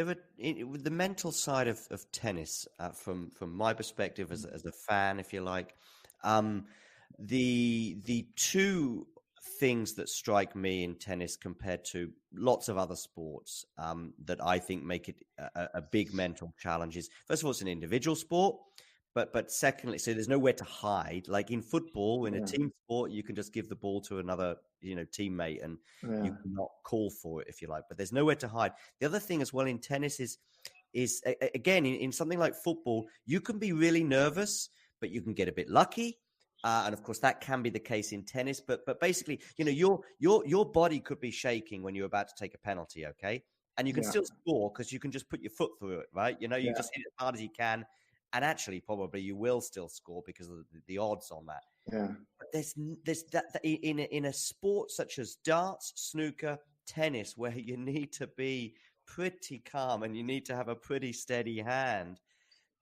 with the mental side of tennis, from my perspective as a fan, if you like, the two things that strike me in tennis compared to lots of other sports that I think make it a big mental challenge is, first of all, it's an individual sport. But secondly, so there's nowhere to hide. Like in football, in a team sport, you can just give the ball to another, teammate, and you cannot call for it if you like. But there's nowhere to hide. The other thing as well in tennis is again in something like football, you can be really nervous, but you can get a bit lucky. And of course, that can be the case in tennis. But basically, your body could be shaking when you're about to take a penalty, okay? And you can still score because you can just put your foot through it, right? You just hit it as hard as you can. And actually, probably you will still score because of the odds on that. Yeah. But there's that in a sport such as darts, snooker, tennis, where you need to be pretty calm and you need to have a pretty steady hand.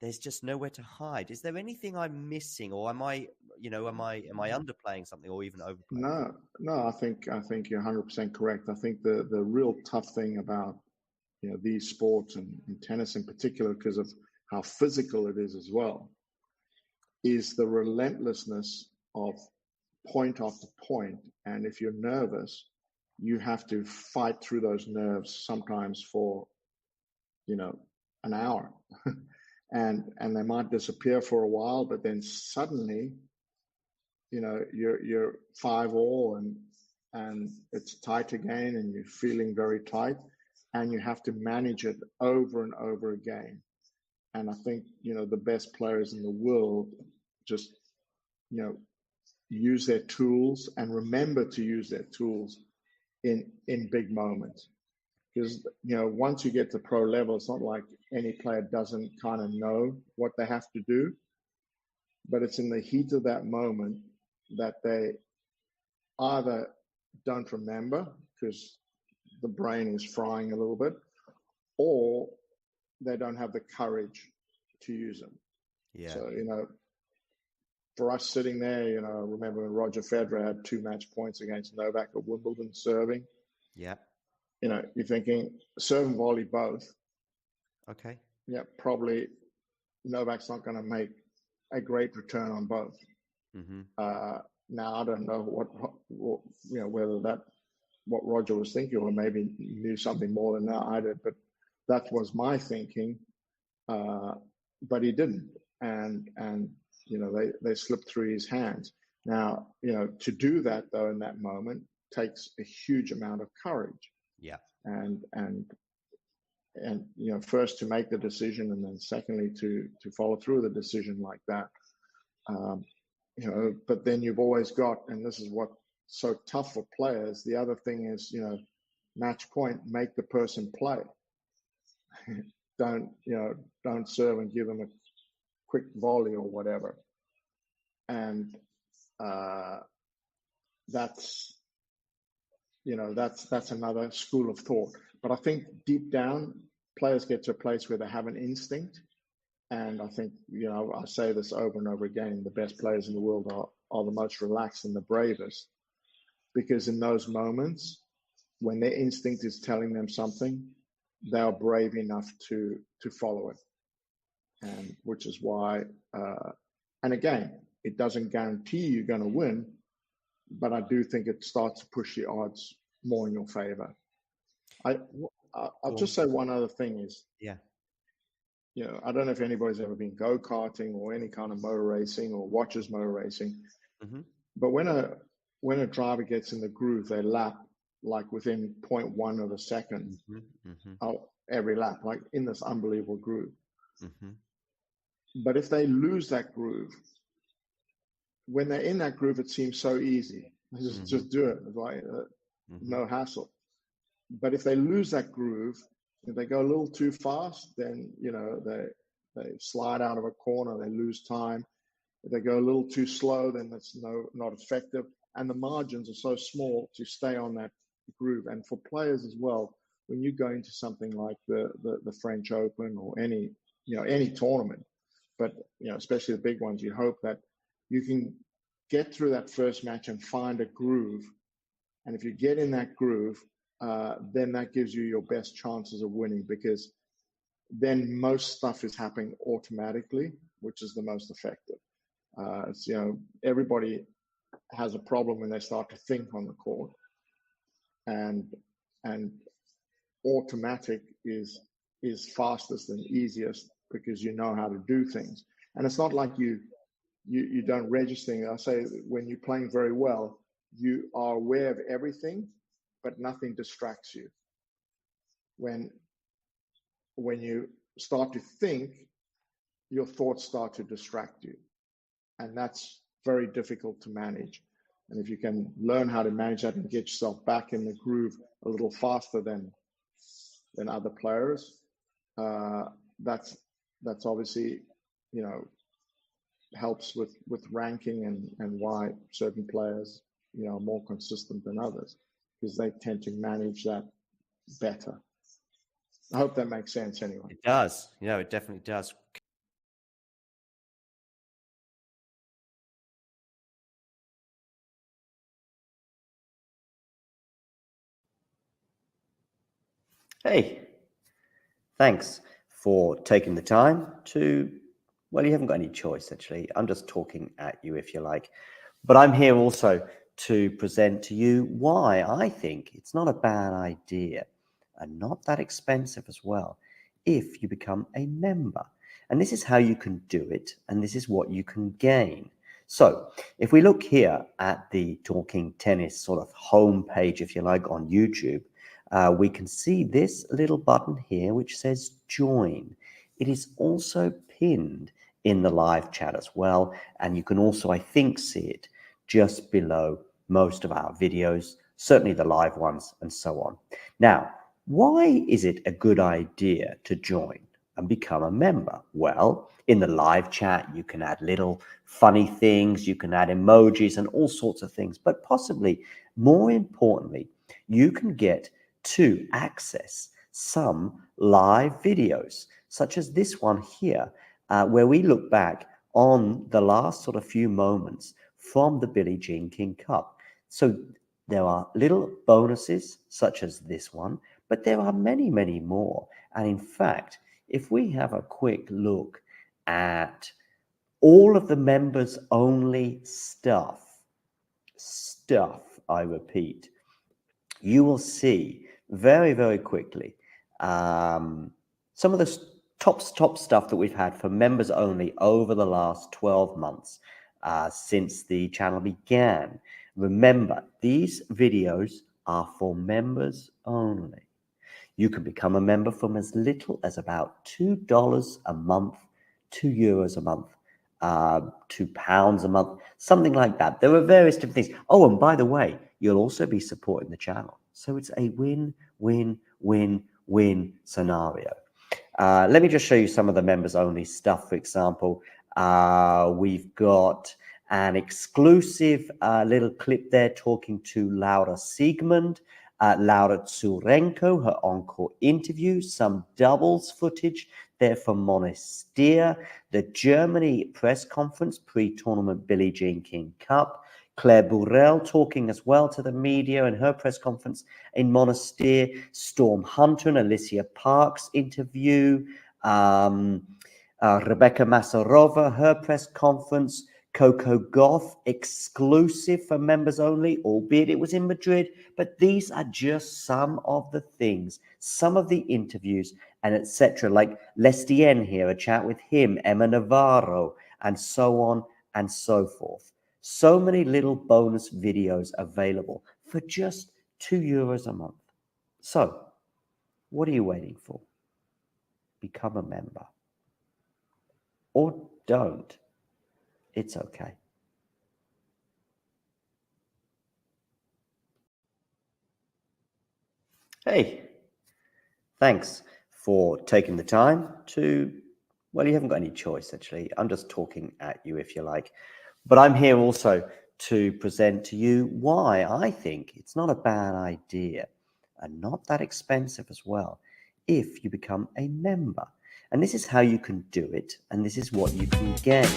There's just nowhere to hide. Is there anything I'm missing, or am I underplaying something, or even overplaying? No. I think you're 100% correct. I think the real tough thing about these sports and tennis in particular, because of how physical it is as well, is the relentlessness of point after point. And if you're nervous, you have to fight through those nerves sometimes for, an hour. and they might disappear for a while, but then suddenly, you're 5-all and it's tight again and you're feeling very tight and you have to manage it over and over again. And I think, the best players in the world just, use their tools and remember to use their tools in big moments. Because, once you get to pro level, it's not like any player doesn't kind of know what they have to do. But it's in the heat of that moment that they either don't remember because the brain is frying a little bit, or they don't have the courage to use them. Yeah. So, for us sitting there, I remember when Roger Federer had 2 match points against Novak at Wimbledon serving. Yeah. You're thinking serve and volley both. Okay. Yeah, probably Novak's not going to make a great return on both. Mm-hmm. Now, I don't know what whether what Roger was thinking, or maybe knew something more than that I did, but that was my thinking. But he didn't, and they slipped through his hands. Now, to do that though in that moment takes a huge amount of courage. Yeah, and first to make the decision, and then secondly to follow through the decision like that. But then you've always got, and this is what's so tough for players. The other thing is, match point, make the person play. Don't serve and give them a quick volley or whatever. And that's another school of thought. But I think deep down, players get to a place where they have an instinct. And I think, I say this over and over again, the best players in the world are the most relaxed and the bravest. Because in those moments, when their instinct is telling them something, they are brave enough to follow it. And which is why, and again, it doesn't guarantee you're going to win, but I do think it starts to push the odds more in your favor. I'll just say one other thing is, I don't know if anybody's ever been go-karting or any kind of motor racing or watches motor racing, mm-hmm. but when a driver gets in the groove, they lap like within 0.1 of a second every lap, like in this unbelievable groove. Mm-hmm. But if they lose that groove, when they're in that groove, it seems so easy. Just do it. It's like no hassle. But if they lose that groove, if they go a little too fast, then they slide out of a corner, they lose time. If they go a little too slow, then that's not effective. And the margins are so small to stay on that groove. And for players as well, when you go into something like the French Open or any tournament, but especially the big ones, you hope that you can get through that first match and find a groove. And if you get in that groove, then that gives you your best chances of winning, because then most stuff is happening automatically, which is the most effective. It's, everybody has a problem when they start to think on the court, and automatic is fastest and easiest because you know how to do things. And it's not like you don't register. I say when you're playing very well, you are aware of everything, but nothing distracts you. When you start to think, your thoughts start to distract you, and that's very difficult to manage. And if you can learn how to manage that and get yourself back in the groove a little faster than other players, that's obviously, helps with ranking and why certain players, are more consistent than others, because they tend to manage that better. I hope that makes sense anyway. It does. It definitely does. Hey, thanks for taking the time to, well, you haven't got any choice, actually. I'm just talking at you, if you like. But I'm here also to present to you why I think it's not a bad idea and not that expensive as well if you become a member. And this is how you can do it, and this is what you can gain. So if we look here at the Talking Tennis sort of homepage, if you like, on YouTube, we can see this little button here which says join. It is also pinned in the live chat as well, and you can also, I think, see it just below most of our videos, certainly the live ones and so on. Now, why is it a good idea to join and become a member? Well, in the live chat, you can add little funny things, you can add emojis and all sorts of things, but possibly more importantly, you can get to access some live videos, such as this one here, where we look back on the last sort of few moments from the Billie Jean King Cup. So there are little bonuses such as this one, but there are many, many more. And in fact, if we have a quick look at all of the members only stuff, I repeat, you will see very, very quickly some of the top stuff that we've had for members only over the last 12 months since the channel began. Remember, these videos are for members only. You can become a member from as little as about $2 a month, €2 a month, £2 a month, something like that. There are various different things. Oh, and by the way, you'll also be supporting the channel. So it's a win-win-win-win scenario. Let me just show you some of the members only stuff. For example, we've got an exclusive little clip there talking to Laura Siegmund, Laura Tsurenko, her encore interview, some doubles footage there from Monastir, the Germany press conference pre-tournament Billie Jean King Cup, Claire Burrell talking as well to the media in her press conference in Monastir, Storm Hunter and Alicia Parks interview, Rebecca Masarova, her press conference, Coco Gauff exclusive for members only, albeit it was in Madrid. But these are just some of the things, some of the interviews and etc. Like Lestien here, a chat with him, Emma Navarro, and so on and so forth. So many little bonus videos available for just €2 a month. So what are you waiting for? Become a member. Or don't. It's okay. Hey, thanks for taking the time to, well, you haven't got any choice, actually. I'm just talking at you, if you like. But I'm here also to present to you why I think it's not a bad idea and not that expensive as well if you become a member. And this is how you can do it, and this is what you can gain.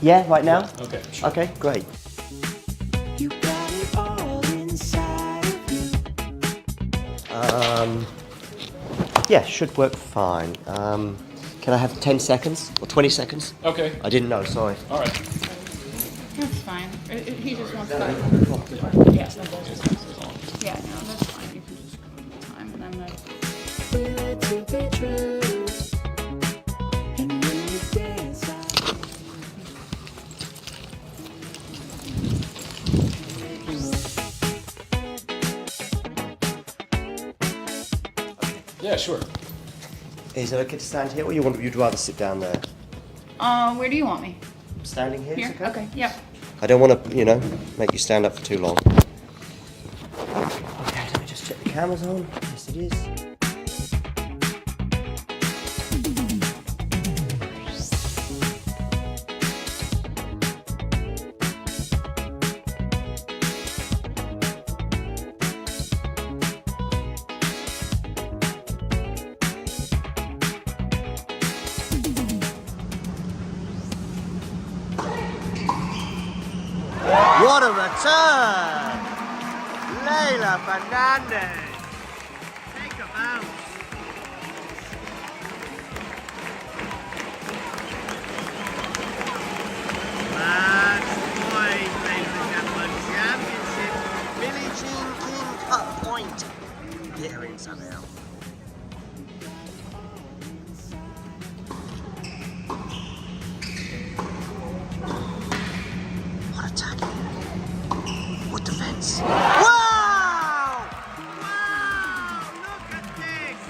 Yeah, right now? Yeah, okay, sure. Okay, great. You got it all inside of you. Yeah, should work fine. Can I have 10 seconds or 20 seconds? Okay, I didn't know, sorry. all right. That's fine. He just wants that. Yeah, yeah, no, that's fine. You can just go with the time and I'm not. Feel it to be true. And when you dance, Yeah, sure. Is it okay to stand here or you'd rather sit down there? Where do you want me? Standing here? Here? Is Okay, yep. I don't want to, make you stand up for too long. Okay, let me just check the cameras on. Yes, it is. What a return! Leila Fernandez. Take a bounce. Match point, ladies and gentlemen. Championship Billie Jean King Cup point. Here in Saville. What attacking? What defense? Wow! Wow! Look at this!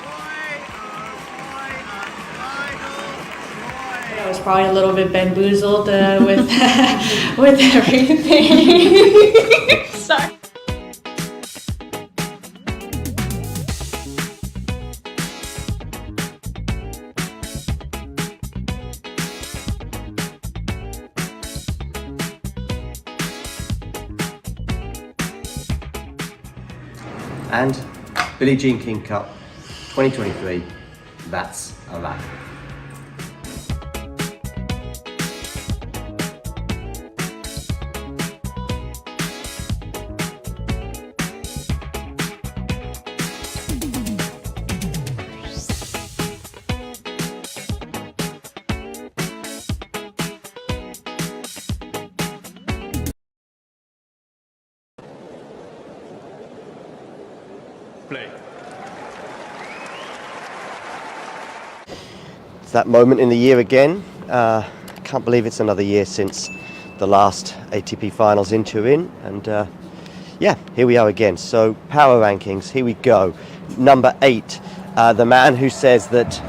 Boy, oh boy, unbridled joy! I was probably a little bit bamboozled with with everything. Sorry. And Billie Jean King Cup 2023, that's a wrap. Play. It's that moment in the year again. Can't believe it's another year since the last ATP Finals in Turin, and yeah, here we are again. So power rankings, here we go. Number 8, the man who says that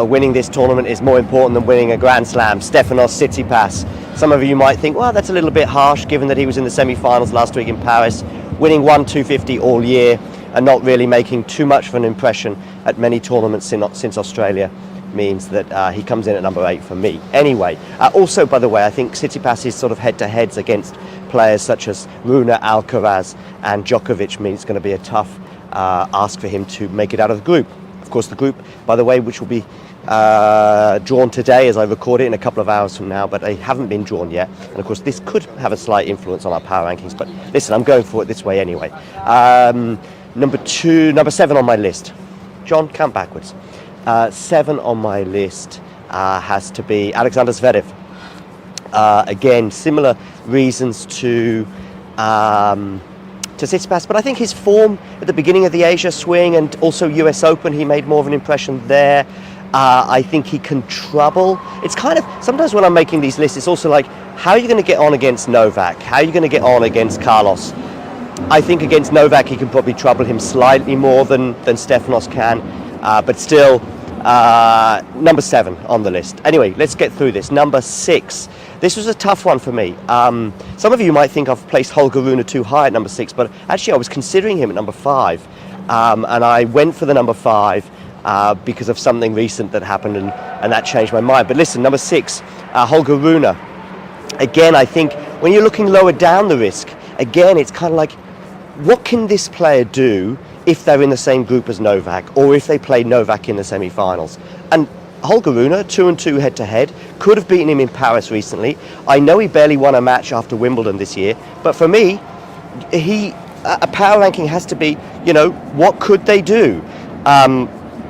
winning this tournament is more important than winning a Grand Slam, Stefanos Tsitsipas. Some of you might think, well, that's a little bit harsh given that he was in the semi-finals last week in Paris, winning 250 all year and not really making too much of an impression at many tournaments since Australia means that he comes in at number 8 for me. Anyway, also, by the way, I think Tsitsipas' sort of head-to-heads against players such as Rune, Alcaraz and Djokovic means it's going to be a tough ask for him to make it out of the group. Of course, the group, by the way, which will be drawn today as I record it in a couple of hours from now, but they haven't been drawn yet. And of course, this could have a slight influence on our power rankings, but listen, I'm going for it this way anyway. Number 7 on my list. John, count backwards. 7 on my list has to be Alexander Zverev. Again, similar reasons to Tsitsipas, but I think his form at the beginning of the Asia swing and also US Open, he made more of an impression there. I think he can trouble. It's kind of, sometimes when I'm making these lists, it's also like, how are you going to get on against Novak? How are you going to get on against Carlos? I think against Novak, he can probably trouble him slightly more than Stefanos can, but still, number 7 on the list. Anyway, let's get through this. Number 6. This was a tough one for me. Some of you might think I've placed Holger Rune too high at number 6, but actually I was considering him at number 5. And I went for the number 5 because of something recent that happened, and that changed my mind. But listen, number 6, Holger Rune. Again, I think when you're looking lower down the risk, again, it's kind of like, what can this player do if they're in the same group as Novak, or if they play Novak in the semi-finals? And Holger Rune, 2-2 head-to-head, could have beaten him in Paris recently. I know he barely won a match after Wimbledon this year, but for me, a power ranking has to be, what could they do?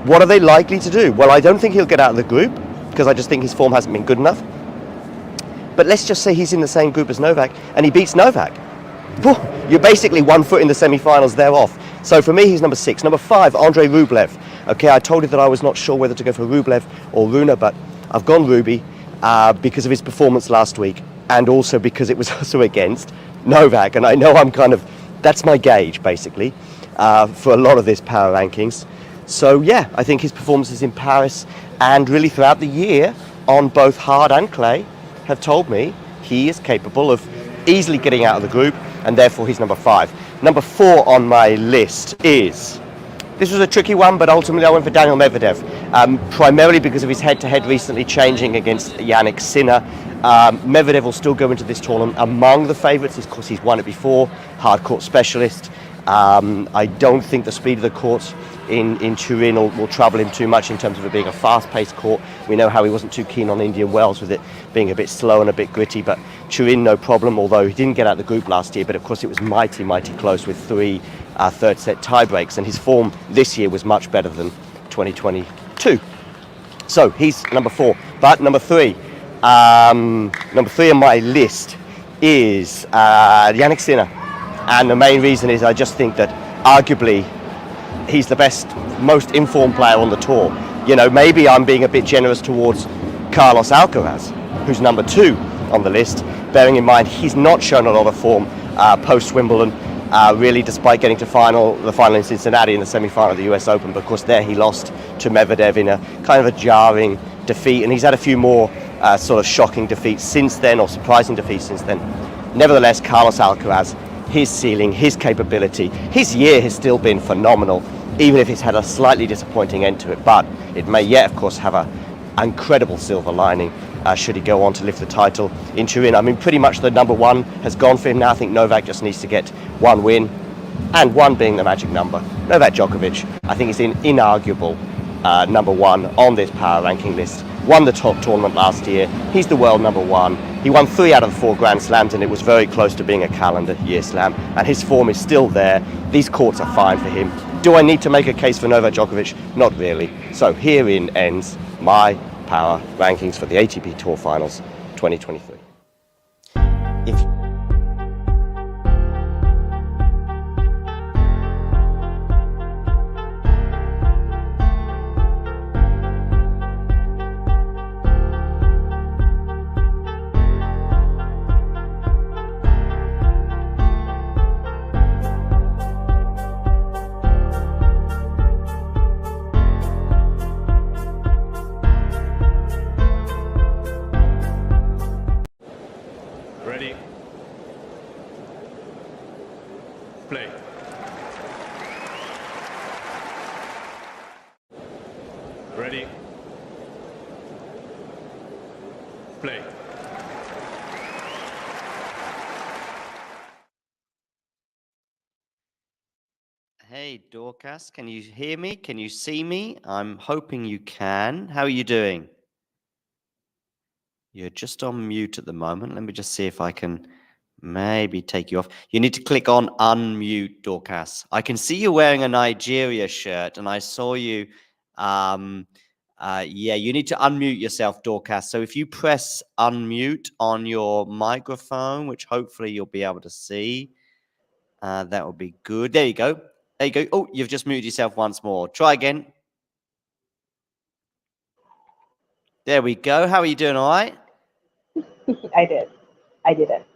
What are they likely to do? Well, I don't think he'll get out of the group, because I just think his form hasn't been good enough. But let's just say he's in the same group as Novak, and he beats Novak. You're basically 1 foot in the semi-finals, they're off. So for me, he's number 6. Number 5, Andrei Rublev. Okay, I told you that I was not sure whether to go for Rublev or Rune, but I've gone Ruby because of his performance last week, and also because it was also against Novak. And I know that's my gauge, basically, for a lot of this power rankings. So yeah, I think his performances in Paris and really throughout the year on both hard and clay have told me he is capable of easily getting out of the group, and therefore he's number 5. Number 4 on my list is, this was a tricky one, but ultimately I went for Daniel Medvedev, primarily because of his head-to-head recently changing against Jannik Sinner. Medvedev will still go into this tournament among the favourites. Of course, he's won it before, hard court specialist. I don't think the speed of the courts in Turin will trouble him too much in terms of it being a fast-paced court. We know how he wasn't too keen on Indian Wells with it being a bit slow and a bit gritty, but Turin, no problem, although he didn't get out of the group last year, but of course it was mighty, mighty close with 3 third-set tie-breaks, and his form this year was much better than 2022. So he's number 4. But number 3 on my list is Jannik Sinner, and the main reason is I just think that arguably he's the best, most informed player on the tour. Maybe I'm being a bit generous towards Carlos Alcaraz, who's number 2 on the list, bearing in mind he's not shown a lot of form post-Wimbledon, really, despite getting to the final in Cincinnati in the semi-final of the US Open. But of course there he lost to Medvedev in a kind of a jarring defeat, and he's had a few more sort of shocking defeats since then, or surprising defeats since then. Nevertheless, Carlos Alcaraz, his ceiling, his capability, his year has still been phenomenal, even if it's had a slightly disappointing end to it. But it may yet, of course, have an incredible silver lining should he go on to lift the title in Turin. I mean, pretty much the number 1 has gone for him now. I think Novak just needs to get 1 win, and 1 being the magic number. Novak Djokovic, I think, is an inarguable number 1 on this power ranking list. Won the top tournament last year. He's the world number 1. He won 3 out of the 4 Grand Slams, and it was very close to being a calendar year slam. And his form is still there. These courts are fine for him. Do I need to make a case for Novak Djokovic? Not really. So herein ends my power rankings for the ATP Tour Finals 2023. Ready? Play. Ready? Play. Hey, Dorcas, can you hear me? Can you see me? I'm hoping you can. How are you doing? You're just on mute at the moment. Let me just see if I can maybe take you off. You need to click on unmute, Dorcas. I can see you wearing a Nigeria shirt, and I saw you. Yeah, you need to unmute yourself, Dorcas. So if you press unmute on your microphone, which hopefully you'll be able to see, that would be good. There you go. There you go. Oh, you've just muted yourself once more. Try again. There we go. How are you doing? All right? I did it.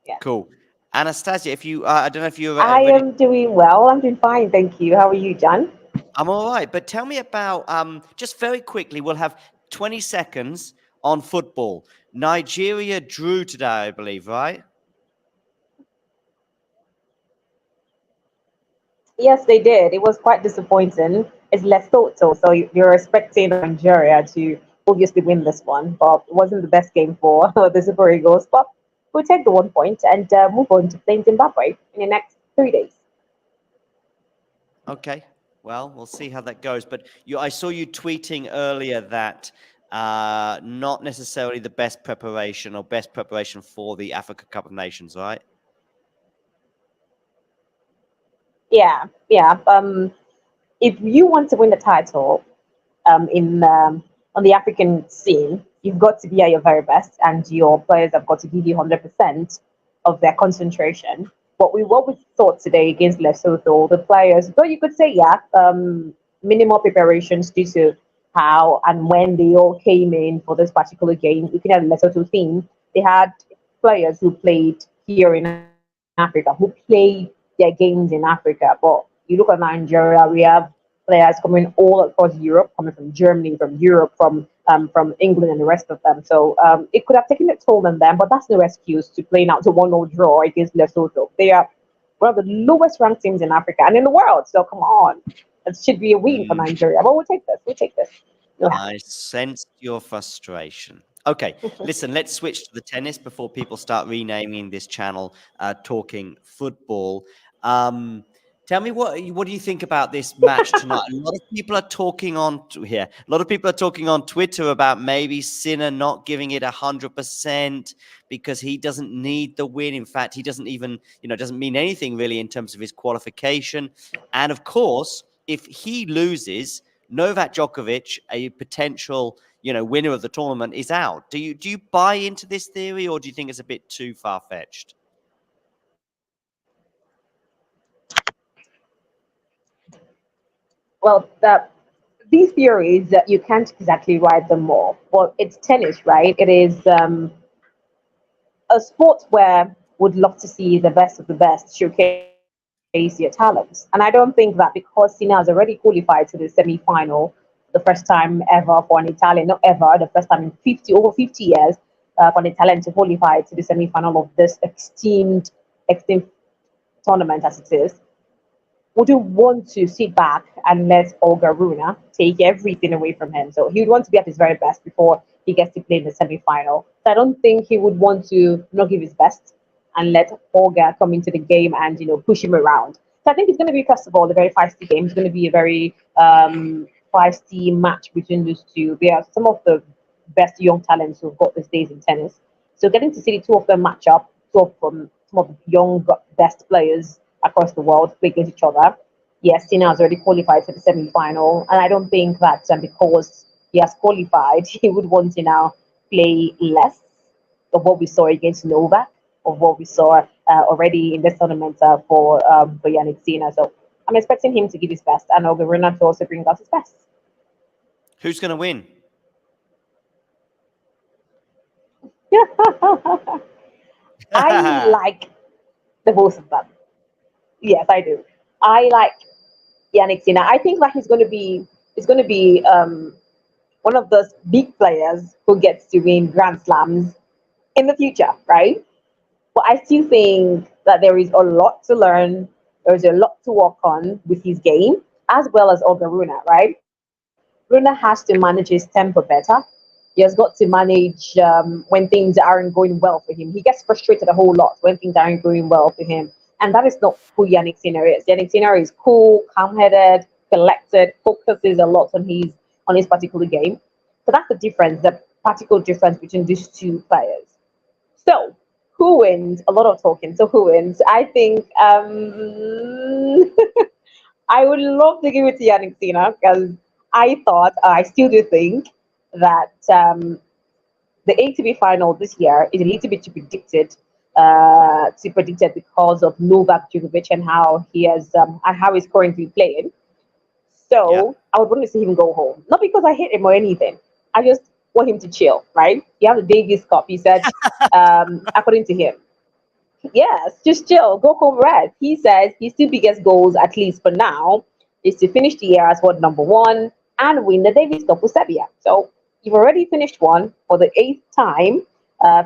Yeah. Cool. Anastasia, if you, I don't know if you're. I am doing well. I'm doing fine. Thank you. How are you, John? I'm all right. But tell me about, just very quickly, we'll have 20 seconds on football. Nigeria drew today, I believe, right? Yes, they did. It was quite disappointing. It's Lesotho, so you're expecting Nigeria to obviously win this one, but it wasn't the best game for the Super Eagles. But we'll take the 1 point and move on to playing Zimbabwe in the next 3 days. Okay. Well, we'll see how that goes. But I saw you tweeting earlier that not necessarily the best preparation for the Africa Cup of Nations, right? Yeah, yeah. If you want to win the title, in on the African scene, you've got to be at your very best, and your players have got to give you 100% of their concentration. But with what we thought today against Lesotho, the players, though you could say, yeah, minimal preparations due to how and when they all came in for this particular game. Looking at the Lesotho team, they had players who played here in Africa, who played their games in Africa. But you look at Nigeria, we have players coming all across Europe, coming from Germany, from Europe, from England, and the rest of them. So it could have taken a toll on them, but that's no excuse to playing out to 1-0 draw against Lesotho. They are one of the lowest ranked teams in Africa and in the world. So come on, it should be a win for Nigeria. But we'll take this. We'll take this. I sense your frustration. Okay, listen, let's switch to the tennis before people start renaming this channel Talking Football. Tell me what do you think about this match tonight? A lot of people are talking on here. A lot of people are talking on Twitter about maybe Sinner not giving it 100% because he doesn't need the win. In fact, he doesn't even, doesn't mean anything really in terms of his qualification. And of course, if he loses, Novak Djokovic, a potential, winner of the tournament, is out. Do you buy into this theory, or do you think it's a bit too far-fetched? Well, these theories, you can't exactly write them all. Well, it's tennis, right? It is a sport where would love to see the best of the best showcase your talents. And I don't think that because Sina has already qualified to the semi-final, the first time ever for an Italian, not ever, the first time in over 50 years for an Italian to qualify to the semi-final of this esteemed tournament as it is, would you want to sit back and let Holger Rune take everything away from him? So he would want to be at his very best before he gets to play in the semi-final. So I don't think he would want to not give his best and let Holger come into the game and push him around. So I think it's going to be, first of all, a very feisty game. It's going to be a very feisty match between those two. They are some of the best young talents who've got these days in tennis. So getting to see the two of them match up, some of the young best players across the world play against each other. Yes, Sina has already qualified for the semi-final, and I don't think that because he has qualified, he would want to now play less of what we saw against Novak, of what we saw already in this tournament for Jannik Sinner. So I'm expecting him to give his best, and Holger Rune to also bring out his best. Who's going to win? I like the both of them. Yes, I do. I like Jannik Sinner. I think that he's going to be one of those big players who gets to win Grand Slams in the future, right? But I still think that there is a lot to learn. There's a lot to work on with his game, as well as Holger Rune, right? Rune has to manage his temper better. He has got to manage when things aren't going well for him. He gets frustrated a whole lot when things aren't going well for him. And that is not who Jannik Sinner is. Jannik Sinner is cool, calm-headed, collected, focuses a lot on his particular game. So that's the particular difference between these two players. So who wins? A lot of talking. So who wins? I think I would love to give it to Jannik Sinner because I still do think that the ATP final this year is a little bit predicted because of Novak Djokovic and how he's currently playing. So I would want to see him go home. Not because I hate him or anything. I just want him to chill, right? You have the Davis Cup, he said, according to him. Yes, just chill, go home, rest. He says his two biggest goals, at least for now, is to finish the year as world number one and win the Davis Cup with Serbia. So you've already finished one for the 8th time,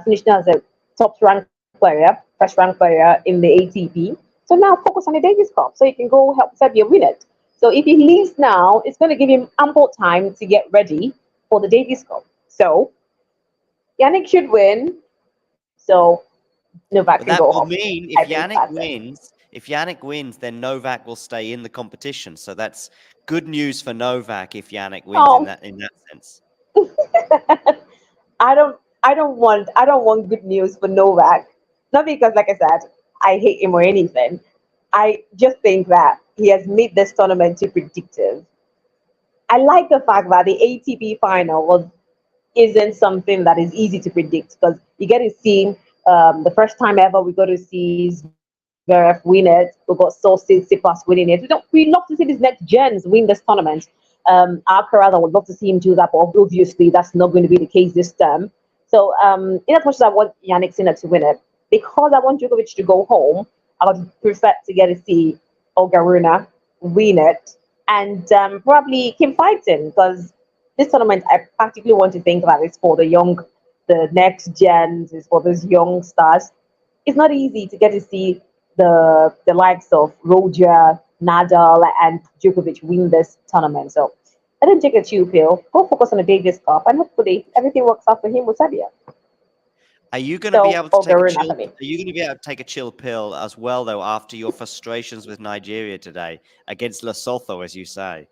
finished as a top-ranked player, first-ranked player in the ATP. So now focus on the Davis Cup so you can go help Serbia win it. So if he leaves now, it's going to give him ample time to get ready for the Davis Cup. So Jannik should win. So Novak can that go will home. mean if Jannik wins, if Jannik wins, then Novak will stay in the competition. So that's good news for Novak if Jannik wins Oh, in that sense. I don't want good news for Novak. Not because, like I said, I hate him or anything. I just think that he has made this tournament too predictive. I like the fact that the ATP final isn't something that is easy to predict because you get to see the first time ever we got to see Zverev win it. We got Sausage Tsitsipas winning it. We love to see these next gens win this tournament. Alcaraz, I would love to see him do that, but obviously that's not going to be the case this term. So, in as much as I want Yannick Sinner to win it, because I want Djokovic to go home, I would prefer to get to see Holger Rune win it and probably keep fighting because this tournament I practically want to think that it's for the next gens, it's for those young stars. It's not easy to get to see the likes of Roger, Nadal, and Djokovic win this tournament. So I didn't take a chill pill. Go focus on the Davis Cup, and hopefully everything works out for him with Serbia. Are you going to be able to take a Bulgaria chill? for me. Are you going to be able to take a chill pill as well, though, after your frustrations with Nigeria today against Lesotho, as you say?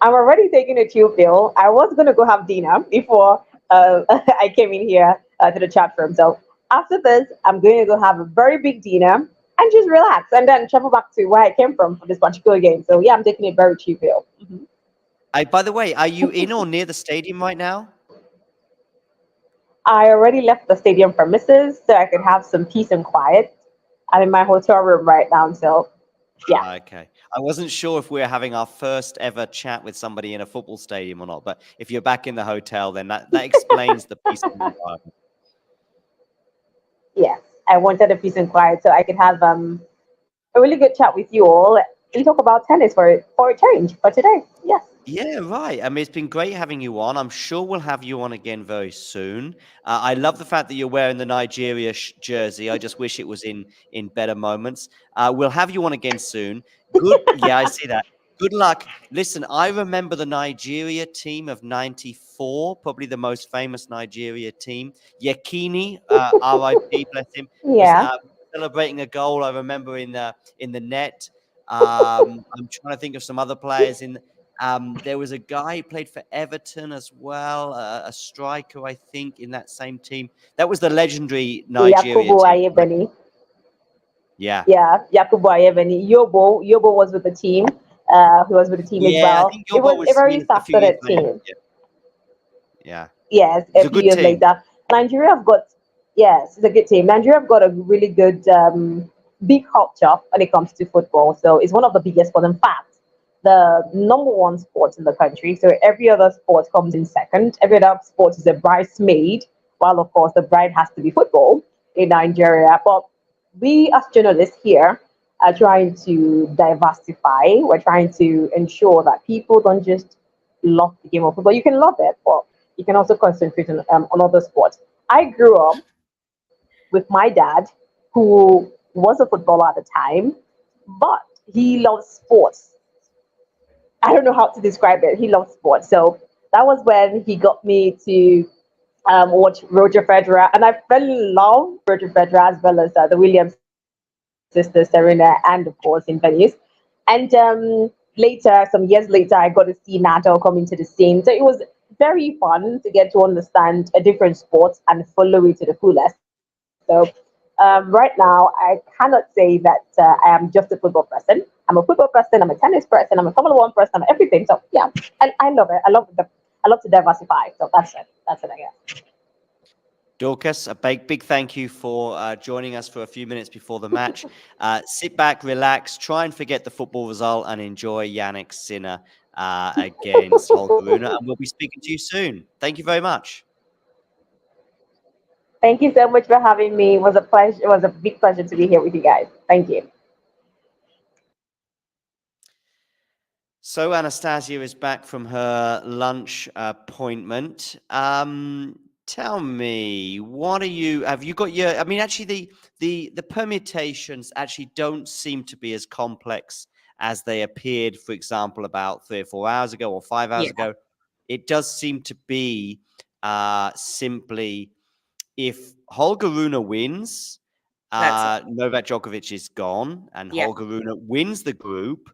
I'm already taking a chill pill. I was gonna go have dinner before I came in here to the chat room. So after this, I'm going to go have a very big dinner and just relax, and then travel back to where I came from for this particular game. So yeah, I'm taking a very chill pill. By the way, are you in or near the stadium right now? I already left the stadium premises so I could have some peace and quiet. I'm in my hotel room right now, so yeah. Okay. I wasn't sure if we were having our first ever chat with somebody in a football stadium or not, but if you're back in the hotel, then that explains the peaceful environment. Yes, I wanted a peace and quiet so I could have a really good chat with you all and talk about tennis for a change for today. Yes. Yeah, right. I mean, it's been great having you on. I'm sure we'll have you on again very soon. I love the fact that you're wearing the Nigeria jersey. I just wish it was in better moments. We'll have you on again soon. Good. Yeah, I see that. Good luck. Listen, I remember the Nigeria team of '94, probably the most famous Nigeria team. Yekini, RIP, bless him, was Yeah. celebrating a goal. I remember in the net. I'm trying to think of some other players in. There was a guy who played for Everton as well, a striker, I think, in that same team. That was the legendary Nigeria Yakubu team. Ayebeni. Yeah. Yeah, Yakubu Ayebeni. Yobo was with the team. He was with the team as Yeah, I well. think It Yobo was a was very a few years star-studded later. team. Yeah. Yeah. Yes, It's a a few good years team. later. Nigeria have got, yes, it's a good team. Nigeria have got a really good big culture when it comes to football. So it's one of the biggest sports. In fact, the number one sport in the country. So every other sport comes in second. Every other sport is a bridesmaid, while of course the bride has to be football in Nigeria. But we as journalists here are trying to diversify. We're trying to ensure that people don't just love the game of football. You can love it, but you can also concentrate on other sports. I grew up with my dad, who was a footballer at the time, but he loves sports. I don't know how to describe it. He loves sports. So that was when he got me to watch Roger Federer, and I fell in love with Roger Federer as well as the Williams sisters, Serena, and of course in Venice. And later, some years later, I got to see Nadal come into the scene. So it was very fun to get to understand a different sport and follow it to the fullest. So right now, I cannot say that I am just a football person. I'm a football person. I'm a tennis person. I'm a Formula One person. I'm everything. So yeah, I love it. I love to diversify. So that's it. That's it. I guess. Dorcas, a big thank you for joining us for a few minutes before the match. Sit back, relax, try and forget the football result and enjoy Jannik Sinner against Holger Rune. And we'll be speaking to you soon. Thank you very much. Thank you so much for having me. It was a pleasure. It was a big pleasure to be here with you guys. Thank you. So Anastasia is back from her lunch appointment. Tell me, have you got your, I mean, actually the permutations actually don't seem to be as complex as they appeared, for example, about 3 or 4 hours ago or 5 hours ago. It does seem to be simply if Holger Rune wins, Novak Djokovic is gone, and Yeah. Holger Rune wins the group,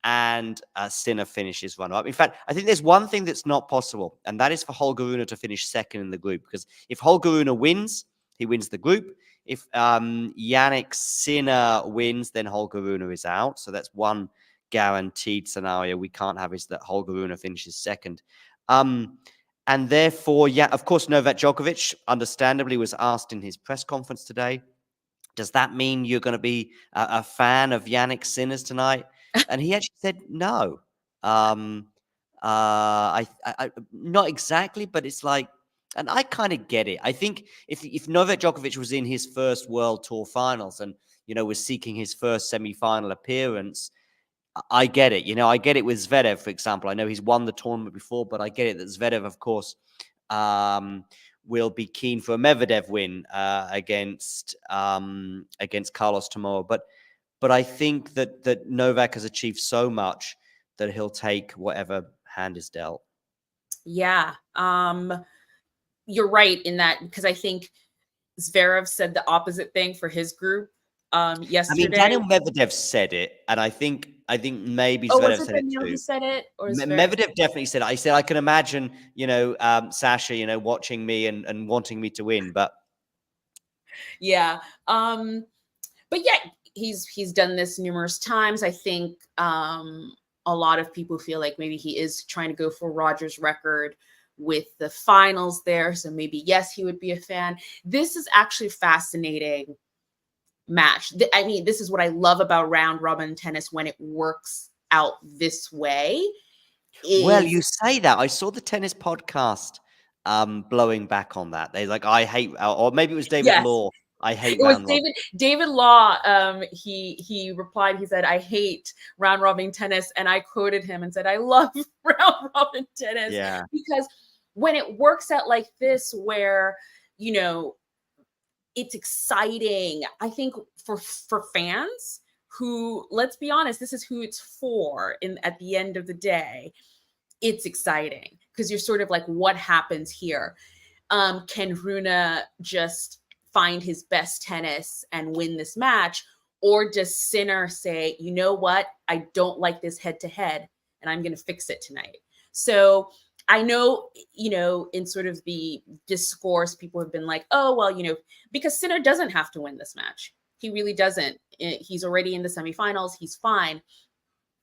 and Sinner finishes runner-up. In fact, I think there's one thing that's not possible, and that is for Holger Rune to finish second in the group. Because if Holger Rune wins, he wins the group. If Jannik Sinner wins, then Holger Rune is out. So that's one guaranteed scenario we can't have, is that Holger Rune finishes second. And therefore, yeah, of course, Novak Djokovic, understandably, was asked in his press conference today, does that mean you're going to be a fan of Jannik Sinner's tonight? And he actually said no. I not exactly, but it's like, and I kind of get it. I think if Novak Djokovic was in his first World Tour Finals and was seeking his first semi-final appearance, I get it. I get it with Zverev, for example. I know he's won the tournament before, but I get it that Zverev, of course, will be keen for a Medvedev win against Carlos tomorrow. But I think that Novak has achieved so much that he'll take whatever hand is dealt. Yeah. You're right in that, because I think Zverev said the opposite thing for his group yesterday. I mean, Daniel Medvedev said it, and I think maybe Zverev said it too. Who said it, or Medvedev definitely said it. I said I can imagine, Sasha, watching me and wanting me to win, but yeah. But yeah, he's done this numerous times. I think a lot of people feel like maybe he is trying to go for Roger's record with the finals there. So maybe, yes, he would be a fan. This is actually fascinating match. I mean, this is what I love about round robin tennis when it works out this way. Well, you say that. I saw the tennis podcast blowing back on that. They're like, I hate, or maybe it was David Law. I hate it was round robin. David Law. He replied, he said, I hate round robin tennis. And I quoted him and said, I love round robin tennis. Yeah. Because when it works out like this, where, it's exciting, I think for fans who, let's be honest, this is who it's for at the end of the day. It's exciting because you're sort of like, what happens here? Can Rune just find his best tennis and win this match? Or does Sinner say, you know what? I don't like this head-to-head and I'm going to fix it tonight. So I know, in sort of the discourse, people have been like, oh, well, because Sinner doesn't have to win this match. He really doesn't. He's already in the semifinals. He's fine.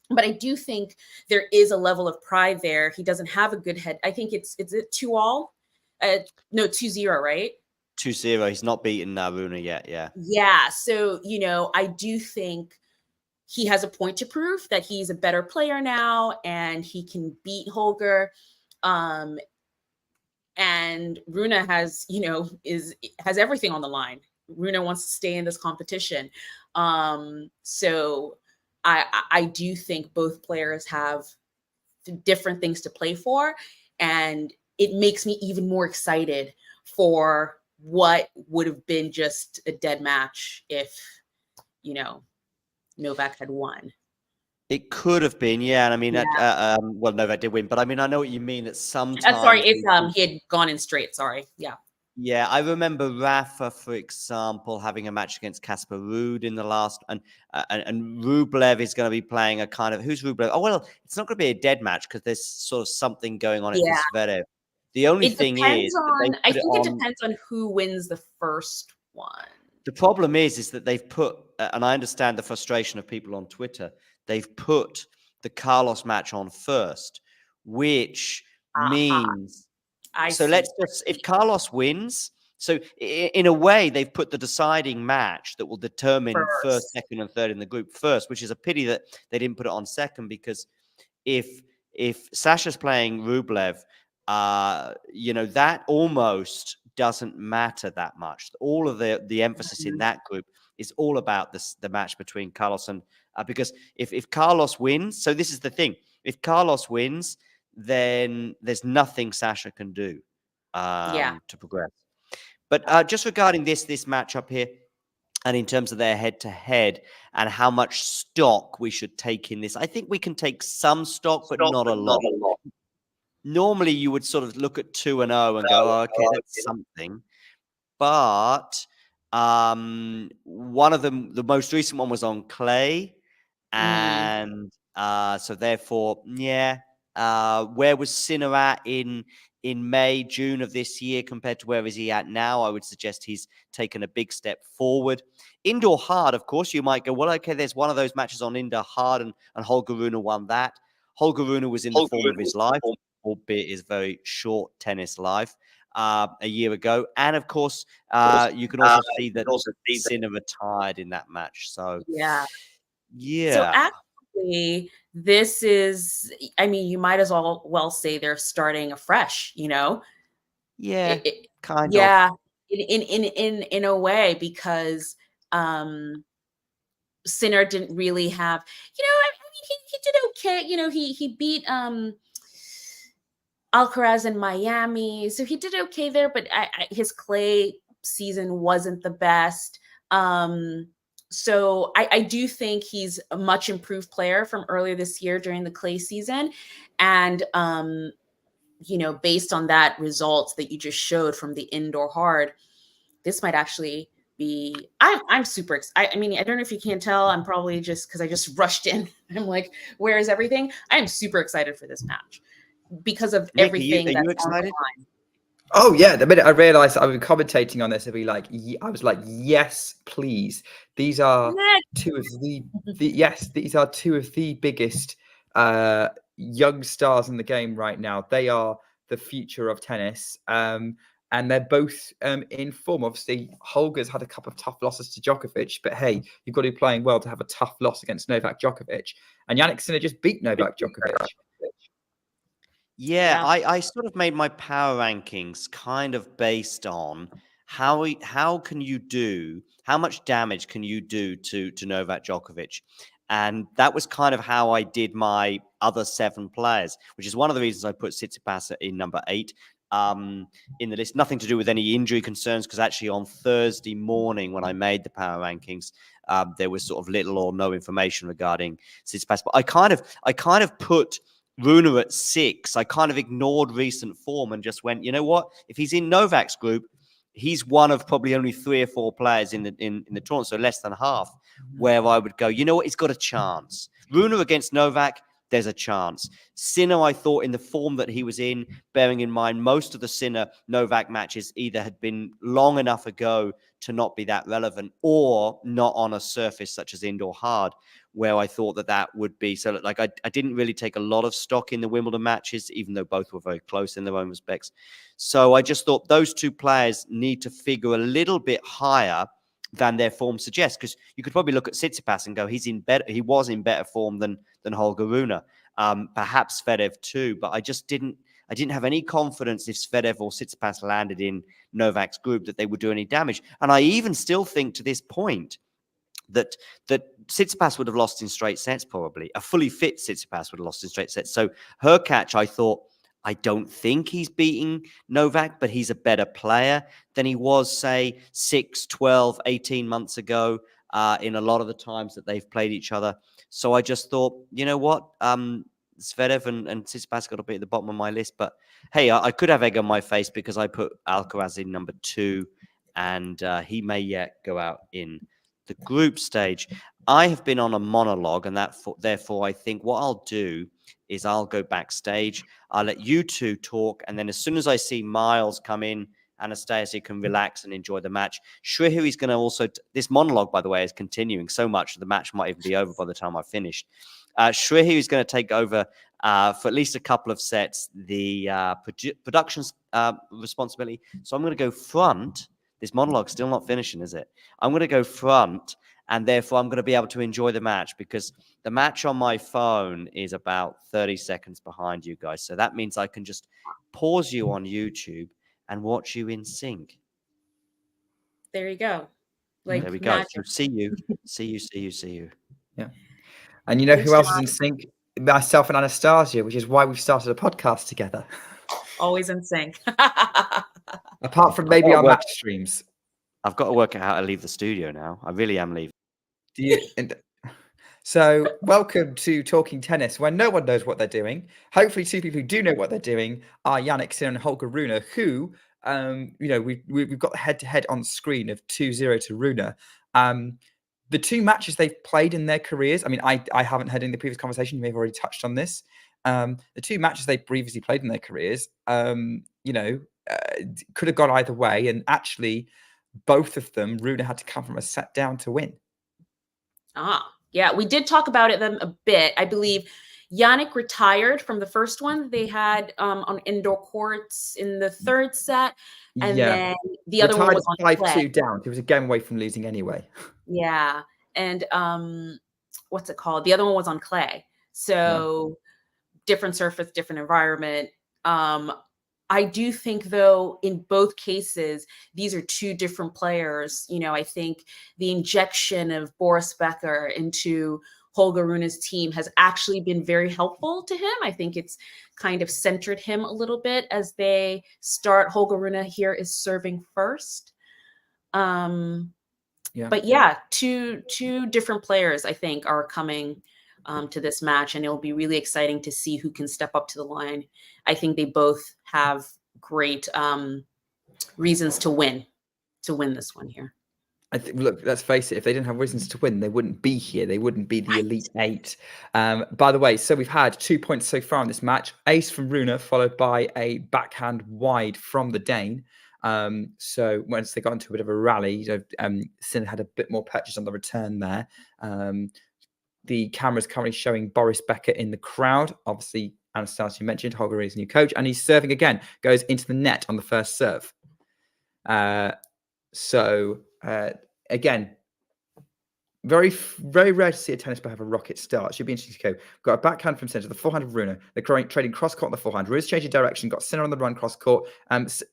But I do think there is a level of pride there. He doesn't have a good head. I think it's 2-all? No, 2-0, right? 2-0. He's not beaten Rune yet. Yeah. Yeah. So, I do think he has a point to prove that he's a better player now and he can beat Holger. And Rune has, has everything on the line. Rune wants to stay in this competition. So I do think both players have different things to play for. And it makes me even more excited for what would have been just a dead match if, Novak had won. It could have been, yeah. And I mean, well, Novak did win, but I mean, I know what you mean. At some time, sorry, it's he had gone in straight. Sorry, yeah. Yeah, I remember Rafa, for example, having a match against Casper Ruud in the last, and Rublev is going to be playing a kind of, who's Rublev? Oh, well, it's not going to be a dead match because there's sort of something going on at this Zverev. The only thing is, I think it depends on who wins the first one. The problem is that they've put, and I understand the frustration of people on Twitter, they've put the Carlos match on first, which means, let's just, if Carlos wins, so in a way, they've put the deciding match that will determine first, second, and third in the group first, which is a pity that they didn't put it on second, because if Sasha's playing Rublev, that almost doesn't matter that much. All of the emphasis in that group is all about the match between Carlos and because if Carlos wins, so this is the thing: if Carlos wins, then there's nothing Sasha can do to progress. But just regarding this matchup here, and in terms of their head-to-head and how much stock we should take in this, I think we can take some stock, but not a lot. Normally, you would sort of look at 2-0 and go, oh, okay, that's something. But One of them, the most recent one, was on clay, and so therefore, yeah. Where was Sinner at in May, June of this year compared to where is he at now? I would suggest he's taken a big step forward. Indoor hard, of course, you might go, well, okay, there's one of those matches on indoor hard, and Holger Rune won that. Holger Rune was in the form of his life, albeit his very short tennis life, a year ago. And of course, you can also see that Sinner retired in that match. So, So actually, this is, I mean, you might as well say they're starting afresh, you know? Yeah, kind of. Yeah, in a way, because Sinner didn't really have, you know, I mean, he did okay. You know, he beat Alcaraz in Miami, so he did okay there, but his clay season wasn't the best. So I do think he's a much improved player from earlier this year during the clay season. And, you know, based on that results that you just showed from the indoor hard, this might actually be, I'm super excited. I mean, I don't know if you can tell, I'm probably just, because I just rushed in. I'm like, where is everything? I'm super excited for this match because of Nick, everything are you that's excited? on the line. Oh yeah, the minute I realized I was commentating on this, I'd be like, I was like, yes, please. These are two of these are two of the biggest young stars in the game right now. They are the future of tennis. And they're both in form. Obviously, Holger's had a couple of tough losses to Djokovic, but hey, you've got to be playing well to have a tough loss against Novak Djokovic. And Jannik Sinner just beat Novak Djokovic. Yeah, I sort of made my power rankings kind of based on how much damage can you do to Novak Djokovic, and that was kind of how I did my other 7 players, which is one of the reasons I put Tsitsipas in number 8 in the list. Nothing to do with any injury concerns, because actually on Thursday morning when I made the power rankings, there was sort of little or no information regarding Tsitsipas. But I kind of put Rune at 6. I kind of ignored recent form and just went, you know what? If he's in Novak's group, he's one of probably only 3 or 4 players in the tournament, so less than half, where I would go, you know what? He's got a chance. Rune against Novak, there's a chance. Sinner, I thought, in the form that he was in, bearing in mind most of the Sinner-Novak matches either had been long enough ago to not be that relevant, or not on a surface such as indoor hard, where I thought that would be. So, like, I didn't really take a lot of stock in the Wimbledon matches, even though both were very close in their own respects. So I just thought those 2 players need to figure a little bit higher than their form suggests, because you could probably look at Tsitsipas and go, he was in better form than Holger Rune, perhaps Zverev too, but I didn't have any confidence if Zverev or Tsitsipas landed in Novak's group that they would do any damage. And I even still think to this point that Tsitsipas would have lost in straight sets, probably. A fully fit Tsitsipas would have lost in straight sets. So her catch, I thought, I don't think he's beating Novak, but he's a better player than he was, say, 6, 12, 18 months ago in a lot of the times that they've played each other. So I just thought, you know what? Zverev and Tsitsipas got to be at the bottom of my list. But hey, I could have egg on my face because I put Alcaraz in number 2, and he may yet go out in the group stage. I have been on a monologue, and therefore I think what I'll do is I'll go backstage. I'll let you 2 talk, and then as soon as I see Miles come in, Anastasia can relax and enjoy the match. Shrihari's going to also... This monologue, by the way, is continuing so much the match might even be over by the time I've finished. Shrihari's going to take over for at least a couple of sets the production responsibility. So I'm going to go front. This monologue's still not finishing, is it? I'm going to go front, and therefore I'm going to be able to enjoy the match, because the match on my phone is about 30 seconds behind you guys. So that means I can just pause you on YouTube and watch you in sync. There you go. Like, there we go. So see you. Yeah. And you know who else is in sync? Myself and Anastasia, which is why we've started a podcast together. Always in sync. Apart from maybe our match streams. I've got to work out how to leave the studio now. I really am leaving. So welcome to Talking Tennis, where no one knows what they're doing. Hopefully 2 people who do know what they're doing are Jannik Sinner and Holger Rune, who we've got the head-to-head on screen of 2-0 to Rune. The two matches they've played in their careers, I mean, I haven't heard in the previous conversation, you may have already touched on this. The two matches they previously played in their careers, could have gone either way. And actually, both of them, Rune had to come from a set down to win. Yeah, we did talk about it then a bit. I believe Jannik retired from the first one they had on indoor courts in the third set. And then the other one was on 5-2 down. He was a game away from losing anyway. Yeah. And what's it called? The other one was on clay. So different surface, different environment. I do think, though, in both cases, these are two different players. I think the injection of Boris Becker into Holger Rune's team has actually been very helpful to him. I think it's kind of centered him a little bit as they start. Holger Rune here is serving first. But yeah, two different players, I think, are coming to this match, and it'll be really exciting to see who can step up to the line. I think they both have great reasons to win this one here. Look, let's face it, if they didn't have reasons to win, they wouldn't be here. They wouldn't be the Elite Eight. By the way, so we've had 2 points so far in this match. Ace from Rune, followed by a backhand wide from the Dane. So once they got into a bit of a rally, Sin had a bit more purchase on the return there. The camera is currently showing Boris Becker in the crowd. Obviously, Anastasia mentioned Holger is new coach, and he's serving again. Goes into the net on the first serve. Again, very, very rare to see a tennis player have a rocket start. Should be interesting to go. Got a backhand from centre, the forehand of Rune. They're trading cross court on the forehand. Rune's changing direction, got Sinner on the run cross court.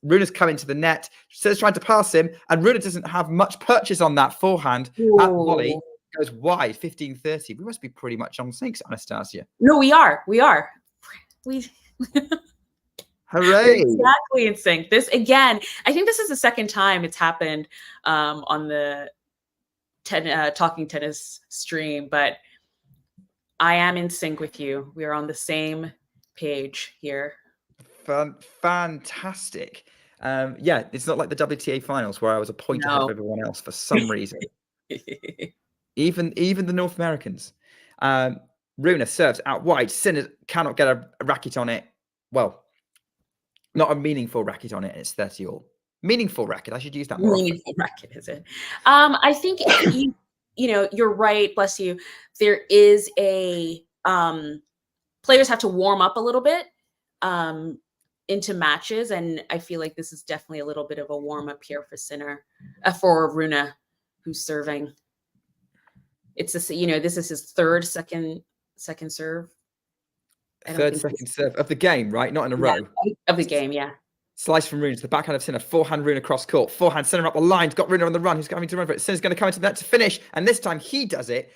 Rune's coming to the net. Sinner's trying to pass him, and Rune doesn't have much purchase on that forehand. That volley goes wide, 15-30. We must be pretty much on sync, Anastasia. No, we are. Hooray! Exactly in sync. This again, I think this is the second time it's happened on the Talking Tennis stream, but I am in sync with you. We are on the same page here. Fantastic. It's not like the WTA finals where I was a point ahead of everyone else for some reason. Even the North Americans. Rune serves out wide. Sinner cannot get a racket on it. Well, not a meaningful racket on it, and it's 30-all. Meaningful racket. I should use that more. Meaningful racket, is it? I think you're right. Bless you. There is a players have to warm up a little bit into matches, and I feel like this is definitely a little bit of a warm up here for Rune, who's serving. It's this is his second serve. Second serve of the game, right? Not in a row. Of the game, yeah. Slice from Rune to the backhand of Sinner. Forehand Rune across court. Forehand Sinner up the line. Got Rune on the run. Who's coming to run for it? Sinner's going to come into the net to finish. And this time he does it.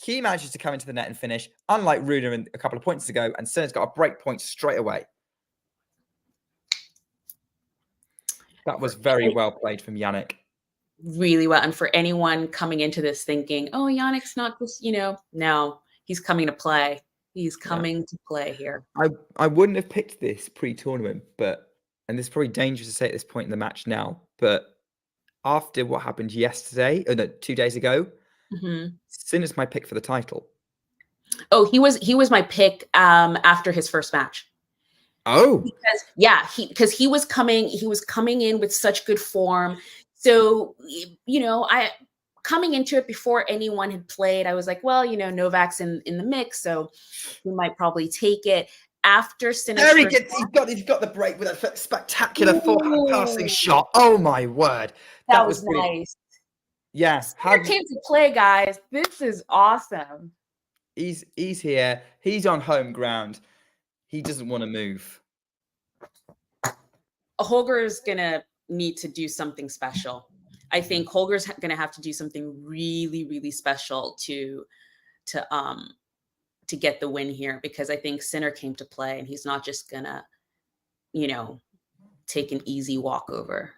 He manages to come into the net and finish, unlike Rune a couple of points ago. And Sinner's got a break point straight away. That was very well played from Jannik. Really well. And for anyone coming into this thinking, oh, Jannik's not just, no, he's coming to play. He's coming to play here. I wouldn't have picked this pre-tournament, and this is probably dangerous to say at this point in the match now, but after what happened 2 days ago, Sinner's my pick for the title. Oh, he was my pick after his first match. Oh, because he was coming in with such good form. So, coming into it before anyone had played, I was like, well, Novak's in the mix, so we might probably take it. After Sinner, he's got the break with a spectacular forehand passing shot. Oh my word, that was nice. Yes, Sinner came to play, guys. This is awesome. He's here. He's on home ground. He doesn't want to move. Holger is gonna need to do something special. I think Holger's going to have to do something really, really special to get the win here, because I think Sinner came to play and he's not just going to, take an easy walkover.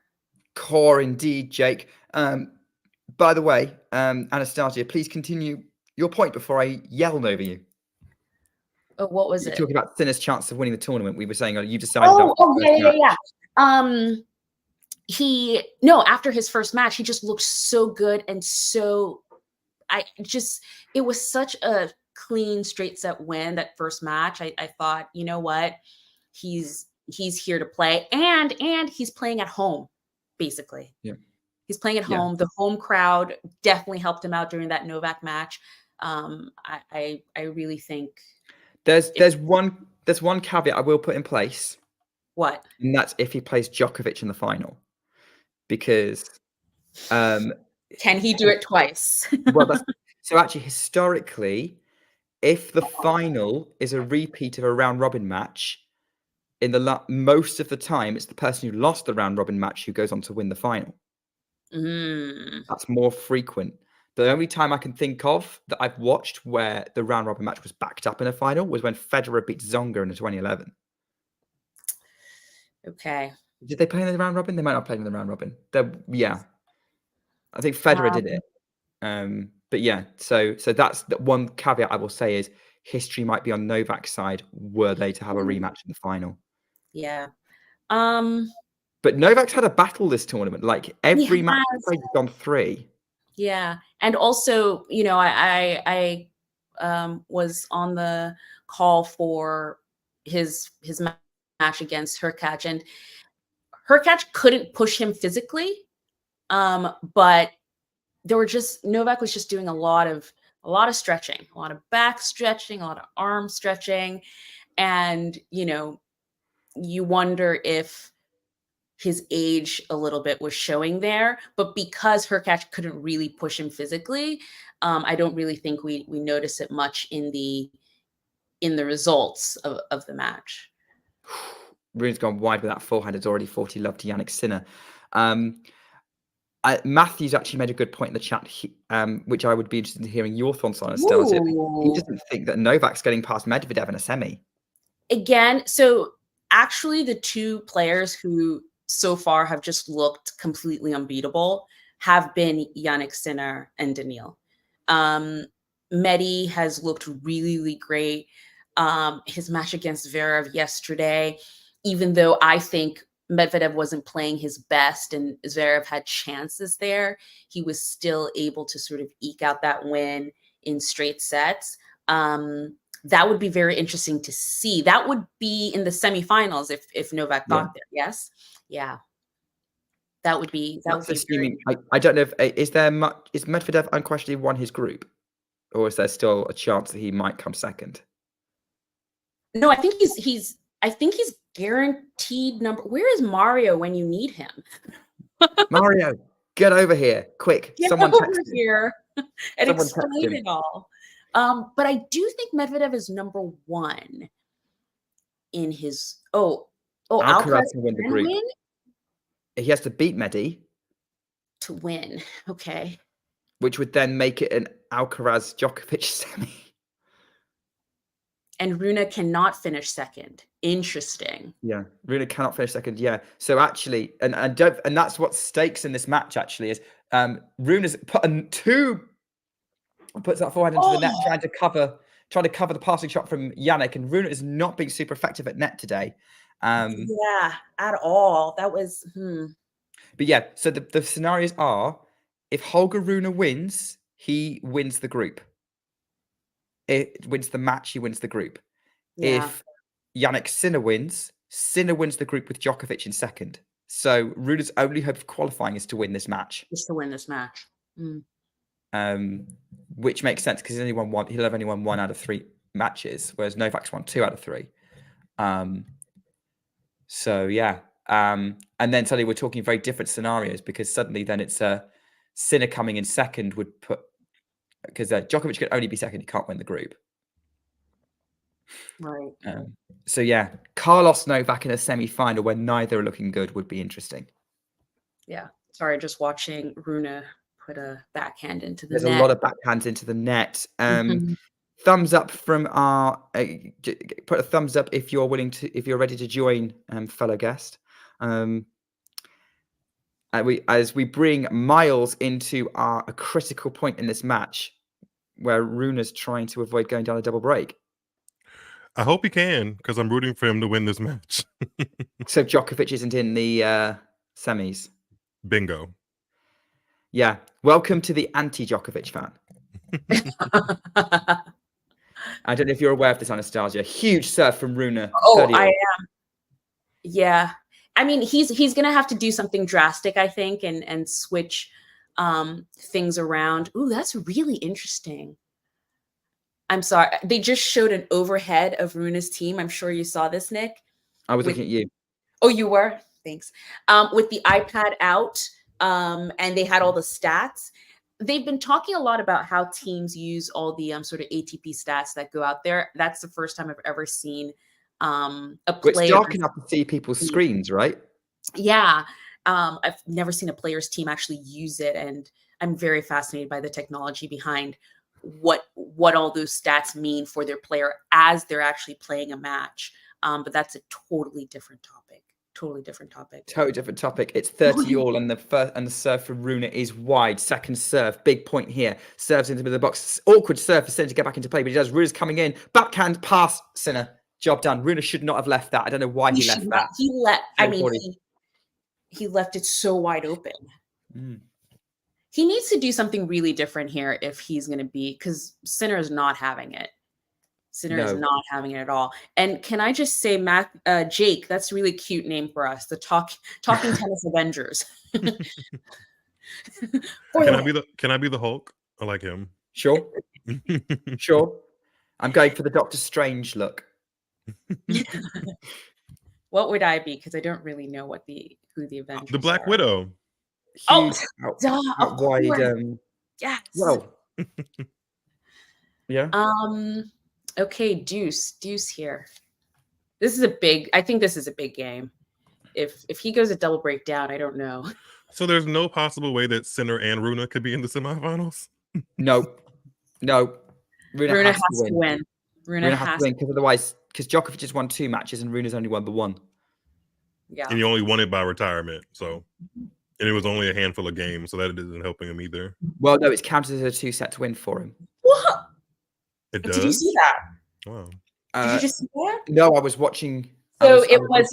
Core indeed, Jake. By the way, Anastasia, please continue your point before I yelled over you. Oh, what was it? Talking about Sinner's chance of winning the tournament. We were saying, you decided. Yeah. After his first match, he just looked so good and so it was such a clean straight set win that first match. I thought, you know what, he's here to play, and he's playing at home, basically. Yeah, he's playing at home. The home crowd definitely helped him out during that Novak match. I really think there's one caveat I will put in place. What? And that's if he plays Djokovic in the final, because can he do it twice? Well, so actually historically, if the final is a repeat of a round robin match, in the most of the time it's the person who lost the round robin match who goes on to win the final. That's more frequent. The only time I can think of that I've watched where the round robin match was backed up in a final was when Federer beat Zonga in 2011. Okay. Did they play in the round robin? They might not play in the round robin. Yeah. I think Federer did it. But yeah, so that's the one caveat I will say is history might be on Novak's side were they to have a rematch in the final. Yeah. But Novak's had a battle this tournament. Like every match he's gone 3. Yeah. And also, you know, I was on the call for his match against Hurkacz, and Hurkacz couldn't push him physically. But there were Novak was just doing a lot of stretching, a lot of back stretching, a lot of arm stretching. And, you know, you wonder if his age a little bit was showing there, but because Hurkacz couldn't really push him physically, I don't really think we notice it much in the results of the match. Rune's gone wide with that forehand. It's already 40 love to Jannik Sinner. Matthew's actually made a good point in the chat, which I would be interested in hearing your thoughts on. He doesn't think that Novak's getting past Medvedev in a semi. Again, so actually the two players who so far have just looked completely unbeatable have been Jannik Sinner and Daniil. Medi has looked really, really great. His match against Zverev yesterday, even though I think Medvedev wasn't playing his best and Zverev had chances there, he was still able to sort of eke out that win in straight sets. That would be very interesting to see. That would be in the semifinals if Novak got there. Yes. Yeah. That would be assuming. I don't know if is Medvedev unquestionably won his group, or is there still a chance that he might come second? No, I think he's guaranteed number. Where is Mario when you need him? Mario, get over here quick. Someone over here and explain it all. But I do think Medvedev is number 1 in his Alcaraz to win the group. He has to beat Medi to win. Okay. Which would then make it an Alcaraz Djokovic semi. And Rune cannot finish second. Interesting. Yeah, Rune cannot finish second. Yeah. So actually, and that's what stakes in this match actually is. Rune's puts that forehand into the net, trying to cover the passing shot from Jannik, and Rune is not being super effective at net today. Yeah, at all. That was. But yeah, so the scenarios are: if Holger Rune wins, he wins the group. It wins the match, he wins the group. Yeah. If Jannik Sinner wins the group with Djokovic in second. So Rune's only hope of qualifying is to win this match. Just to win this match. Which makes sense because he'll have only won 1 out of 3 matches, whereas Novak's won 2 out of 3. So yeah. And then suddenly we're talking very different scenarios, because suddenly then it's Sinner coming in second would put, because Djokovic can only be second, he can't win the group. Right. So yeah, Carlos Novak in a semi-final where neither are looking good would be interesting. Yeah. Sorry, just watching Rune put a backhand into the net. There's a lot of backhands into the net. Thumbs up from our put a thumbs up if you're ready to join, fellow guest. As we bring Miles into a critical point in this match where Rune's trying to avoid going down a double break. I hope he can, because I'm rooting for him to win this match. So Djokovic isn't in the semis. Bingo. Yeah. Welcome to the anti-Djokovic fan. I don't know if you're aware of this, Anastasia. Huge serve from Rune. Oh, I am. Yeah. I mean, he's gonna have to do something drastic, I think, and switch things around. Ooh, that's really interesting. I'm sorry. They just showed an overhead of Rune's team. I'm sure you saw this, Nick. I was looking at you. Oh, you were? Thanks. With the iPad out, and they had all the stats. They've been talking a lot about how teams use all the sort of ATP stats that go out there. That's the first time I've ever seen a player. It's dark enough to see people's screens, right? Yeah. I've never seen a player's team actually use it, and I'm very fascinated by the technology behind what all those stats mean for their player as they're actually playing a match. But that's a totally different topic. Totally different topic. It's 30 all, and the serve from Rune is wide. Second serve, big point here. Serves into the middle of the box. Awkward serve for Sinner to get back into play, but he does. Rune's coming in. Backhand pass. Sinner. Job done. Rune should not have left that. I don't know why he left that. He left it so wide open. He needs to do something really different here if he's going to be, because Sinner is not having it. Sinner is not having it at all. And can I just say, Jake, that's a really cute name for us, the Talking Tennis Avengers. Can I be the Hulk? I like him. Sure. Sure. I'm going for the Doctor Strange look. What would I be? Because I don't really know who the Avengers The Black are. Widow. Wide. Yes. Well. Yeah. Okay, Deuce here. I think this is a big game. If he goes a double breakdown, I don't know. So there's no possible way that Sinner and Rune could be in the semifinals? No. Rune has to win. Rune has to win because otherwise, because Djokovic has won 2 matches and Rune's only won the 1. Yeah. And he only won it by retirement. So, and it was only a handful of games, so that isn't helping him either. Well, no, it's counted as a 2-set win for him. What? It does? Did you see that? Wow. Did you just see that? No, I was watching. So it was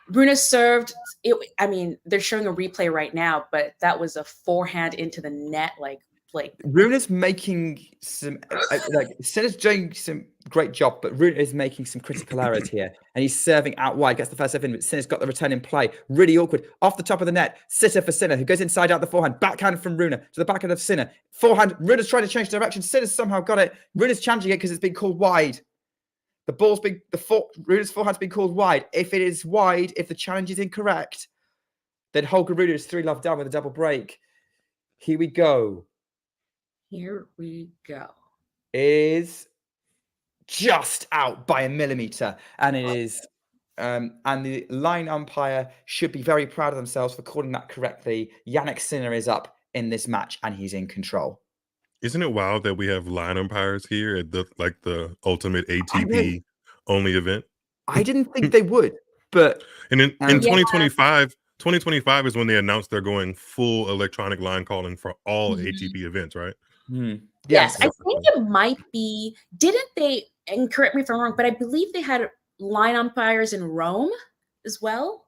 Rune served. They're showing a replay right now, but that was a forehand into the net, like Rune's making some Sinner's doing some great job, but Rune is making some critical errors here, and he's serving out wide, gets the first serve in, but Sinner's got the return in play. Really awkward. Off the top of the net, sitter for Sinner, who goes inside out the forehand, backhand from Rune to the backhand of Sinner. Forehand, Rune's trying to change direction. Sinner's somehow got it. Rune's challenging it because it's been called wide. Rune's forehand's been called wide. If it is wide, if the challenge is incorrect, then Holger Rune is 3-love down with a double break. Here we go. Is just out by a millimeter, and it is and the line umpire should be very proud of themselves for calling that correctly. Jannik Sinner is up in this match and he's in control. Isn't it wild that we have line umpires here at the ultimate ATP only event? I didn't think they would, but and in 2025 is when they announced they're going full electronic line calling for all ATP events, right? Yes, I think it might be. Didn't they? And correct me if I'm wrong, but I believe they had line umpires in Rome as well.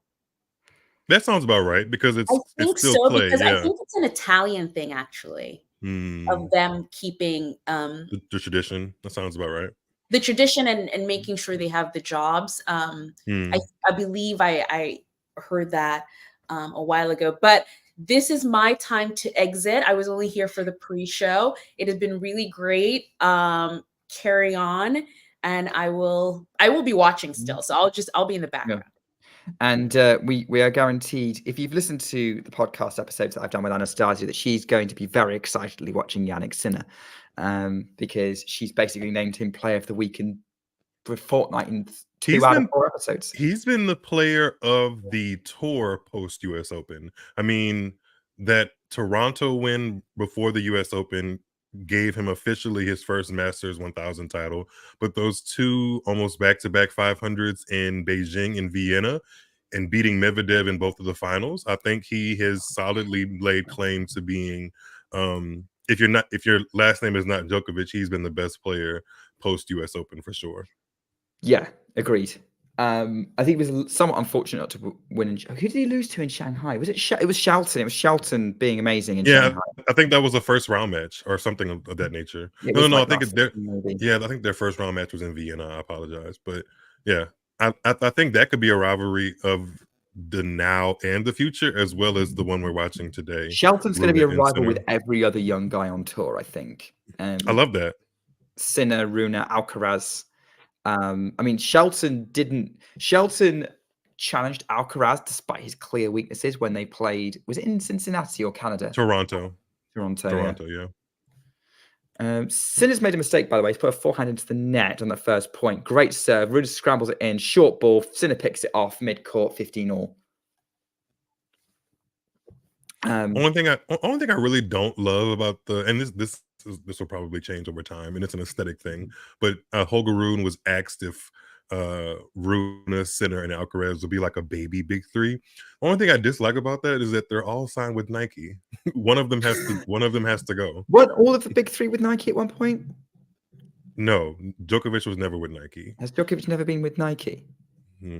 That sounds about right because it's still so play. Because Yeah. I think it's an Italian thing actually of them keeping the tradition. That sounds about right. The tradition and making sure they have the jobs. I believe I heard that a while ago, but. This is my time to exit. I was only here for the pre-show. It has been really great. Carry on, and I will be watching still. So I'll be in the background. Yeah. And we are guaranteed, if you've listened to the podcast episodes that I've done with Anastasia, that she's going to be very excitedly watching Jannik Sinner, because she's basically named him Player of the Week for a fortnight in 2 out of 4 episodes. He's been the player of the tour post US Open. I mean, that Toronto win before the US Open gave him officially his first Masters 1000 title, but those 2 almost back-to-back 500s in Beijing and Vienna and beating Medvedev in both of the finals, I think he has solidly laid claim to being if your last name is not Djokovic, he's been the best player post US Open for sure. Yeah, agreed. I think it was somewhat unfortunate not to win. Who did he lose to in Shanghai? Was it? It was Shelton. It was Shelton being amazing in Shanghai. I think that was a first round match or something of that nature. It No, was I like think last season, maybe. I think their first round match was in Vienna. I apologize, but yeah, I think that could be a rivalry of the now and the future, as well as the one we're watching today. Shelton's going to be a Rune and rival with Sinner. every other young guy on tour, I think. I love that. Sinner, Rune, Alcaraz. I mean, Shelton challenged Alcaraz despite his clear weaknesses when they played. Was it in Cincinnati or Canada? Toronto, yeah. Sinner's made a mistake, by the way. He's put a forehand into the net on the first point. Great serve. Rune scrambles it in. Short ball. Sinner picks it off mid-court, 15-all. Only thing I really don't love about this will probably change over time, and it's an aesthetic thing. But Holger Rune was asked if Rune, Sinner, and Alcaraz would be like a baby big three. Only thing I dislike about that is that they're all signed with Nike. One of them has to go. What, all of the big three with Nike at one point? No, Djokovic was never with Nike. Has Djokovic never been with Nike?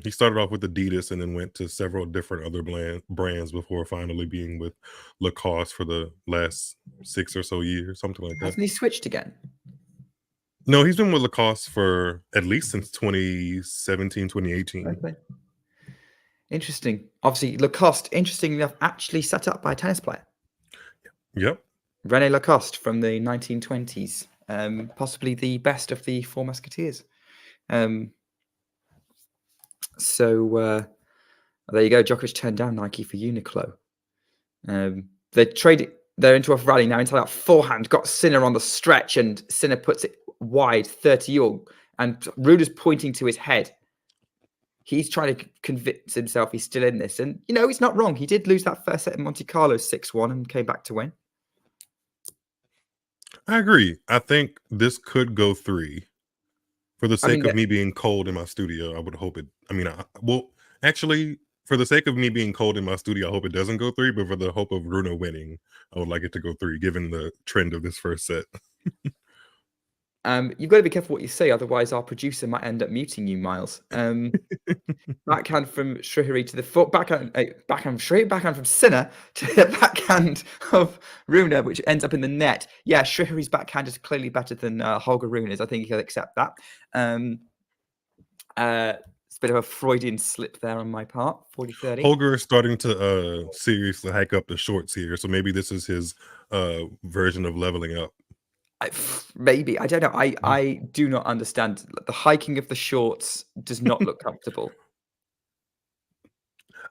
He started off with Adidas and then went to several different other brands before finally being with Lacoste for the last 6 or so years, something like that. Hasn't he switched again? No, he's been with Lacoste for at least since 2017, 2018. Okay. Interesting. Obviously, Lacoste, interestingly enough, actually set up by a tennis player. Yep. René Lacoste from the 1920s. Possibly the best of the Four Musketeers. So there you go. Djokovic turned down Nike for Uniqlo. They're into a rally now into that forehand. Got Sinner on the stretch, and Sinner puts it wide, 30-all. And Rude's pointing to his head. He's trying to convince himself he's still in this. And, he's not wrong. He did lose that first set in Monte Carlo 6-1 and came back to win. I agree. I think this could go 3. For the sake of me being cold in my studio, I would hope it. Actually, for the sake of me being cold in my studio, I hope it doesn't go 3. But for the hope of Rune winning, I would like it to go 3, given the trend of this first set. You've got to be careful what you say, otherwise our producer might end up muting you, Miles. Backhand from Shrihari to the backhand from Sinner to the backhand of Rune, which ends up in the net. Yeah, Shrihari's backhand is clearly better than Holger Rune's. I think he'll accept that. It's a bit of a Freudian slip there on my part. 40-30. Holger is starting to seriously hike up the shorts here, so maybe this is his version of leveling up. Maybe. I don't know. I do not understand. The hiking of the shorts does not look comfortable.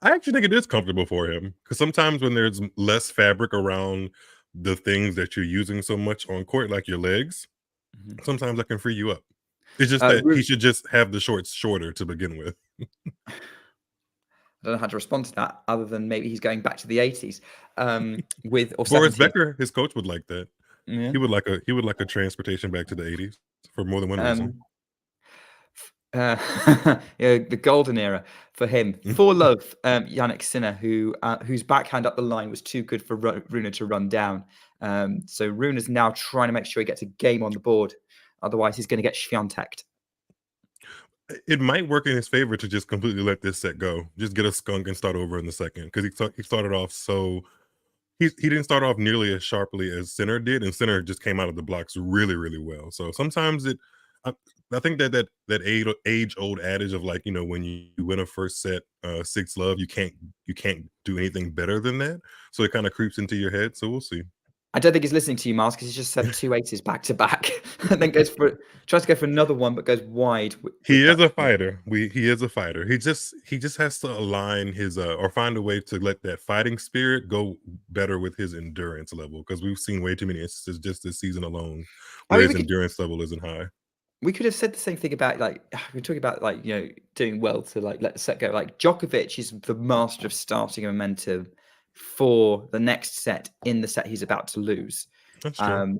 I actually think it is comfortable for him, because sometimes when there's less fabric around the things that you're using so much on court, like your legs, sometimes that can free you up. It's just that he should just have the shorts shorter to begin with. I don't know how to respond to that, other than maybe he's going back to the 80s. Boris Becker, his coach, would like that. Yeah. He would like a transportation back to the 80s for more than one reason. The golden era for him. For love, Jannik Sinner, whose backhand up the line was too good for Rune to run down. So Rune is now trying to make sure he gets a game on the board. Otherwise, he's going to get Swiatek'd. It might work in his favor to just completely let this set go. Just get a skunk and start over in the second, because he started off so... He didn't start off nearly as sharply as Sinner did, and Sinner just came out of the blocks really, really well. So sometimes I think that age-old adage of, like, when you win a first set 6-love, you can't do anything better than that. So it kind of creeps into your head. So we'll see. I don't think he's listening to you, Miles, because he's just said 2 aces back to back, and then tries to go for another one, but goes wide. He is a fighter. He is a fighter. He just has to align his or find a way to let that fighting spirit go better with his endurance level, because we've seen way too many instances just this season alone where his endurance level isn't high. We could have said the same thing about, we're talking about, doing well to let the set go. Like, Djokovic is the master of starting momentum for the next set in the set he's about to lose. That's true.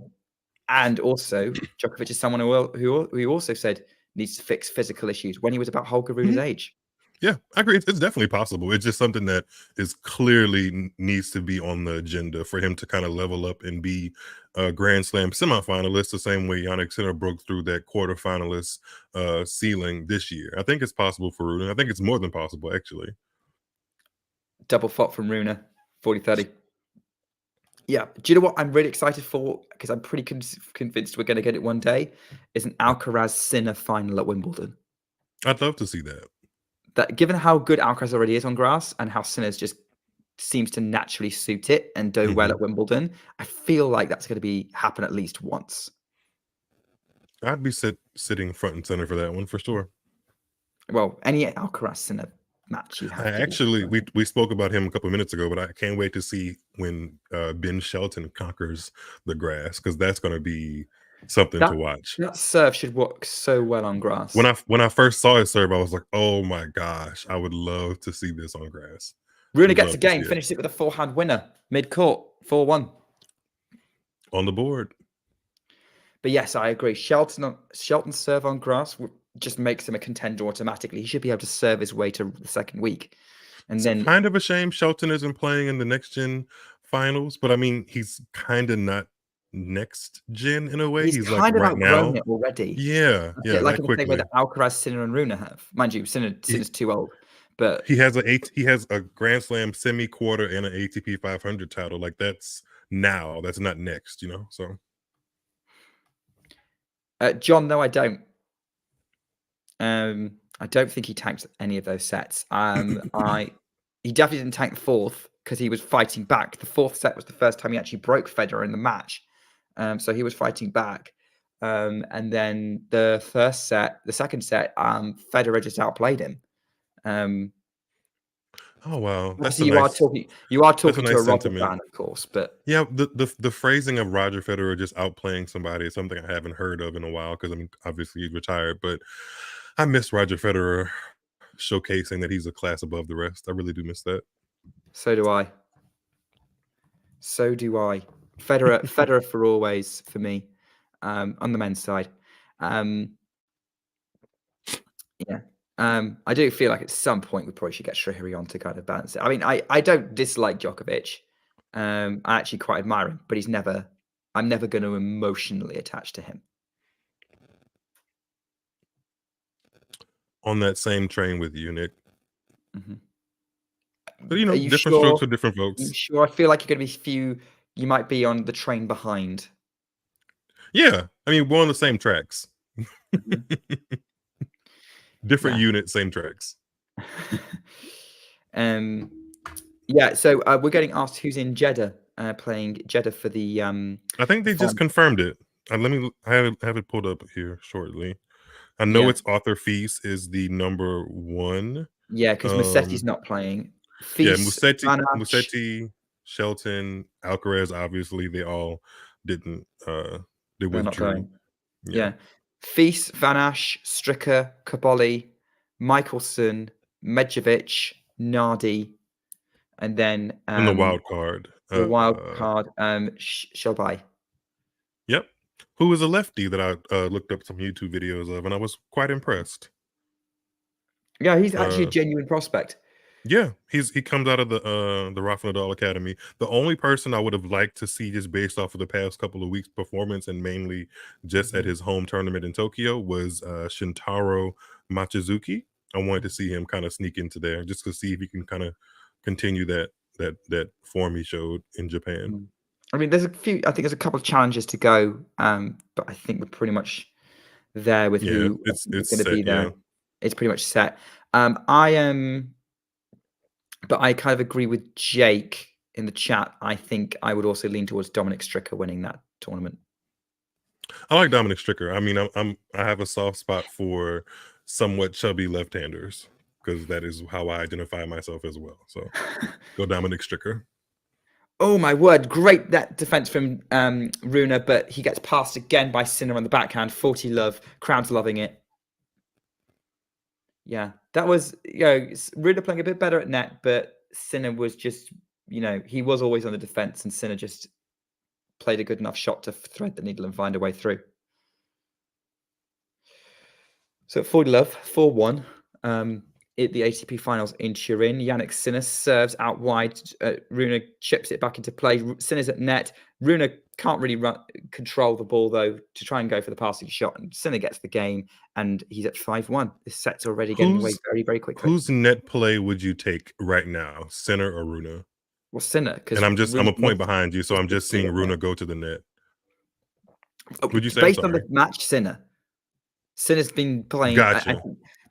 And also, Djokovic is someone who also said needs to fix physical issues when he was about Holger Rune's age. Yeah, I agree. It's definitely possible. It's just something that is clearly needs to be on the agenda for him to kind of level up and be a Grand Slam semifinalist, the same way Jannik Sinner broke through that quarterfinalist ceiling this year. I think it's possible for Rune. I think it's more than possible, actually. Double flop from Rune, 40-30. Yeah. Do you know what I'm really excited for? Because I'm pretty convinced we're going to get it one day. Is an Alcaraz Sinner final at Wimbledon. I'd love to see that. That given how good Alcaraz already is on grass and how Sinner's just seems to naturally suit it and do well at Wimbledon, I feel like that's going to happen at least once. I'd be sitting front and center for that one for sure. Well, any Alcaraz Sinner match you have. We spoke about him a couple of minutes ago, but I can't wait to see when Ben Shelton conquers the grass, because that's going to be something to watch. That serve should work so well on grass. When I first saw his serve, I was like, oh my gosh, I would love to see this on grass. Rune gets a game, finishes it with a forehand winner, mid-court, 4-1. On the board. But yes, I agree. Shelton's serve on grass just makes him a contender automatically. He should be able to serve his way to the second week. And it's then kind of a shame Shelton isn't playing in the next gen finals, but I mean, he's kind of not next gen in a way. He's kind like of right outgrown now it already. Yeah, like in the same way that Alcaraz, Sinner, and Rune have. Mind you, Sinner's too old, but he has a Grand Slam semi-quarter and an ATP 500 title. Like that's now. That's not next. So. John, no, I don't. I don't think he tanked any of those sets. He definitely didn't tank the fourth because he was fighting back. The fourth set was the first time he actually broke Federer in the match. So he was fighting back. And then the second set, Federer just outplayed him. Oh wow, you are talking to a Roger fan, of course, but yeah, the phrasing of Roger Federer just outplaying somebody is something I haven't heard of in a while, because I mean, obviously he's retired, but I miss Roger Federer showcasing that he's a class above the rest. I really do miss that. So do I. Federer for always for me, on the men's side. Yeah. I do feel like at some point we probably should get Shahiri on to kind of balance it. I mean, I don't dislike Djokovic. I actually quite admire him, but I'm never going to emotionally attach to him. On that same train with you, Nick. Mm-hmm. But different strokes for different folks. Are you sure? I feel like you're going to be you might be on the train behind. Yeah. I mean, we're on the same tracks. Different unit, same tracks. Yeah, so we're getting asked who's in Jeddah, playing Jeddah for the I think they just confirmed it. I have it pulled up here shortly. I know it's Arthur Fils is the number one. Yeah, because Musetti's not playing. Musetti, Shelton, Alcaraz, obviously they all didn't they withdrew. Yeah. Fils, Van Asch, Stricker, Kaboli, Michelson, Medjevic, Nardi, and then and the wild card. Shelby. Yep. Who was a lefty that I looked up some YouTube videos of, and I was quite impressed. Yeah, he's actually a genuine prospect. Yeah, he comes out of the Rafa Nadal Academy. The only person I would have liked to see, just based off of the past couple of weeks' performance and mainly just at his home tournament in Tokyo, was Shintaro Machizuki. I wanted to see him kind of sneak into there just to see if he can kind of continue that form he showed in Japan. I mean, I think there's a couple of challenges to go, but I think we're pretty much there with who it's going to be there. Yeah. It's pretty much set. But I kind of agree with Jake in the chat. I think I would also lean towards Dominic Stricker winning that tournament. I like Dominic Stricker. I mean, I have a soft spot for somewhat chubby left-handers because that is how I identify myself as well. So go Dominic Stricker. Oh my word! Great that defense from Rune, but he gets passed again by Sinner on the backhand. 40 love. Crowd's loving it. Yeah, that was, Rune playing a bit better at net, but Sinner was just, he was always on the defense, and Sinner just played a good enough shot to thread the needle and find a way through. So 40 love, 4-1. the ATP Finals in Turin. Jannik Sinner serves out wide. Rune chips it back into play. Sinner's at net. Rune can't really control the ball, though, to try and go for the passing shot. And Sinner gets the game, and he's at 5-1. This set's already getting away very, very quickly. Whose net play would you take right now, Sinner or Rune? Well, Sinner. And I'm a point behind you, so I'm just seeing Rune go to the net. Would you say? Based on the match, Sinner. Sinner's been playing. Gotcha.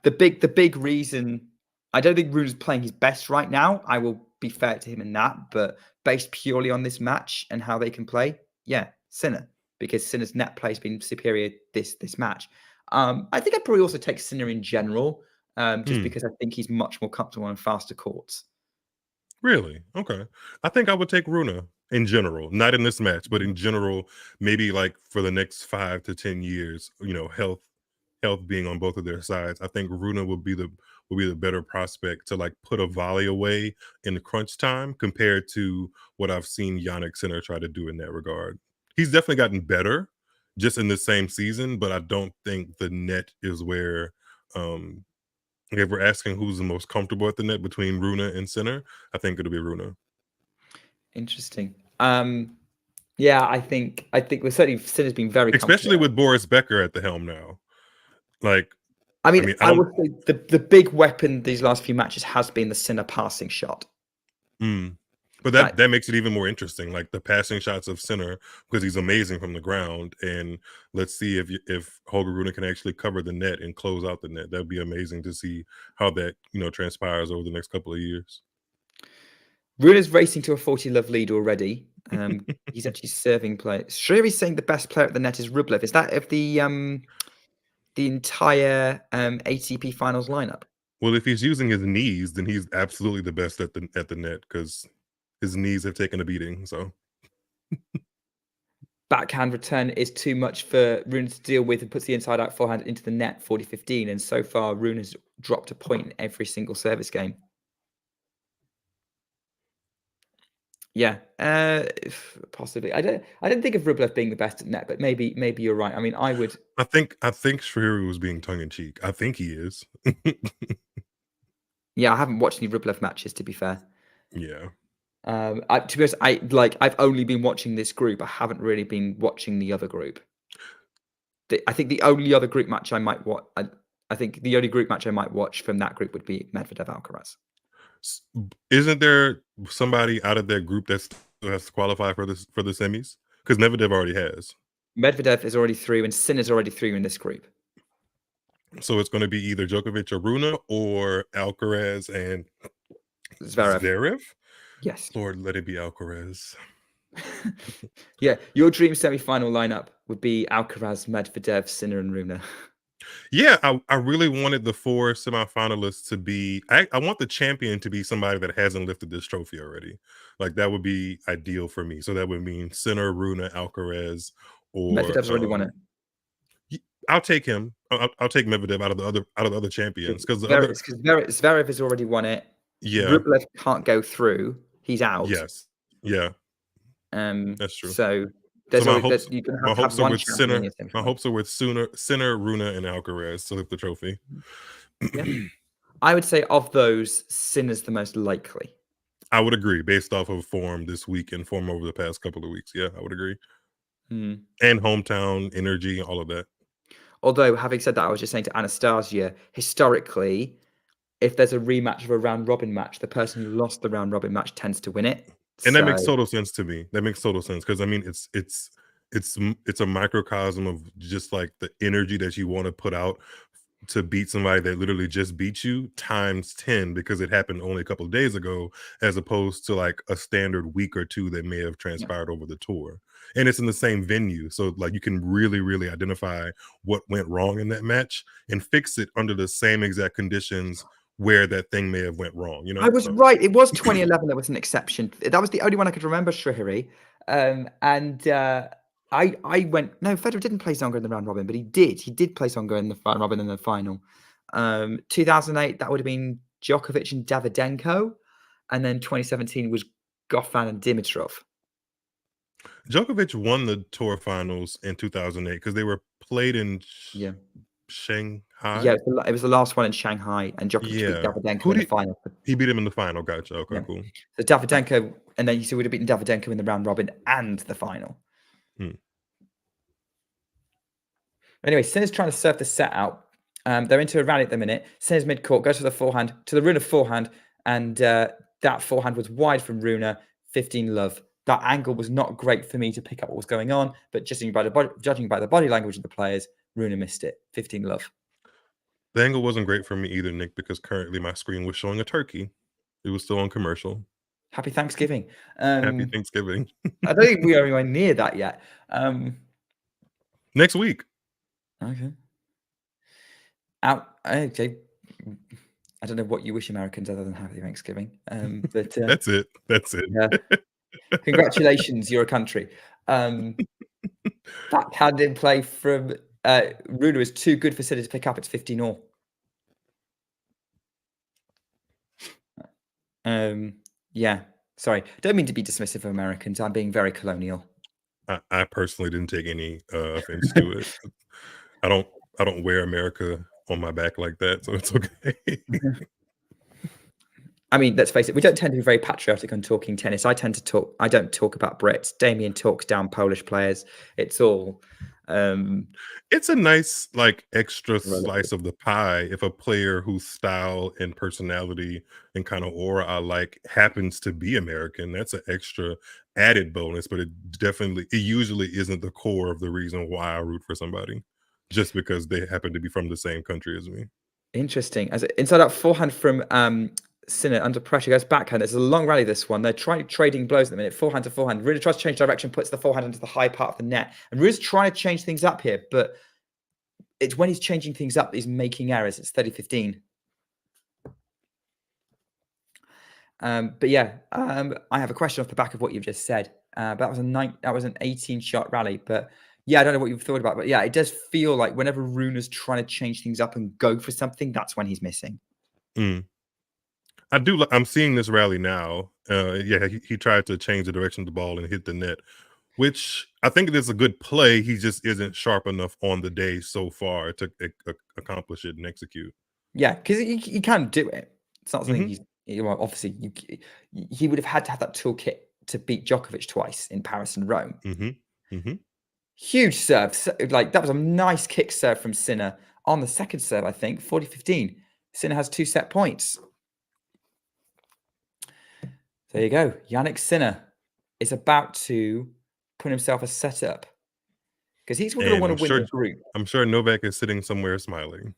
The big reason, I don't think Rune's playing his best right now. I will be fair to him in that, but based purely on this match and how they can play, yeah, Sinner, because Sinner's net play has been superior this match. I think I'd probably also take Sinner in general, just because I think he's much more comfortable on faster courts. Really? Okay. I think I would take Rune in general, not in this match, but in general, maybe like for the next 5 to 10 years, health being on both of their sides. I think Rune would be the better prospect to like put a volley away in the crunch time compared to what I've seen Jannik Sinner try to do in that regard. He's definitely gotten better just in the same season, but I don't think the net is where if we're asking who's the most comfortable at the net between Rune and Sinner, I think it'll be Rune. Interesting. Yeah, I think we're certainly Sinner's been very especially with Boris Becker at the helm now. Like, I would say the big weapon these last few matches has been the Sinner passing shot. But that makes it even more interesting. Like the passing shots of Sinner, because he's amazing from the ground. And let's see if Holger Rune can actually cover the net and close out the net. That'd be amazing to see how that transpires over the next couple of years. Rune is racing to a 40-love lead already. He's actually serving play. Shriri's saying the best player at the net is Rublev. Is that of the entire ATP Finals lineup? Well, if he's using his knees, then he's absolutely the best at the net because his knees have taken a beating. So backhand return is too much for Rune to deal with and puts the inside out forehand into the net 40-15. And so far, Rune has dropped a point in every single service game. Yeah, possibly. I don't think of Rublev being the best at net, but maybe you're right. I mean, I think Shriri was being tongue in cheek. I think he is. Yeah, I haven't watched any Rublev matches, to be fair. Yeah. To be honest, I've only been watching this group. I haven't really been watching the other group. I think the only other group match I might watch. I think the only group match I might watch from that group would be Medvedev Alcaraz. Isn't there somebody out of that group that still has to qualify for the semis? Because Medvedev already has. Medvedev is already through, and Sinner's already through in this group. So it's going to be either Djokovic or Rune or Alcaraz and Zverev? Yes. Lord, let it be Alcaraz. Yeah, your dream semi-final lineup would be Alcaraz, Medvedev, Sinner, and Rune. Yeah, I really wanted the 4 semifinalists to be. I want the champion to be somebody that hasn't lifted this trophy already. Like that would be ideal for me. So that would mean Sinner, Rune, Alcaraz, or Medvedev's already won it. I'll take him. I'll take Medvedev out of the other champions because Zverev has already won it. Yeah, Rublev can't go through. He's out. Yes. Yeah. That's true. So my hopes are with Sinner. My hopes are with Sinner, Rune, and Alcaraz to lift the trophy. Yeah. I would say of those, Sinner's the most likely. I would agree, based off of form this week and form over the past couple of weeks. Yeah, I would agree. And hometown energy, all of that. Although, having said that, I was just saying to Anastasia, historically, if there's a rematch of a round robin match, the person who lost the round robin match tends to win it. And that makes total sense to me. That makes total sense because I mean, it's a microcosm of just like the energy that you want to put out to beat somebody that literally just beat you times 10 because it happened only a couple of days ago, as opposed to like a standard week or two that may have transpired over the tour. And it's in the same venue. So like you can really, really identify what went wrong in that match and fix it under the same exact conditions where that thing may have went wrong. I was right. It was 2011. There was an exception. That was the only one I could remember, Shrihari. I went, no, Federer didn't play Tsonga in the round robin, but he did. He did play Tsonga in the round robin in the final. 2008, that would have been Djokovic and Davydenko. And then 2017 was Goffin and Dimitrov. Djokovic won the tour finals in 2008 because they were played in Shanghai. Yeah, it was the last one in Shanghai, and Djokovic beat Yeah. Davydenko in the final. He beat him in the final. Gotcha. Okay, Yeah. cool. So Davydenko, and then he would have beaten Davydenko in the round robin and the final. Anyway, Sinner's trying to serve the set out. They're into a rally at the minute. Sinner's mid-court, goes to the forehand, to the Rune forehand, and that forehand was wide from Rune, 15 love. That angle was not great for me to pick up what was going on, but judging by the body language of the players, Rune missed it, 15 love. The angle wasn't great for me either, Nick, because currently my screen was showing a turkey. It was still on commercial. Happy Thanksgiving. Happy Thanksgiving. I don't think we are anywhere near that yet. Next week. Okay. I don't know what you wish Americans other than Happy Thanksgiving. But That's it. Yeah. Congratulations, you're a country. Backhand in play from Rune is too good for Sinner to pick up. It's 15-all. Yeah. Sorry. Don't mean to be dismissive of Americans. I'm being very colonial. I personally didn't take any offense to it. I don't wear America on my back like that, so it's okay. I mean, let's face it, we don't tend to be very patriotic on talking tennis. I don't talk about Brits. Damien talks down Polish players. It's all it's a nice extra slice of the pie if a player whose style and personality and kind of aura I like happens to be American. That's an extra added bonus, but it usually isn't the core of the reason why I root for somebody, just because they happen to be from the same country as me. Interesting. As inside out forehand from Sinner under pressure, goes backhand. It's a long rally, this one. They're trading blows at the minute, forehand to forehand. Rune tries to change direction, puts the forehand into the high part of the net. And Rune's trying to change things up here, but it's when he's changing things up that he's making errors. It's 30-15. But yeah, I have a question off the back of what you've just said. That was an 18-shot rally, but yeah, I don't know what you've thought about, but yeah, it does feel like whenever Rune's trying to change things up and go for something, that's when he's missing. I'm seeing this rally now. He tried to change the direction of the ball and hit the net, which I think it is a good play. He just isn't sharp enough on the day so far to accomplish it and execute. Yeah, because he can do it. It's not something obviously he would have had to have that toolkit to beat Djokovic twice in Paris and Rome. Huge serve. That was a nice kick serve from Sinner on the second serve, I think, 40-15. Sinner has 2 set points. There you go. Jannik Sinner is about to put himself a setup because he's going to want to win the group. I'm sure Novak is sitting somewhere smiling.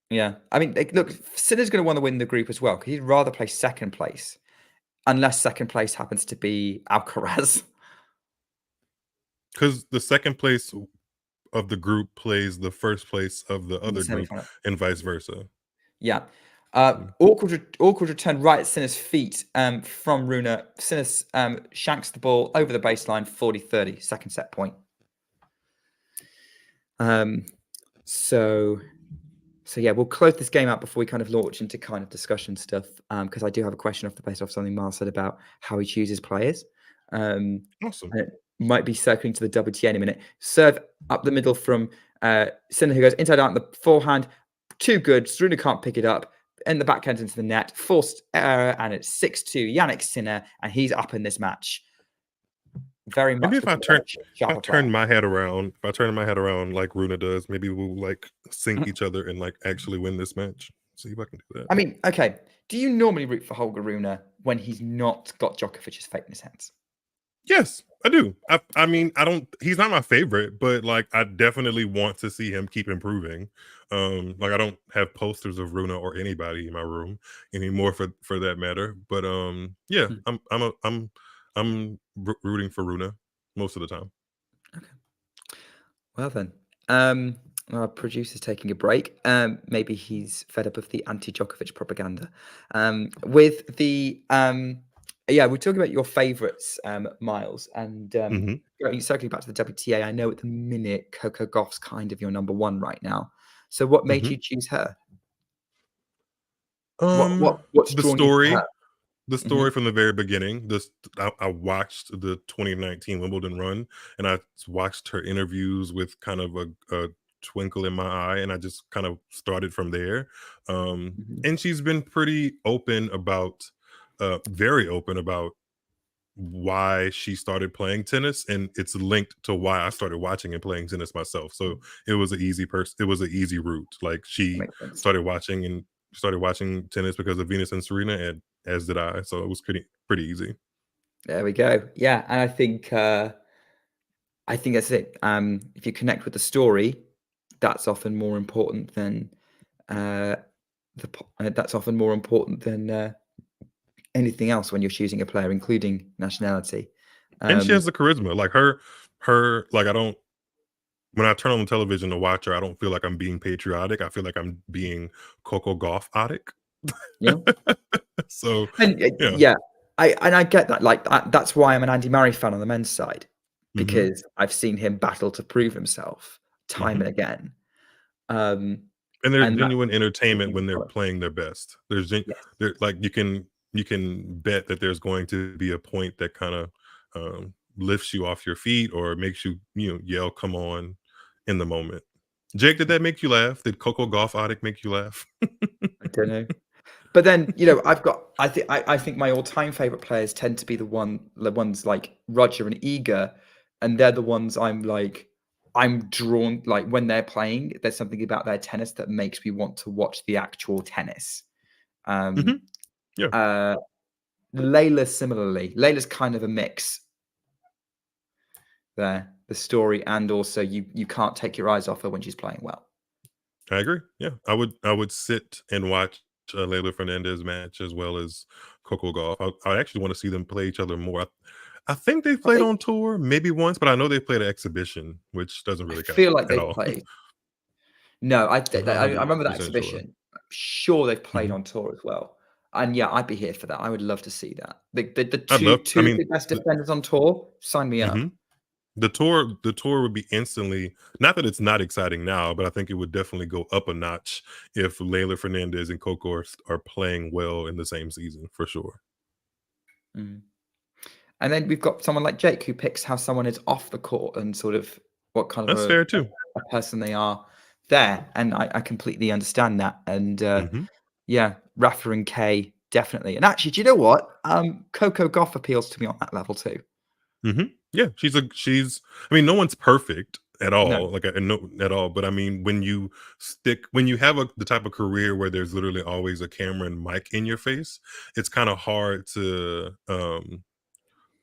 Yeah. I mean, look, Sinner's going to want to win the group as well because he'd rather play second place unless second place happens to be Alcaraz. Because the second place of the group plays the first place of the other group and vice versa. Yeah. Awkward return right at Sinner's feet from Rune. Sinner shanks the ball over the baseline, 40-30, second set point. So yeah, we'll close this game out before we kind of launch into kind of discussion stuff because I do have a question off the base of something Miles said about how he chooses players. Awesome. It might be circling to the WTA in a minute. Serve up the middle from Sinner, who goes inside out on the forehand. Too good. Rune can't pick it up. In the backhand into the net, forced error, and it's 6-2. Jannik Sinner, and he's up in this match. Very much. Maybe if I turn my head around like Rune does, maybe we'll sync each other and actually win this match. See if I can do that. I mean, okay. Do you normally root for Holger Rune when he's not got Djokovic's fate in his hands? Yes, I do. I mean, he's not my favorite, but I definitely want to see him keep improving. I don't have posters of Rune or anybody in my room anymore for that matter. But yeah, I'm rooting for Rune most of the time. Okay. Well then, our producer's taking a break. Maybe he's fed up of the anti-Djokovic propaganda. With the we're talking about your favourites, Miles, and circling back to the WTA. I know at the minute Coco Gauff's kind of your number one right now. So what made you choose her? What's the story? The story from the very beginning. I watched the 2019 Wimbledon run, and I watched her interviews with kind of a twinkle in my eye, and I just kind of started from there. And she's been pretty open about, very open about why she started playing tennis, and it's linked to why I started watching and playing tennis myself. So it was an easy route. Like, she started watching tennis because of Venus and Serena, and as did I. So it was pretty easy. There we go. Yeah, and I think that's it. If you connect with the story, that's often more important than anything else when you're choosing a player, including nationality. And she has the charisma. Like, her like, I don't, when I turn on the television to watch her, I don't feel like I'm being patriotic. I feel like I'm being Coco Gauff-otic. Yeah. So, and yeah. I get that. Like, that's why I'm an Andy Murray fan on the men's side, because I've seen him battle to prove himself time and again. And there's genuine entertainment when they're playing their best. There's like, you can bet that there's going to be a point that kind of lifts you off your feet or makes you yell "come on" in the moment. Jake, did that make you laugh? Did Coco Gauff-otic make you laugh? I don't know. But then, I think my all-time favorite players tend to be the ones like Roger and Iga, and they're the ones I'm drawn, like, when they're playing, there's something about their tennis that makes me want to watch the actual tennis. Layla similarly. Layla's kind of a mix there, the story, and also you can't take your eyes off her when she's playing well. I agree. Yeah, I would sit and watch Leylah Fernandez match as well as Coco Gauff. I actually want to see them play each other more. I think they played on tour maybe once, but I know they played an exhibition, which doesn't really count. I feel like they all. Played. No, I remember that exhibition. Sure. I'm sure they've played on tour as well. And yeah, I'd be here for that. I would love to see that. The two best defenders on tour, sign me up. The tour would be instantly, not that it's not exciting now, but I think it would definitely go up a notch if Leylah Fernandez and Coco are playing well in the same season, for sure. And then we've got someone like Jake who picks how someone is off the court and sort of what kind of fair too. A person they are there. And I completely understand that. And yeah, Rafa and Kay, definitely. And actually, do you know what? Coco Gauff appeals to me on that level too. Yeah, she's I mean, no one's perfect at all, at all. But I mean, when you have the type of career where there's literally always a camera and mic in your face, it's kind of hard to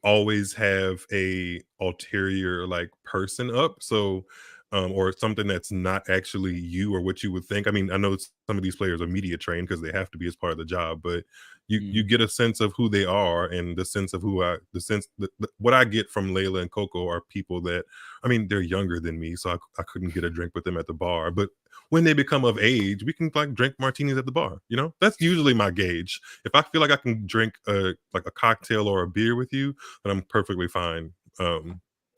always have a ulterior like person up. So or something that's not actually you or what you would think. I mean, I know some of these players are media trained because they have to be as part of the job, but you get a sense of who they are, and the sense of what I get from Leylah and Coco are people that, I mean, they're younger than me, so I couldn't get a drink with them at the bar, but when they become of age, we can like drink martinis at the bar. That's usually my gauge. If I feel like I can drink like a cocktail or a beer with you, then I'm perfectly fine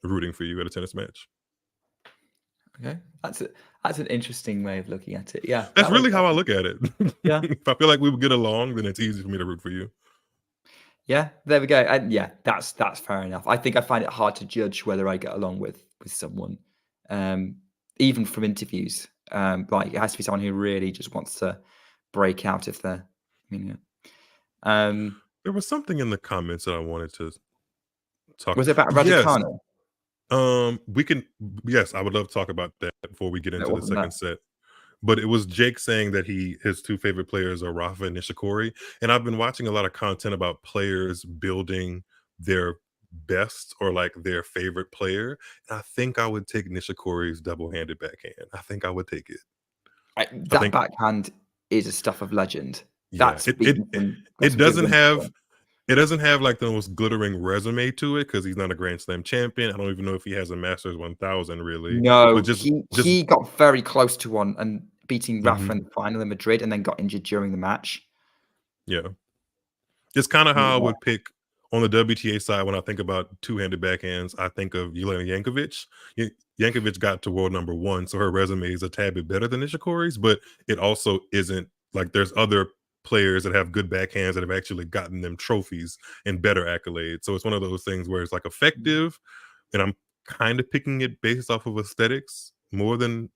rooting for you at a tennis match. Okay, that's an interesting way of looking at it. Yeah, that's really how I look at it. Yeah, if I feel like we would get along, then it's easy for me to root for you. Yeah, there we go. And yeah, that's fair enough. I think I find it hard to judge whether I get along with someone, even from interviews. Like, it has to be someone who really just wants to break out if they're. There was something in the comments that I wanted to talk. Was it about Raducanu? Yes. Yes, I would love to talk about that before we get into the second set. But it was Jake saying that his two favorite players are Rafa and Nishikori. And I've been watching a lot of content about players building their best or like their favorite player. And I think I would take Nishikori's double-handed backhand. I think I would take it. That backhand is a stuff of legend. Yeah, it doesn't have like the most glittering resume to it because he's not a Grand Slam champion. I don't even know if he has a Masters 1000 really. No, but he got very close to one and beating Rafa in the final in Madrid, and then got injured during the match. Yeah, it's kind of how I would pick on the WTA side when I think about two-handed backhands. I think of Jelena Jankovic. Jankovic got to world number 1, so her resume is a tad bit better than Nishikori's, but it also isn't like there's other players that have good backhands that have actually gotten them trophies and better accolades. So it's one of those things where it's like effective, and I'm kind of picking it based off of aesthetics more than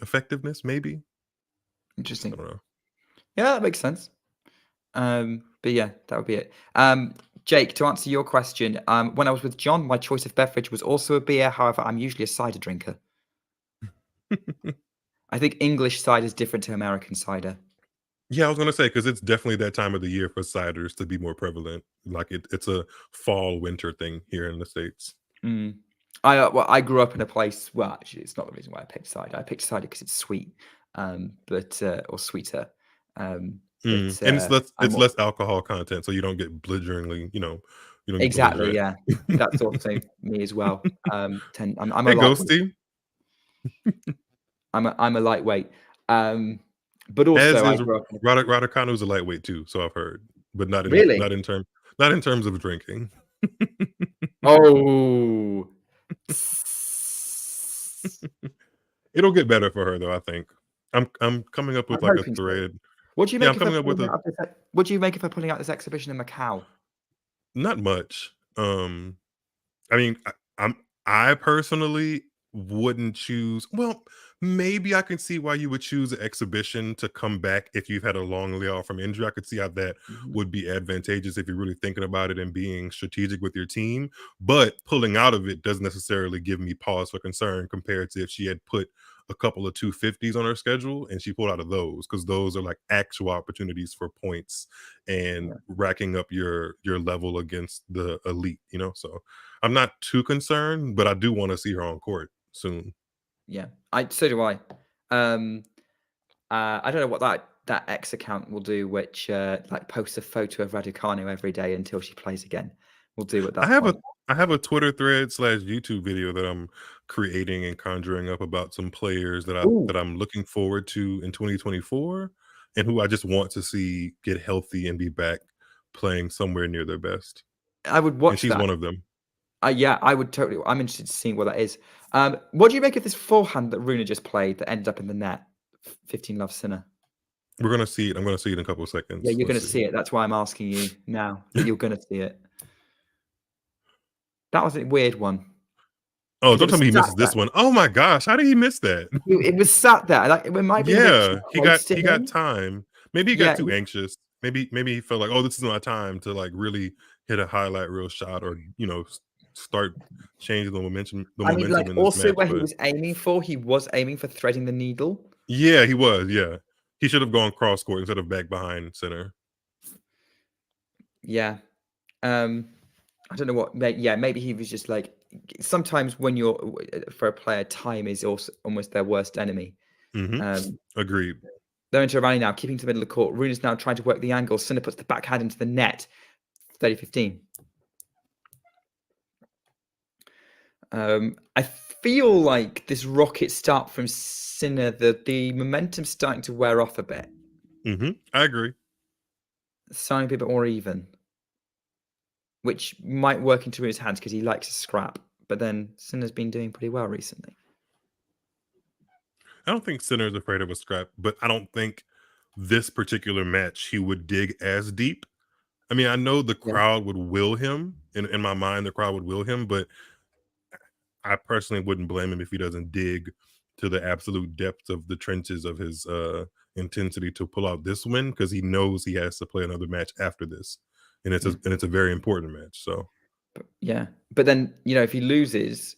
effectiveness, maybe. Interesting. I don't know. Yeah, that makes sense. But yeah, that would be it. Jake, to answer your question, when I was with John, my choice of beverage was also a beer. However, I'm usually a cider drinker. I think English cider is different to American cider. Yeah, I was gonna say, because it's definitely that time of the year for ciders to be more prevalent. Like it's a fall winter thing here in the States. I grew up in a place. Well, actually, it's not the reason why I picked cider. I picked cider because it's sweet, or sweeter. And it's less alcohol content, so you don't get belligerently, you don't get exactly. belligerent. Yeah, that's also me as well. I'm Hey, a lightweight. Ghosty. I'm a lightweight. But also, As I is grew up in Raducanu's a lightweight too, so I've heard, but not in Really? not in terms of drinking. Oh, It'll get better for her though. I think I'm coming up with I'm like a hoping so. thread. What do you Yeah, make I'm of her coming up with pulling out what do you make of her pulling out this exhibition in Macau? not much. I mean, I personally wouldn't choose. Well, maybe I can see why you would choose an exhibition to come back if you've had a long layoff from injury. I could see how that would be advantageous if you're really thinking about it and being strategic with your team. But pulling out of it doesn't necessarily give me pause for concern compared to if she had put a couple of 250s on her schedule and she pulled out of those, because those are like actual opportunities for points and racking up your level against the elite, So I'm not too concerned, but I do want to see her on court soon. Yeah, so do I. I don't know what that X account will do, which like posts a photo of Raducanu every day until she plays again. We'll do at that point. I have a Twitter thread / YouTube video that I'm creating and conjuring up about some players that I'm looking forward to in 2024 and who I just want to see get healthy and be back playing somewhere near their best. I would watch and she's that. one of them. Yeah, I would totally. I'm interested to see what that is. What do you make of this forehand that Rune just played that ended up in the net? 15 love Sinner. We're gonna see it. I'm gonna see it in a couple of seconds. Yeah, you're gonna see it. That's why I'm asking you now. That you're gonna see it. That was a weird one. Oh, don't tell me he misses this one. Oh my gosh, how did he miss that? It was sat there. Like it might be. Yeah, he got time. Maybe he got too anxious. Maybe he felt like, oh, this is my time to like really hit a highlight reel shot, or start changing the momentum. I mean, like in this also match, where he was aiming for threading the needle. Yeah, he was. Yeah, he should have gone cross court instead of back behind center. Yeah, I don't know what. Maybe he was just like. Sometimes when you're for a player, time is also almost their worst enemy. Agreed. They're into a rally now, keeping to the middle of the court. Rune is now trying to work the angle. Sinner puts the backhand into the net. 30-15. I feel like this rocket start from Sinner, the momentum's starting to wear off a bit. I agree. It's starting to be a bit more even, which might work into his hands because he likes to scrap. But then Sinner's been doing pretty well recently. I don't think Sinner's afraid of a scrap, but I don't think this particular match he would dig as deep. I mean, I know the crowd would will him. In my mind, the crowd would will him, but I personally wouldn't blame him if he doesn't dig to the absolute depths of the trenches of his intensity to pull out this win, because he knows he has to play another match after this, and it's a very important match. So but then if he loses,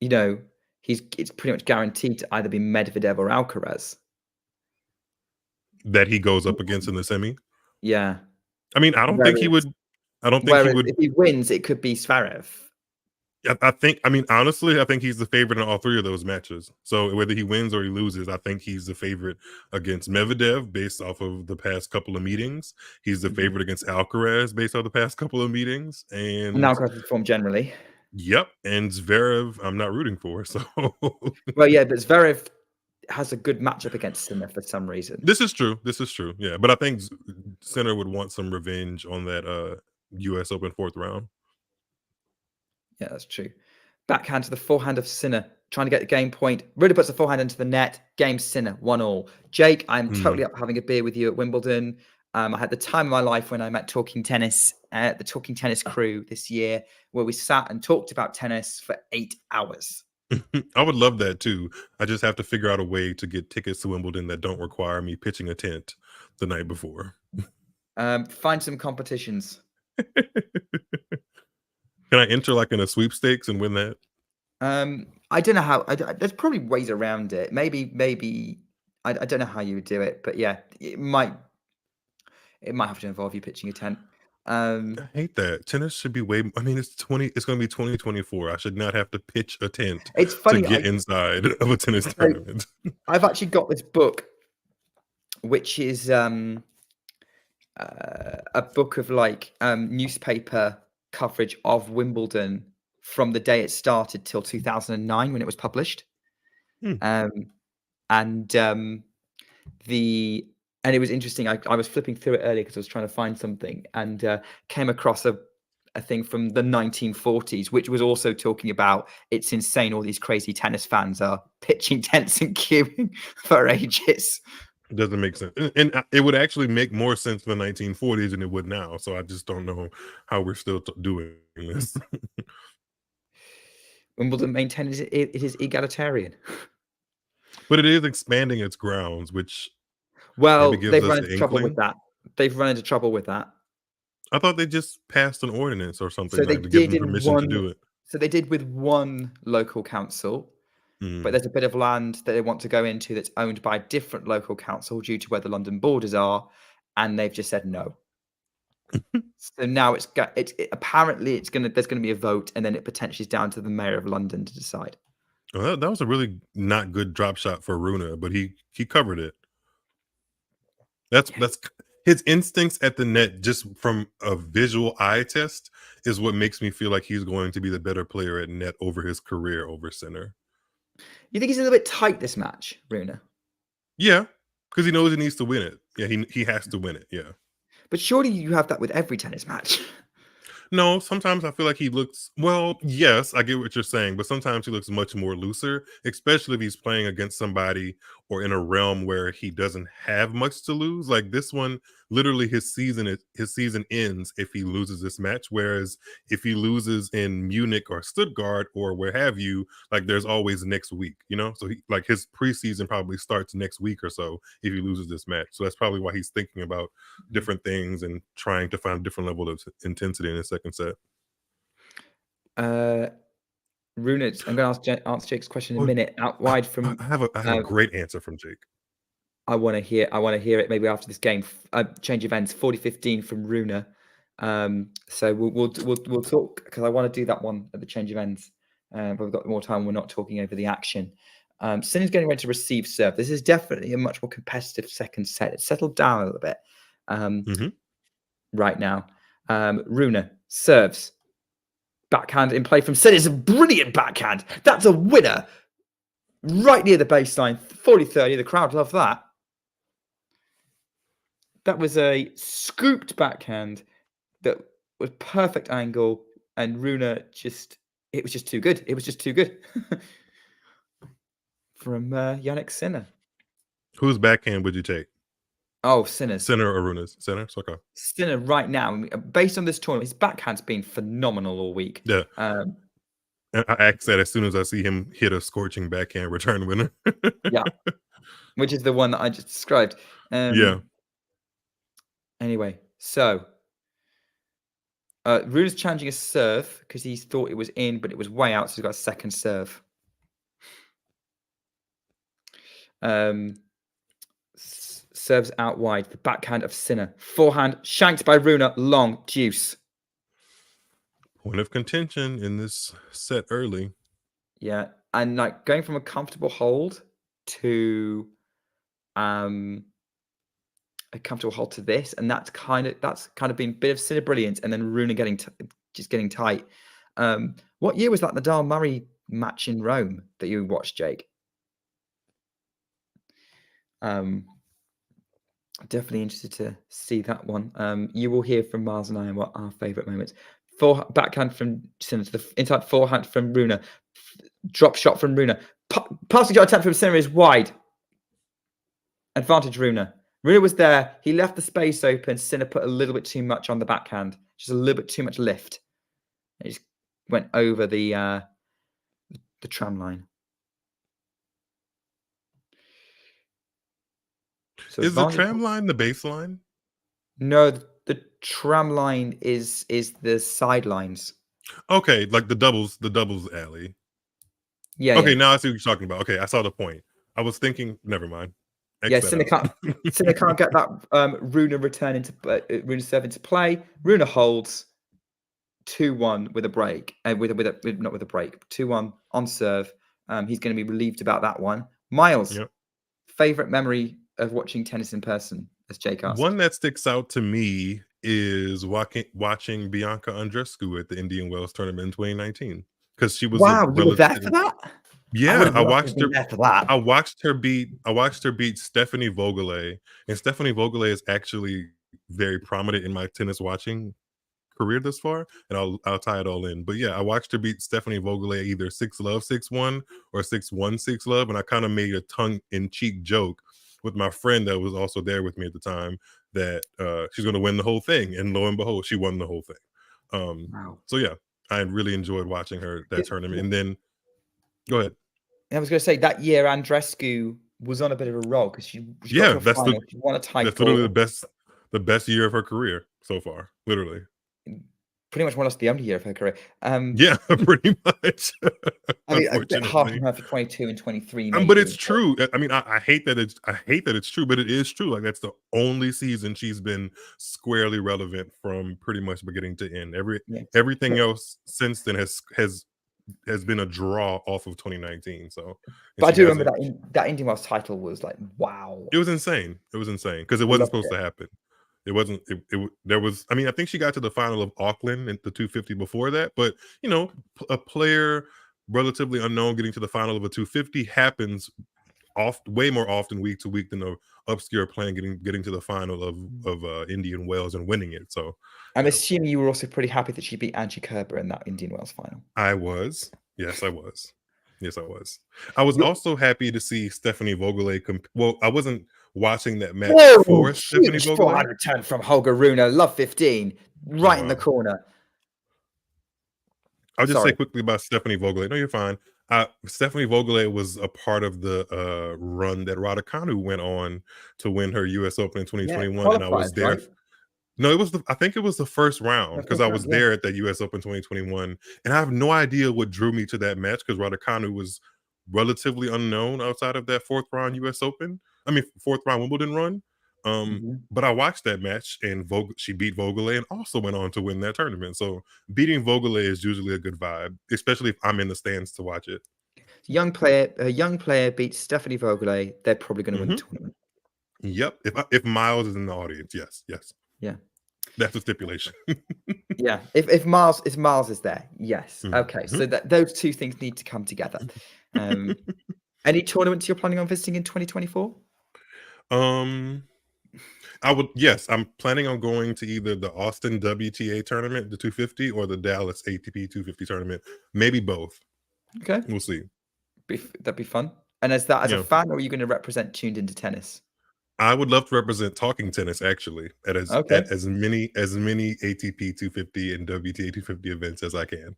it's pretty much guaranteed to either be Medvedev or Alcaraz that he goes up against in the semi. Yeah, I mean, I don't think he would. If he wins, it could be Zverev. Honestly, I think he's the favorite in all three of those matches. So whether he wins or he loses, I think he's the favorite against Medvedev based off of the past couple of meetings. He's the favorite against Alcaraz based off the past couple of meetings. And Alcaraz's form generally. Yep. And Zverev, I'm not rooting for. So well, yeah, but Zverev has a good matchup against Sinner for some reason. This is true. Yeah. But I think Sinner would want some revenge on that US Open 4th round. Yeah, that's true. Backhand to the forehand of Sinner, trying to get the game point. Really puts the forehand into the net. Game Sinner, 1-1. Jake, I'm totally up for having a beer with you at Wimbledon. I had the time of my life when I met Talking Tennis, the Talking Tennis crew this year, where we sat and talked about tennis for 8 hours. I would love that too. I just have to figure out a way to get tickets to Wimbledon that don't require me pitching a tent the night before. Find some competitions. Can I enter like in a sweepstakes and win that? I don't know how. There's probably ways around it. Maybe I don't know how you would do it, but yeah, it might have to involve you pitching a tent. I hate that. Tennis should be way. I mean, it's going to be 2024. I should not have to pitch a tent It's funny. to get inside of a tennis tournament. I've actually got this book, which is a book of like newspaper coverage of Wimbledon from the day it started till 2009 when it was published. And it was interesting. I was flipping through it earlier because I was trying to find something and came across a thing from the 1940s, which was also talking about it's insane. All these crazy tennis fans are pitching tents and queuing for ages. It doesn't make sense. And it would actually make more sense in the 1940s than it would now. So I just don't know how we're still doing this. Wimbledon maintains it is egalitarian. But it is expanding its grounds, which they've run into trouble with that. I thought they just passed an ordinance or something So they to give did them permission to do it. So they did with one local council, but there's a bit of land that they want to go into that's owned by a different local council due to where the London borders are, and they've just said no. So now apparently there's gonna be a vote, and then it potentially is down to the mayor of London to decide. Well, that was a really not good drop shot for Rune, but he covered it. That's his instincts at the net, just from a visual eye test, is what makes me feel like he's going to be the better player at net over his career over center. You think he's a little bit tight this match, Rune? Yeah, because he knows he needs to win it. Yeah, he has to win it. Yeah. But surely you have that with every tennis match. No, sometimes I feel like he looks, well, yes, I get what you're saying, but sometimes he looks much more looser, especially if he's playing against somebody or in a realm where he doesn't have much to lose. Like this one, literally his season ends if he loses this match, whereas if he loses in Munich or Stuttgart or where have you, like there's always next week, so his preseason probably starts next week or so if he loses this match. So that's probably why he's thinking about different things and trying to find a different level of intensity in his second set. Rune, I'm going to answer Jake's question in a minute. Out wide from, I have a great answer from Jake. I want to hear it maybe after this game. Change of ends 40-15 from Rune. So we'll talk because I want to do that one at the change of ends. But we've got more time. We're not talking over the action. Sinner's getting ready to receive serve. This is definitely a much more competitive second set. It's settled down a little bit right now. Rune serves. Backhand in play from Sinner. It's a brilliant backhand. That's a winner. Right near the baseline. 40-30. The crowd love that. That was a scooped backhand that was perfect angle. And Rune it was just too good. It was just too good. From Jannik Sinner. Whose backhand would you take? Oh, Sinner's. Sinner or Rune's? Sinner? Okay. Sinner right now, based on this tournament, his backhand's been phenomenal all week. Yeah. And I asked that as soon as I see him hit a scorching backhand return winner. Yeah. Which is the one that I just described. Yeah. Anyway, so Rune's challenging a serve because he thought it was in, but it was way out, so he's got a second serve. Serves out wide. The backhand of Sinner. Forehand shanked by Rune. Long deuce. Point of contention in this set early. Yeah, and like going from a comfortable hold to a comfortable hold to this, and that's kind of been a bit of Sinner brilliance, and then Rune getting tight. What year was that Nadal Murray match in Rome that you watched, Jake? Definitely interested to see that one. You will hear from Miles and I what our favourite moments. Backhand from Sinner to the inside forehand from Rune. Drop shot from Rune. Passing shot attempt from Sinner is wide. Advantage Rune. Rune was there. He left the space open. Sinner put a little bit too much on the backhand. Just a little bit too much lift. It just went over the The tram line. So Is the advantage- tram line the baseline? No, the tram line is the sidelines. Okay, like the doubles alley. Yeah. Okay, yeah. now I see what you're talking about. Okay, I saw the point. I was thinking, never mind. Yeah, Sinner can't get that Rune return into Rune serve into play. Rune holds 2-1 with a break, not with a break, 2-1 on serve. He's going to be relieved about that one. Miles, favorite memory of watching tennis in person, as Jake asked. One that sticks out to me is watching Bianca Andreescu at the Indian Wells tournament in 2019 because she was you were there for that. Yeah, I watched her. There for that. I watched her beat Stephanie Vogelé, and Stephanie Vogelé is actually very prominent in my tennis watching career thus far, and I'll tie it all in. But yeah, I watched her beat Stephanie Vogelé either 6-love 6-1 or 6-1 6-love, and I kind of made a tongue-in-cheek joke with my friend that was also there with me at the time that she's going to win the whole thing, and lo and behold, she won the whole thing. Wow. So yeah, I really enjoyed watching her that tournament, and then. Go ahead. I was going to say that year Andreescu was on a bit of a roll because she got to a final, she won a title. That's literally the best year of her career so far. Literally, pretty much more or less the only year of her career. Yeah, pretty much. I mean, a bit half from her for 22 and 23. Maybe, but it's true. I mean, I hate that it's true, but it is true. Like that's the only season she's been squarely relevant from pretty much beginning to end. Everything else since then has been a draw off of 2019. So, but I do remember that Indian Wells title was like, wow. It was insane. It was insane because it wasn't supposed to happen. It wasn't. There was. I mean, I think she got to the final of Auckland and the 250 before that. But you know, a player relatively unknown getting to the final of a 250 happens way more often week to week than a obscure player getting to the final of Indian Wells and winning it. So I'm assuming you were also pretty happy that she beat Angie Kerber in that Indian Wells final. I was. Yes, I was. Yes, I was. I was also happy to see Stephanie Vogelé. Well, I wasn't watching that match for Stephanie Vogelé. 410 from Holger Rune. Love 15. Right in the corner. I'll just say quickly about Stephanie Vogelé. No, you're fine. Stephanie Vogelé was a part of the run that Raducanu went on to win her U.S. Open in 2021, and I was there. Right? No, I think it was the first round because I was there at that U.S. Open 2021, and I have no idea what drew me to that match because Raducanu was relatively unknown outside of that fourth round Wimbledon run. But I watched that match, and she beat Vogelé and also went on to win that tournament. So beating Vogelé is usually a good vibe, especially if I'm in the stands to watch it. A young player beats Stephanie Vogelé, they're probably going to win the tournament. Yep. If Miles is in the audience, yes. Yeah. That's a stipulation. Yeah. If Miles is there, yes. Okay. So those two things need to come together. Any tournaments you're planning on visiting in 2024? I'm planning on going to either the Austin WTA tournament, the 250, or the Dallas ATP 250 tournament. Maybe both. Okay. We'll see. That'd be fun. And as a fan, or are you going to represent Tuned Into Tennis? I would love to represent Talking Tennis actually at as many ATP 250 and WTA 250 events as I can.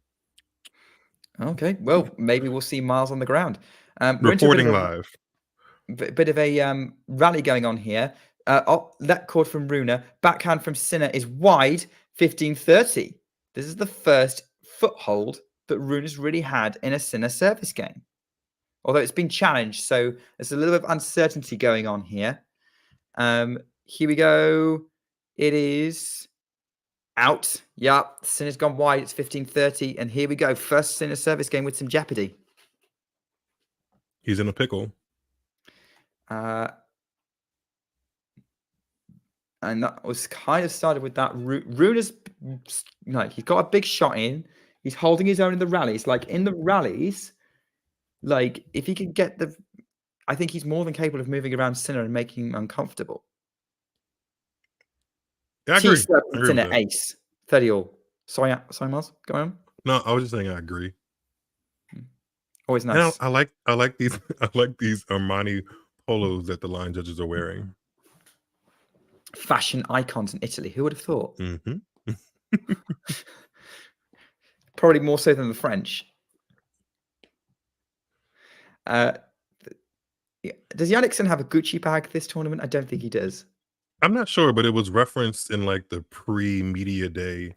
Okay. Well, maybe we'll see Miles on the ground. Reporting live. Bit of a rally going on here. That chord from Rune. Backhand from Sinner is wide, 15-30. This is the first foothold that Rune has really had in a Sinner service game. Although it's been challenged, so there's a little bit of uncertainty going on here. Here we go. It is out. Yeah, Sinner's gone wide. It's 15-30. And here we go. First Sinner service game with some jeopardy. He's in a pickle. And that was kind of started with that. Rune's he's got a big shot in. He's holding his own in the rallies. Like in the rallies, like if he can get I think he's more than capable of moving around Sinner and making him uncomfortable. Yeah, I agree. Sinner ace 30-all. Sorry, Miles. Go on. No, I was just saying I agree. Always nice. I like these Armani polos that the line judges are wearing. Fashion icons in Italy. Who would have thought? Mm-hmm. Probably more so than the French. Does Jannik have a Gucci bag this tournament? I don't think he does. I'm not sure, but it was referenced in like the pre-media day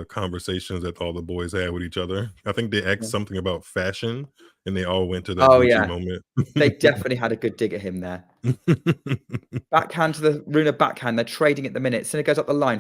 conversations that all the boys had with each other. I think they asked something about fashion, and they all went to that Gucci moment. They definitely had a good dig at him there. Backhand to the Rune backhand. They're trading at the minute. Sinner goes up the line,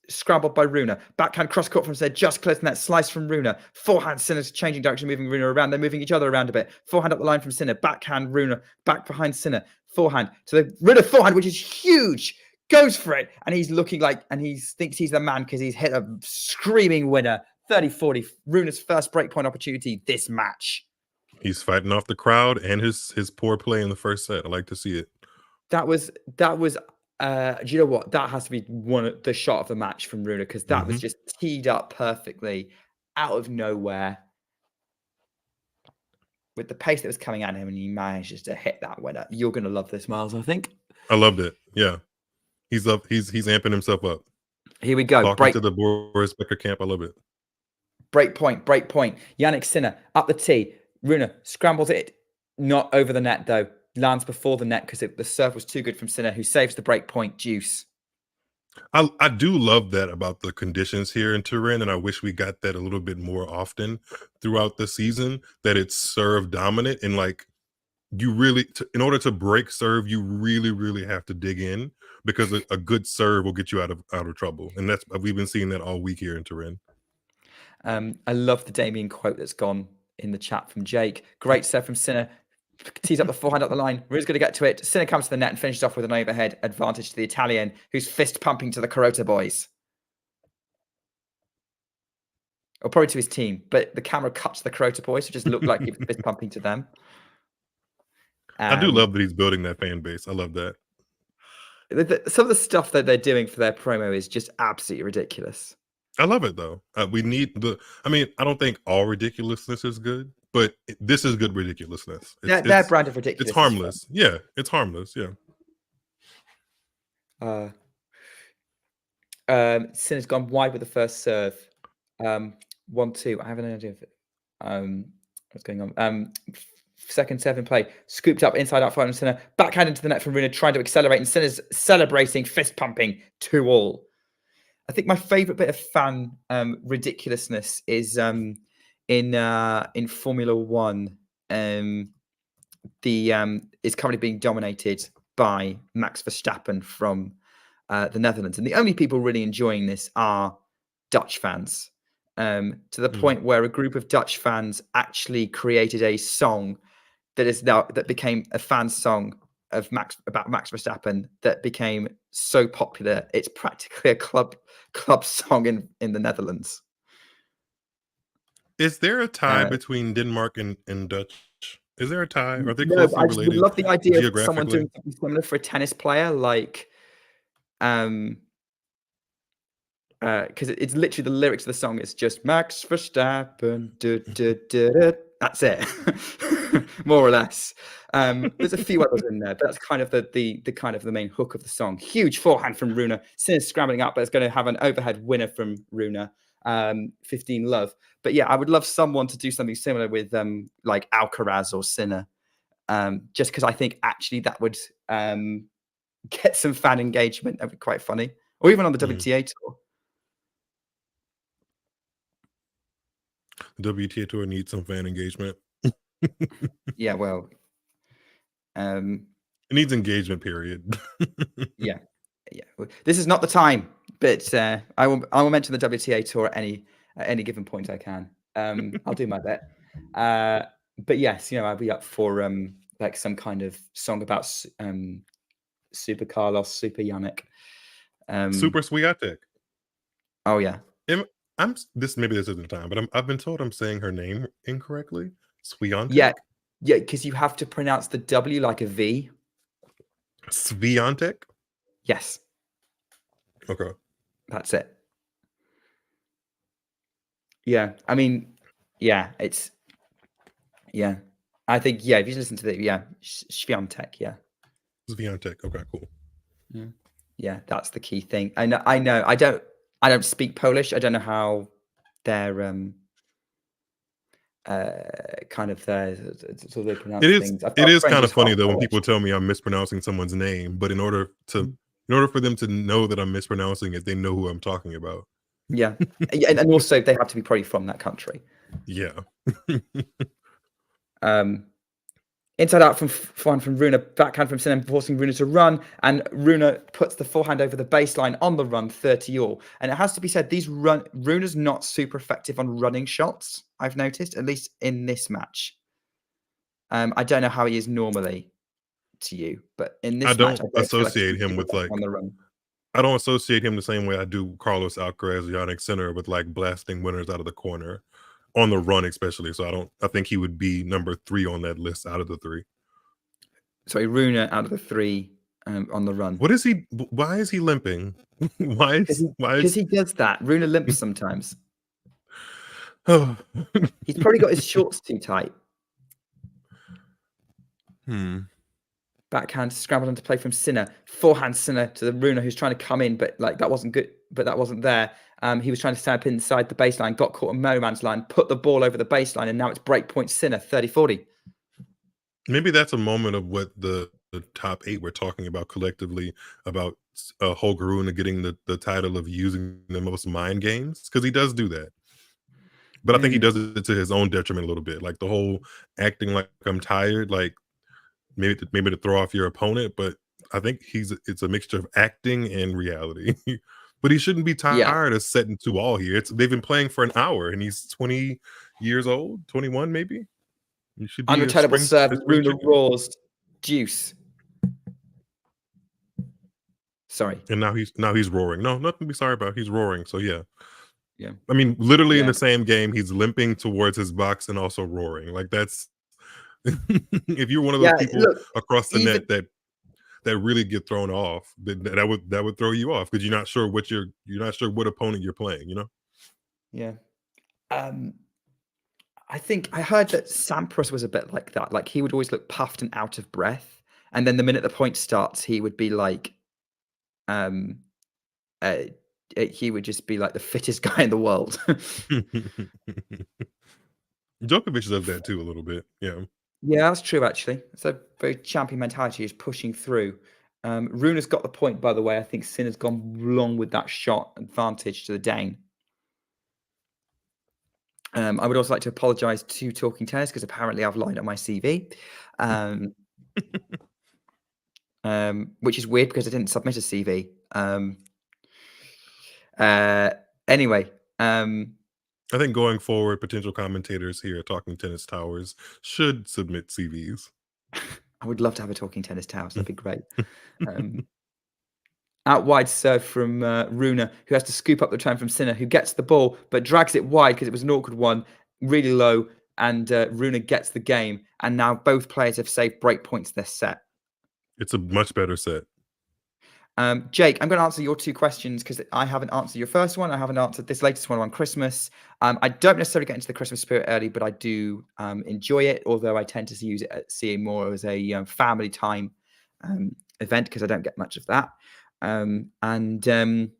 scrambled by Rune. Backhand cross court from Sinner, just closing that slice from Rune. Forehand, Sinner's changing direction, moving Rune around. They're moving each other around a bit. Forehand up the line from Sinner. Backhand Rune, back behind Sinner. Forehand to the Rune forehand, which is huge. Goes for it, and he's looking like, and he thinks he's the man because he's hit a screaming winner. 30-40. Rune's first breakpoint opportunity this match. He's fighting off the crowd and his poor play in the first set. I like to see it. That was do you know what? That has to be the shot of the match from Rune, because that was just teed up perfectly out of nowhere with the pace that was coming at him, and he manages to hit that winner. You're gonna love this, Miles, I think. I loved it. Yeah. He's up, he's amping himself up. Here we go. Talking to the Boris Becker camp. I love it. Break point. Jannik Sinner up the tee. Rune scrambles it, not over the net though. Lands before the net because the serve was too good from Sinner, who saves the break point. Deuce. I do love that about the conditions here in Turin, and I wish we got that a little bit more often throughout the season, that it's serve dominant, and like you really, in order to break serve, you really have to dig in, because a good serve will get you out of trouble, and we've been seeing that all week here in Turin. I love the Damien quote that's gone in the chat from Jake. Great serve from Sinner. Tees up the forehand up the line. Rune's going to get to it. Sinner comes to the net and finishes off with an overhead advantage to the Italian, who's fist pumping to the Carota boys. Or probably to his team, but the camera cuts the Carota boys, so just look like he's fist pumping to them. I do love that he's building that fan base. I love that. Some of the stuff that they're doing for their promo is just absolutely ridiculous. I love it though. We need I mean, I don't think all ridiculousness is good, but this is good ridiculousness. Their brand of ridiculous. It's harmless. Yeah, it's harmless. Yeah. Sinner's gone wide with the first serve. 1-2. I have an idea of it. What's going on? Second serve in play. Scooped up inside out from Sinner. Backhand into the net from Rune, trying to accelerate, and Sinner's celebrating, fist pumping 2-all. I think my favorite bit of fan ridiculousness is in Formula One. Is currently being dominated by Max Verstappen from the Netherlands, and the only people really enjoying this are Dutch fans. To the point where a group of Dutch fans actually created a song that became a fan song of about Max Verstappen that became so popular it's practically a club song in the Netherlands. Is there a tie between Denmark and Dutch? Is there a tie? Are they no, closely I just would related? love the idea of someone doing something similar for a tennis player, like because it's literally the lyrics of the song is just Max Verstappen, that's it. More or less. There's a few others in there, but that's kind of the kind of the main hook of the song. Huge forehand from Rune. Sinner's scrambling up, but it's going to have an overhead winner from Rune. 15 love. But yeah, I would love someone to do something similar with like Alcaraz or Sinner. Just because I think actually that would get some fan engagement. That would be quite funny. Or even on the WTA tour. The WTA tour needs some fan engagement. Yeah, well, it needs engagement, period. yeah. This is not the time, but I will mention the WTA tour at any given point I can. I'll do my bet. But yes, I'll be up for like some kind of song about Super Carlos, Super Jannik, Super Swiatek. Oh yeah. Maybe this isn't the time, but I've been told I'm saying her name incorrectly. Swiatek. Yeah, because you have to pronounce the W like a V. Swiatek. Yes. Okay. That's it. Yeah, I mean, yeah, it's I think if you listen to the Swiatek, Swiatek. Okay, cool. Yeah, that's the key thing. I know. I don't speak Polish. I don't know how their kind of there, so they pronounce It is. things. I've It got is friends kind who's of funny half though when Polish. people tell me I'm mispronouncing someone's name, but in order for them to know that I'm mispronouncing it, they know who I'm talking about. Yeah, and also they have to be probably from that country. Yeah. Inside out from Rune, backhand from Sinner, forcing Rune to run, and Rune puts the forehand over the baseline on the run, 30-all. And it has to be said, Rune's not super effective on running shots, I've noticed, at least in this match. I don't know how he is normally to you, but in this match, I don't associate him with like on the run. I don't associate him the same way I do Carlos Alcaraz, Jannik Sinner, with like blasting winners out of the corner on the run, especially. So I think he would be number 3 on that list out of the 3. Sorry, Rune out of the 3 on the run. What is he? Why is he limping? Why Because he does that. Rune limps sometimes. Oh. He's probably got his shorts too tight. Backhand scrambled into play from Sinner. Forehand Sinner to the Rune, who's trying to come in, but like that wasn't good. But that wasn't there. He was trying to stand up inside the baseline, got caught in no man's line, put the ball over the baseline, and now it's break point Sinner, 30-40. Maybe that's a moment of what the top 8 were talking about collectively about Holger Rune getting the title of using the most mind games, because he does do that. But I think he does it to his own detriment a little bit. Like the whole acting like I'm tired, like maybe to throw off your opponent. But I think it's a mixture of acting and reality. But he shouldn't be tired of setting 2-all here. They've been playing for an hour, and he's 20 years old, 21 maybe. You should be unreturnable serve. Rune roars juice. Sorry. And now he's roaring. No, nothing to be sorry about. He's roaring. So yeah. Yeah. I mean, literally in the same game, he's limping towards his box and also roaring. Like that's if you're one of those people across the net that really get thrown off, that would throw you off because you're not sure what opponent you're playing, you know? Yeah. I think I heard that Sampras was a bit like that. Like he would always look puffed and out of breath. And then the minute the point starts, he would be like, he would just be like the fittest guy in the world. Djokovic does that too a little bit. Yeah. Yeah, that's true, actually. It's a very champion mentality. He's pushing through. Rune has got the point, by the way. I think Sin has gone long with that shot advantage to the Dane. I would also like to apologize to Talking Tennis because apparently I've lied on my CV. Which is weird because I didn't submit a CV. Anyway. I think going forward, potential commentators here at Talking Tennis Towers should submit CVs. I would love to have a Talking Tennis Towers. That'd be great. Out wide serve from Rune, who has to scoop up the turn from Sinner, who gets the ball but drags it wide because it was an awkward one, really low, and Rune gets the game. And now both players have saved break points this set. It's a much better set. Jake, I'm going to answer your 2 questions because I haven't answered your first one. I haven't answered this latest one on Christmas. I don't necessarily get into the Christmas spirit early, but I do enjoy it, although I tend to use it see it more as a family time event because I don't get much of that. And in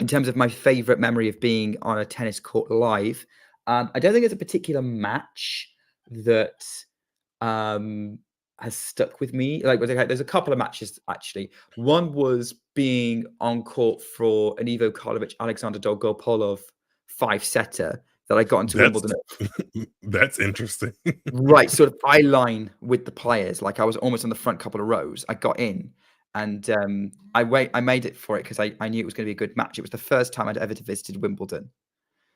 terms of my favorite memory of being on a tennis court live, I don't think there's a particular match that has stuck with me. Like, there's a couple of matches actually. One was being on court for an Ivo Karlovic, Alexander Dolgopolov 5-setter that I got into Wimbledon. That's interesting. Right, sort of eye line with the players. Like I was almost on the front couple of rows. I got in, and I made it for it because I knew it was going to be a good match. It was the first time I'd ever visited Wimbledon,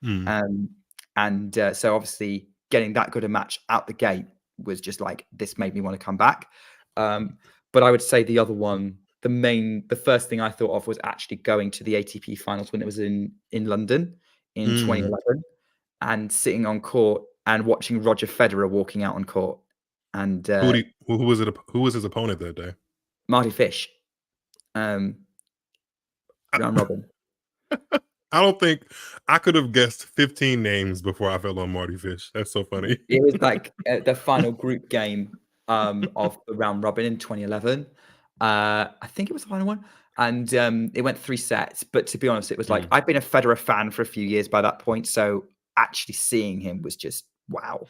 so obviously getting that good a match out the gate was just like, this made me want to come back. But I would say the other one, the first thing I thought of was actually going to the ATP Finals when it was in London in 2011 and sitting on court and watching Roger Federer walking out on court. And who was his opponent that day? Marty Fish. Round robin. I don't think I could have guessed 15 names before I fell on Marty Fish. That's so funny. It was like the final group game of the round robin in 2011. I think it was the final one. And it went 3 sets. But to be honest, it was like, I've been a Federer fan for a few years by that point. So actually seeing him was just Wow.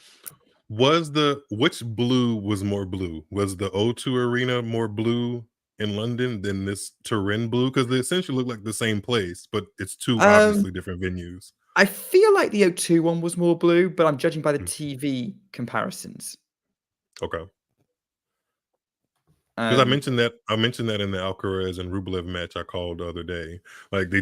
Which blue was more blue? Was the O2 Arena more blue in London than this Turin blue? Because they essentially look like the same place, but it's two obviously different venues. I feel like the O2 one was more blue, but I'm judging by the TV comparisons. Okay. Because I mentioned that in the Alcaraz and Rublev match I called the other day. Like they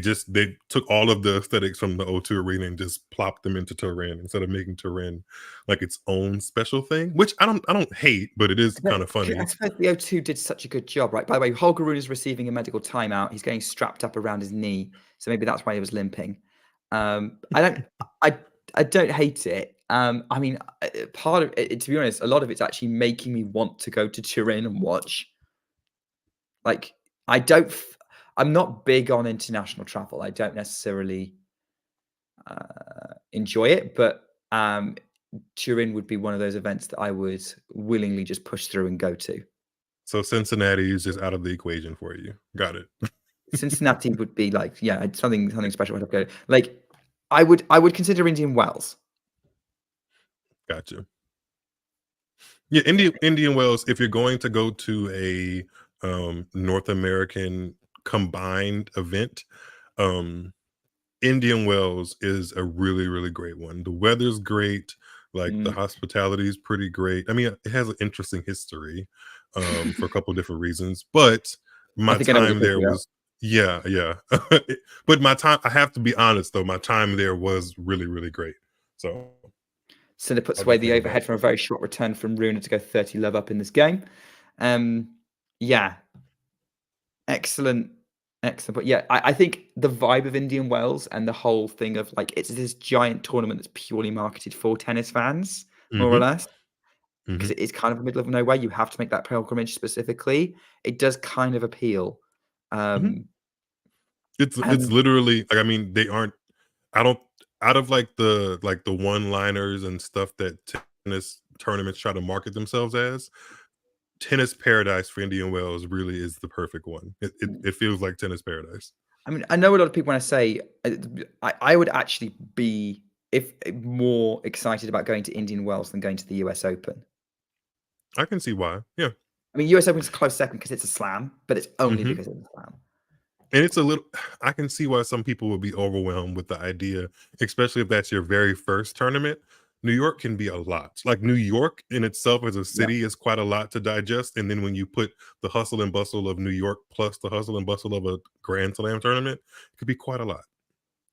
took all of the aesthetics from the O2 Arena and just plopped them into Turin instead of making Turin like its own special thing, which I don't hate, but it is kind of funny. I suppose the O2 did such a good job, right? By the way, Holger Rune is receiving a medical timeout. He's getting strapped up around his knee, so maybe that's why he was limping. I don't hate it. I mean, part of it, to be honest, a lot of it's actually making me want to go to Turin and watch. Like, I'm not big on international travel. I don't necessarily enjoy it, but Turin would be one of those events that I would willingly just push through and go to. So Cincinnati is just out of the equation for you. Got it. Cincinnati would be like, yeah, something special. I'd go. Like, I would consider Indian Wells. Gotcha. Yeah, Indian Wells. If you're going to go to a North American combined event, Indian Wells is a really, really great one. The weather's great. Like the hospitality is pretty great. I mean, it has an interesting history for a couple of different reasons, but my time there was yeah. But I have to be honest though, my time there was really, really great. So Sinner puts away the overhead from a very short return from Rune to go 30 love up in this game. Yeah, excellent. But yeah, I think the vibe of Indian Wells and the whole thing of like it's this giant tournament that's purely marketed for tennis fans, more or less, because it is kind of the middle of nowhere. You have to make that pilgrimage specifically. It does kind of appeal. It's literally like, I mean, they aren't. I don't. Out of like the one-liners and stuff that tennis tournaments try to market themselves as, tennis paradise for Indian Wells really is the perfect one. It feels like tennis paradise. I mean, I know a lot of people when I say I would actually be more excited about going to Indian Wells than going to the US Open. I can see why. Yeah. I mean, US Open's a close second because it's a slam, but it's only because it's a slam. And it's a little, I can see why some people would be overwhelmed with the idea, especially if that's your very first tournament. New York can be a lot. Like New York in itself as a city is quite a lot to digest. And then when you put the hustle and bustle of New York plus the hustle and bustle of a Grand Slam tournament, it could be quite a lot.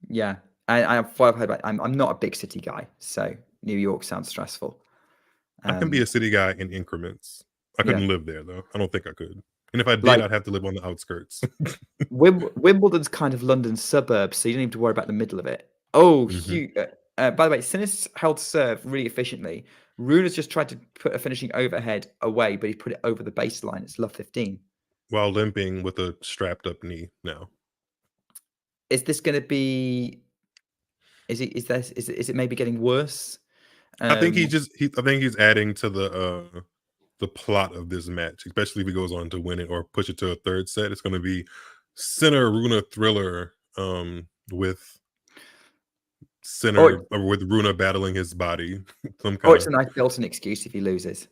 Yeah. I've heard about, I'm not a big city guy, so New York sounds stressful. I can be a city guy in increments. I couldn't live there though. I don't think I could. And if I did, I'd have to live on the outskirts. Wimbledon's kind of London's suburbs, so you don't need to worry about the middle of it. Oh, huge. By the way, Sinner's held serve really efficiently. Rune has just tried to put a finishing overhead away, but he put it over the baseline. It's love 15. While limping with a strapped up knee now. Is this going to be... Is it maybe getting worse? I think I think he's adding to the plot of this match, especially if he goes on to win it or push it to a third set. It's going to be Sinner Rune thriller with Sinner or with Rune battling his body. It's a nice built-in excuse if he loses.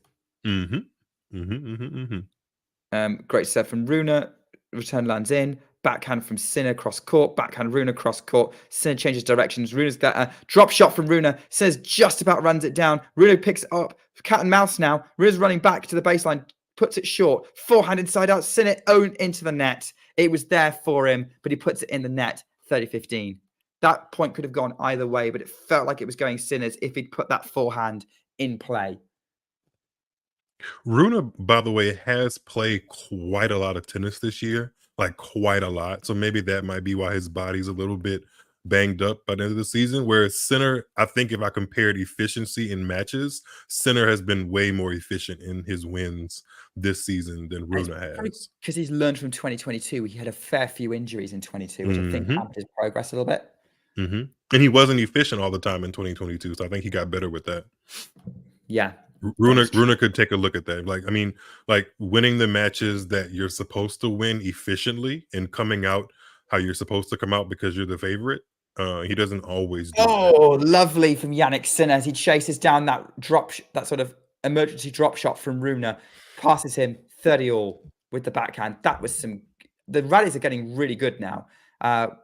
Great serve from Rune. Return lands in. Backhand from Sinner cross court. Backhand Rune cross court. Sinner changes directions. Rune's got a drop shot from Rune. Sinner's just about runs it down. Rune picks it up. Cat and mouse now. Rune's running back to the baseline. Puts it short. Forehand inside out. Sinner owned into the net. It was there for him, but he puts it in the net. 30-15. That point could have gone either way, but it felt like it was going Sinner's if he'd put that forehand in play. Rune, by the way, has played quite a lot of tennis this year. Like quite a lot. So maybe that might be why his body's a little bit banged up by the end of the season. Whereas Sinner, I think if I compared efficiency in matches, Sinner has been way more efficient in his wins this season than Rune has. Because he's learned from 2022. He had a fair few injuries in 22, which I think hampered his progress a little bit. And he wasn't efficient all the time in 2022. So I think he got better with that. Yeah. Rune could take a look at that. Like, I mean, like winning the matches that you're supposed to win efficiently and coming out how you're supposed to come out because you're the favorite. He doesn't always do Oh, lovely from Jannik Sinner as he chases down that that sort of emergency drop shot from Rune, passes him 30-all with the backhand. That was the rallies are getting really good now.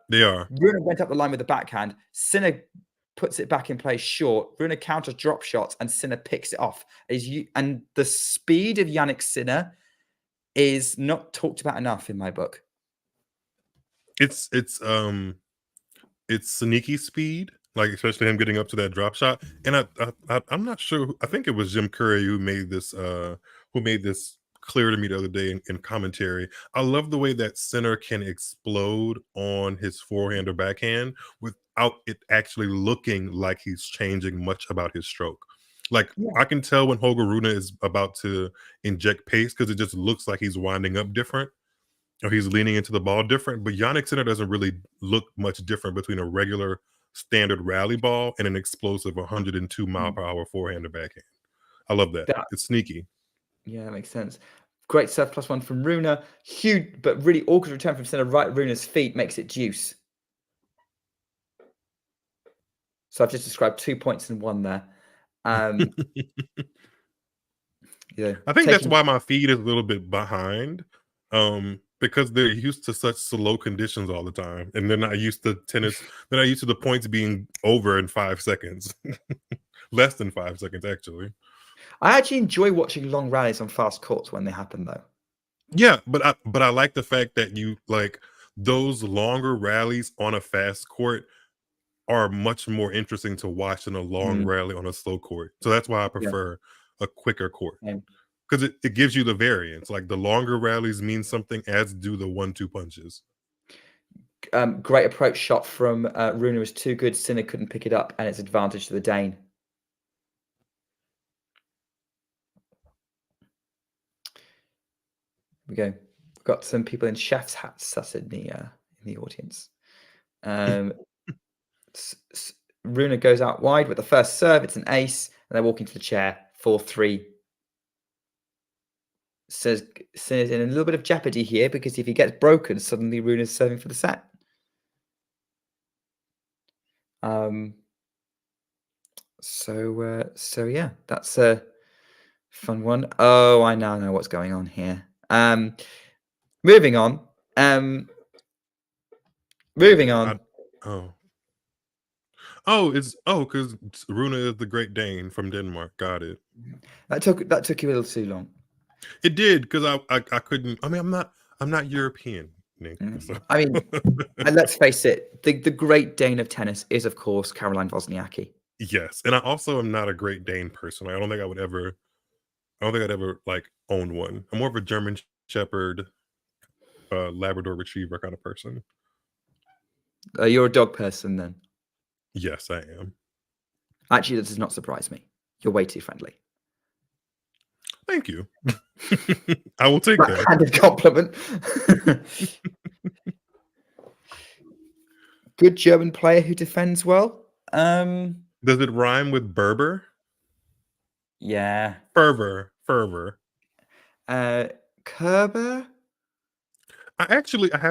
They are. Rune went up the line with the backhand. Sinner puts it back in place short. Rune counters drop shots and Sinner picks it off. And the speed of Jannik Sinner is not talked about enough in my book. It's sneaky speed, like especially him getting up to that drop shot. And I'm not sure. I think it was Jim Curry who made this clear to me the other day in commentary. I love the way that Sinner can explode on his forehand or backhand without it actually looking like he's changing much about his stroke. Like, I can tell when Holger Rune is about to inject pace because it just looks like he's winding up different or he's leaning into the ball different. But Jannik Sinner doesn't really look much different between a regular standard rally ball and an explosive 102 mile per hour forehand or backhand. I love that. It's sneaky. Yeah, that makes sense. Great serve +1 from Rune. Huge, but really awkward return from Sinner right at Rune's feet makes it deuce. So I've just described 2 points in one there. Yeah, I think that's why my feed is a little bit behind, because they're used to such slow conditions all the time, and they're not used to tennis. They're not used to the points being over in 5 seconds, less than 5 seconds actually. I actually enjoy watching long rallies on fast courts when they happen, though. Yeah, but I like the fact that you like those longer rallies on a fast court are much more interesting to watch than a long rally on a slow court. So that's why I prefer a quicker court, because it gives you the variance. Like the longer rallies mean something, as do the 1-2 punches. Great approach shot from Rune was too good. Sinner couldn't pick it up, and it's advantage to the Dane. We go. We've got some people in chef's hats sat in the audience. Rune goes out wide with the first serve. It's an ace, and they're walking to the chair. 4-3. Says Sinner's in a little bit of jeopardy here because if he gets broken, suddenly Rune is serving for the set. So yeah, that's a fun one. Oh, I now know what's going on here. Moving on. Because Rune is the Great Dane from Denmark. Got it. That took you a little too long. It did, because I couldn't. I mean, I'm not European, Nick. So. I mean, and let's face it, the Great Dane of tennis is, of course, Caroline Wozniacki. Yes, and I also am not a Great Dane person. I don't think I'd ever like own one. I'm more of a German Shepherd, Labrador Retriever kind of person. You're a dog person, then? Yes, I am. Actually, that does not surprise me. You're way too friendly. Thank you. I will take that. Backhanded compliment. Good German player who defends well. Does it rhyme with Berber? Yeah. Fervor. Kerber? I have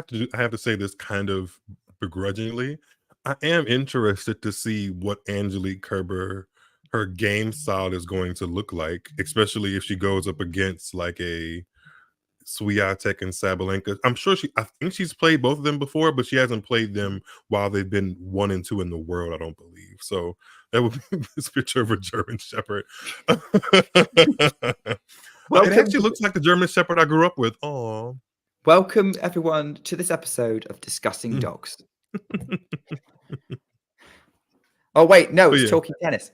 to say this kind of begrudgingly. I am interested to see what Angelique Kerber, her game style is going to look like, especially if she goes up against like a Swiatek and Sabalenka. I think she's played both of them before, but she hasn't played them while they've been 1 and 2 in the world, I don't believe. So that would be this picture of a German Shepherd. Well, it actually looks like the German Shepherd I grew up with. Oh. Welcome everyone to this episode of Discussing Dogs. Oh wait, no, it's talking tennis.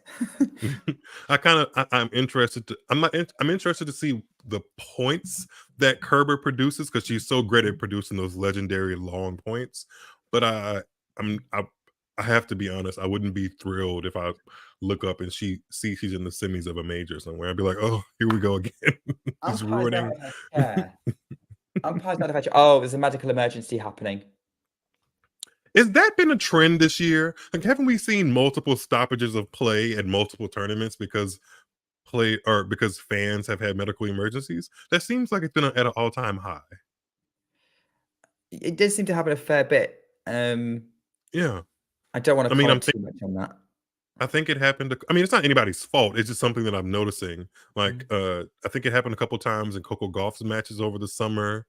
I'm interested to see the points that Kerber produces, because she's so great at producing those legendary long points. But I have to be honest, I wouldn't be thrilled if I look up and she's in the semis of a major somewhere. I'd be like, oh, here we go again. He's ruining. Umpires out of edge. Oh, there's a medical emergency happening. Has that been a trend this year? Like, haven't we seen multiple stoppages of play at multiple tournaments because fans have had medical emergencies? That seems like it's been at an all-time high. It does seem to happen a fair bit. Yeah. I don't want to I mean, comment too much on that. I think it happened. I mean, it's not anybody's fault. It's just something that I'm noticing. Like, I think it happened a couple times in Coco Golf's matches over the summer.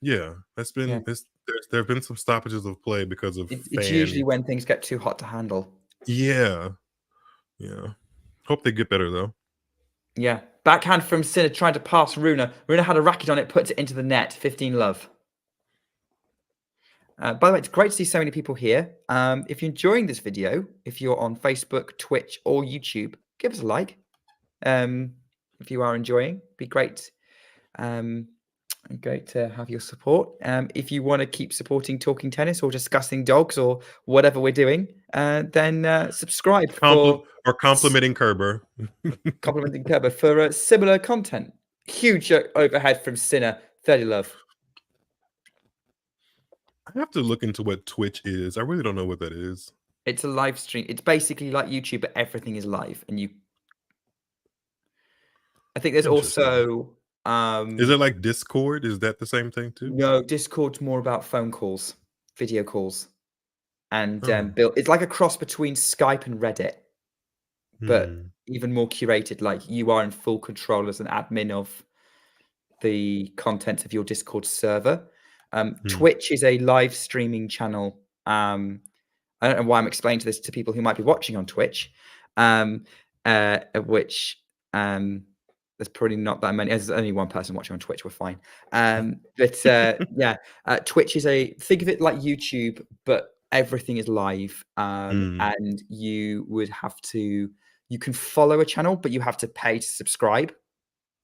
Yeah, that's been. There have been some stoppages of play because of. It's usually when things get too hot to handle. Yeah. Hope they get better though. Yeah, backhand from Sinner trying to pass Rune. Rune had a racket on it, puts it into the net. 15 love. By the way, it's great to see so many people here. If you're enjoying this video, if you're on Facebook, Twitch, or YouTube, give us a like. If you are enjoying, it'd be great. Great to have your support. If you want to keep supporting Talking Tennis or discussing dogs or whatever we're doing, then subscribe or complimenting Kerber. Complimenting Kerber for similar content. Huge overhead from Sinner. 30 love. I have to look into what Twitch is. I really don't know what that is. It's a live stream. It's basically like YouTube, but everything is live. And I think there's also... is it like Discord? Is that the same thing too? No, Discord's more about phone calls, video calls. And it's like a cross between Skype and Reddit, but even more curated. Like you are in full control as an admin of the content of your Discord server. Twitch is a live streaming channel. I don't know why I'm explaining this to people who might be watching on Twitch, which there's probably not that many. There's only one person watching on Twitch. We're fine. Twitch is think of it like YouTube, but everything is live. And you would have to, you can follow a channel, but you have to pay to subscribe.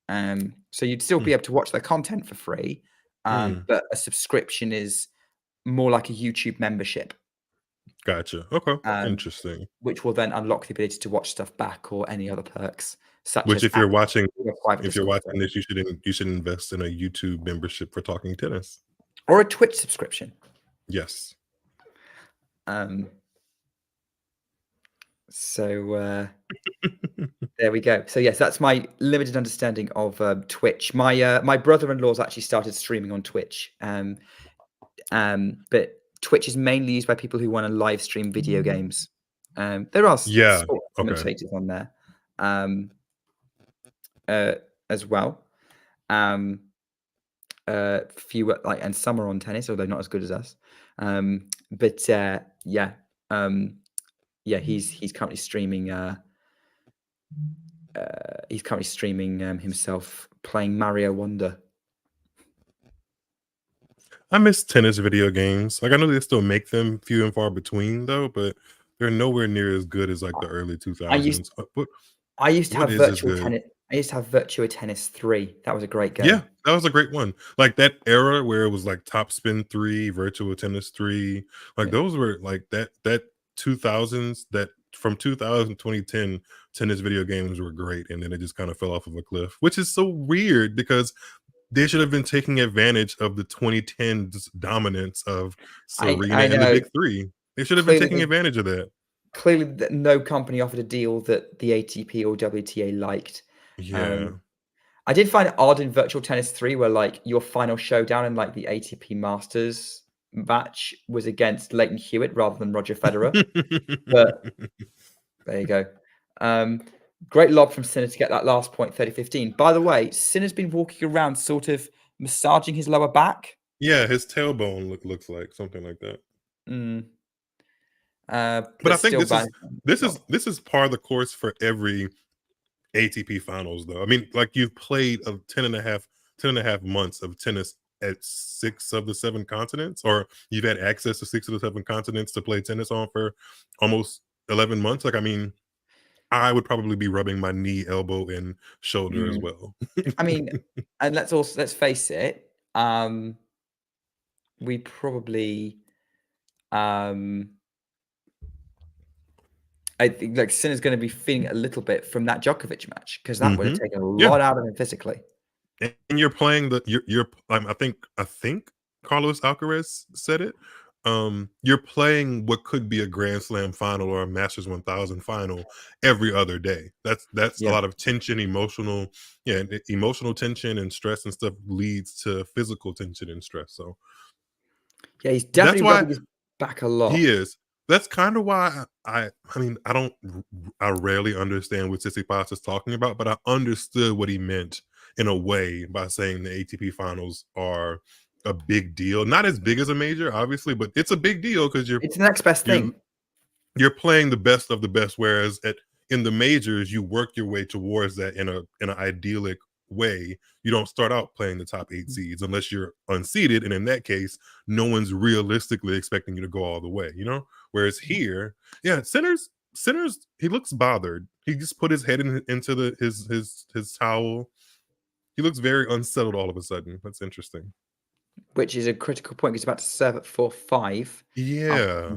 So you'd still be able to watch their content for free. But a subscription is more like a YouTube membership. Gotcha. Okay. Interesting. Which will then unlock the ability to watch stuff back or any other perks. Which, if you're watching this, you should invest in a YouTube membership for Talking Tennis or a Twitch subscription. Yes. So there we go. So yes, that's my limited understanding of Twitch. My brother-in-law's actually started streaming on Twitch. But Twitch is mainly used by people who want to live stream video games. There are sport commentators on there as well. Fewer and some are on tennis, although not as good as us. He's currently streaming. Himself playing Mario Wonder. I miss tennis video games. Like I know they still make them few and far between though, but they're nowhere near as good as like the early 2000s. I used to have Virtua Tennis. I used to have Virtua Tennis 3. That was a great game. Yeah, that was a great one. Like that era where it was like Top Spin 3, Virtua Tennis 3. Like those were like that 2000s, that from 2000 to 2010 tennis video games were great, and then it just kind of fell off of a cliff, which is so weird because they should have been taking advantage of the 2010s dominance of Serena and the Big Three. They should have been taking advantage of that. Clearly, no company offered a deal that the ATP or WTA liked. Yeah. I did find it odd in Virtual Tennis 3 where like your final showdown in like the ATP Masters match was against Leighton Hewitt rather than Roger Federer. But there you go. Great lob from Sinner to get that last point, 30-15. By the way, Sinner's been walking around sort of massaging his lower back. Yeah, his tailbone looks like something like that. But I think this is par of the course for every ATP Finals, though. I mean, like you've played 10 and a half months of tennis at 6 of the 7 continents, or you've had access to 6 of the 7 continents to play tennis on for almost 11 months. Like, I mean, I would probably be rubbing my knee, elbow, and shoulder as well. I mean, and let's face it, we probably I think like Sinner's going to be feeling a little bit from that Djokovic match because that would have taken a lot out of him physically. And you're playing I think Carlos Alcaraz said it. You're playing what could be a Grand Slam final or a Masters 1000 final every other day. That's a lot of tension, emotional tension and stress and stuff leads to physical tension and stress. So yeah, he's definitely rubbing his back a lot. He is. That's kind of why I mean, I rarely understand what Tsitsipas is talking about, but I understood what he meant in a way by saying the ATP finals are a big deal. Not as big as a major, obviously, but it's a big deal because It's the next best you're thing. you're playing the best of the best. Whereas in the majors, you work your way towards that in an idyllic way. You don't start out playing the top 8 seeds unless you're unseeded, and in that case, no one's realistically expecting you to go all the way. Whereas here, yeah, Sinner's he looks bothered. He just put his head into his towel. He looks very unsettled all of a sudden. That's interesting. Which is a critical point. He's about to serve at 4-5. Yeah.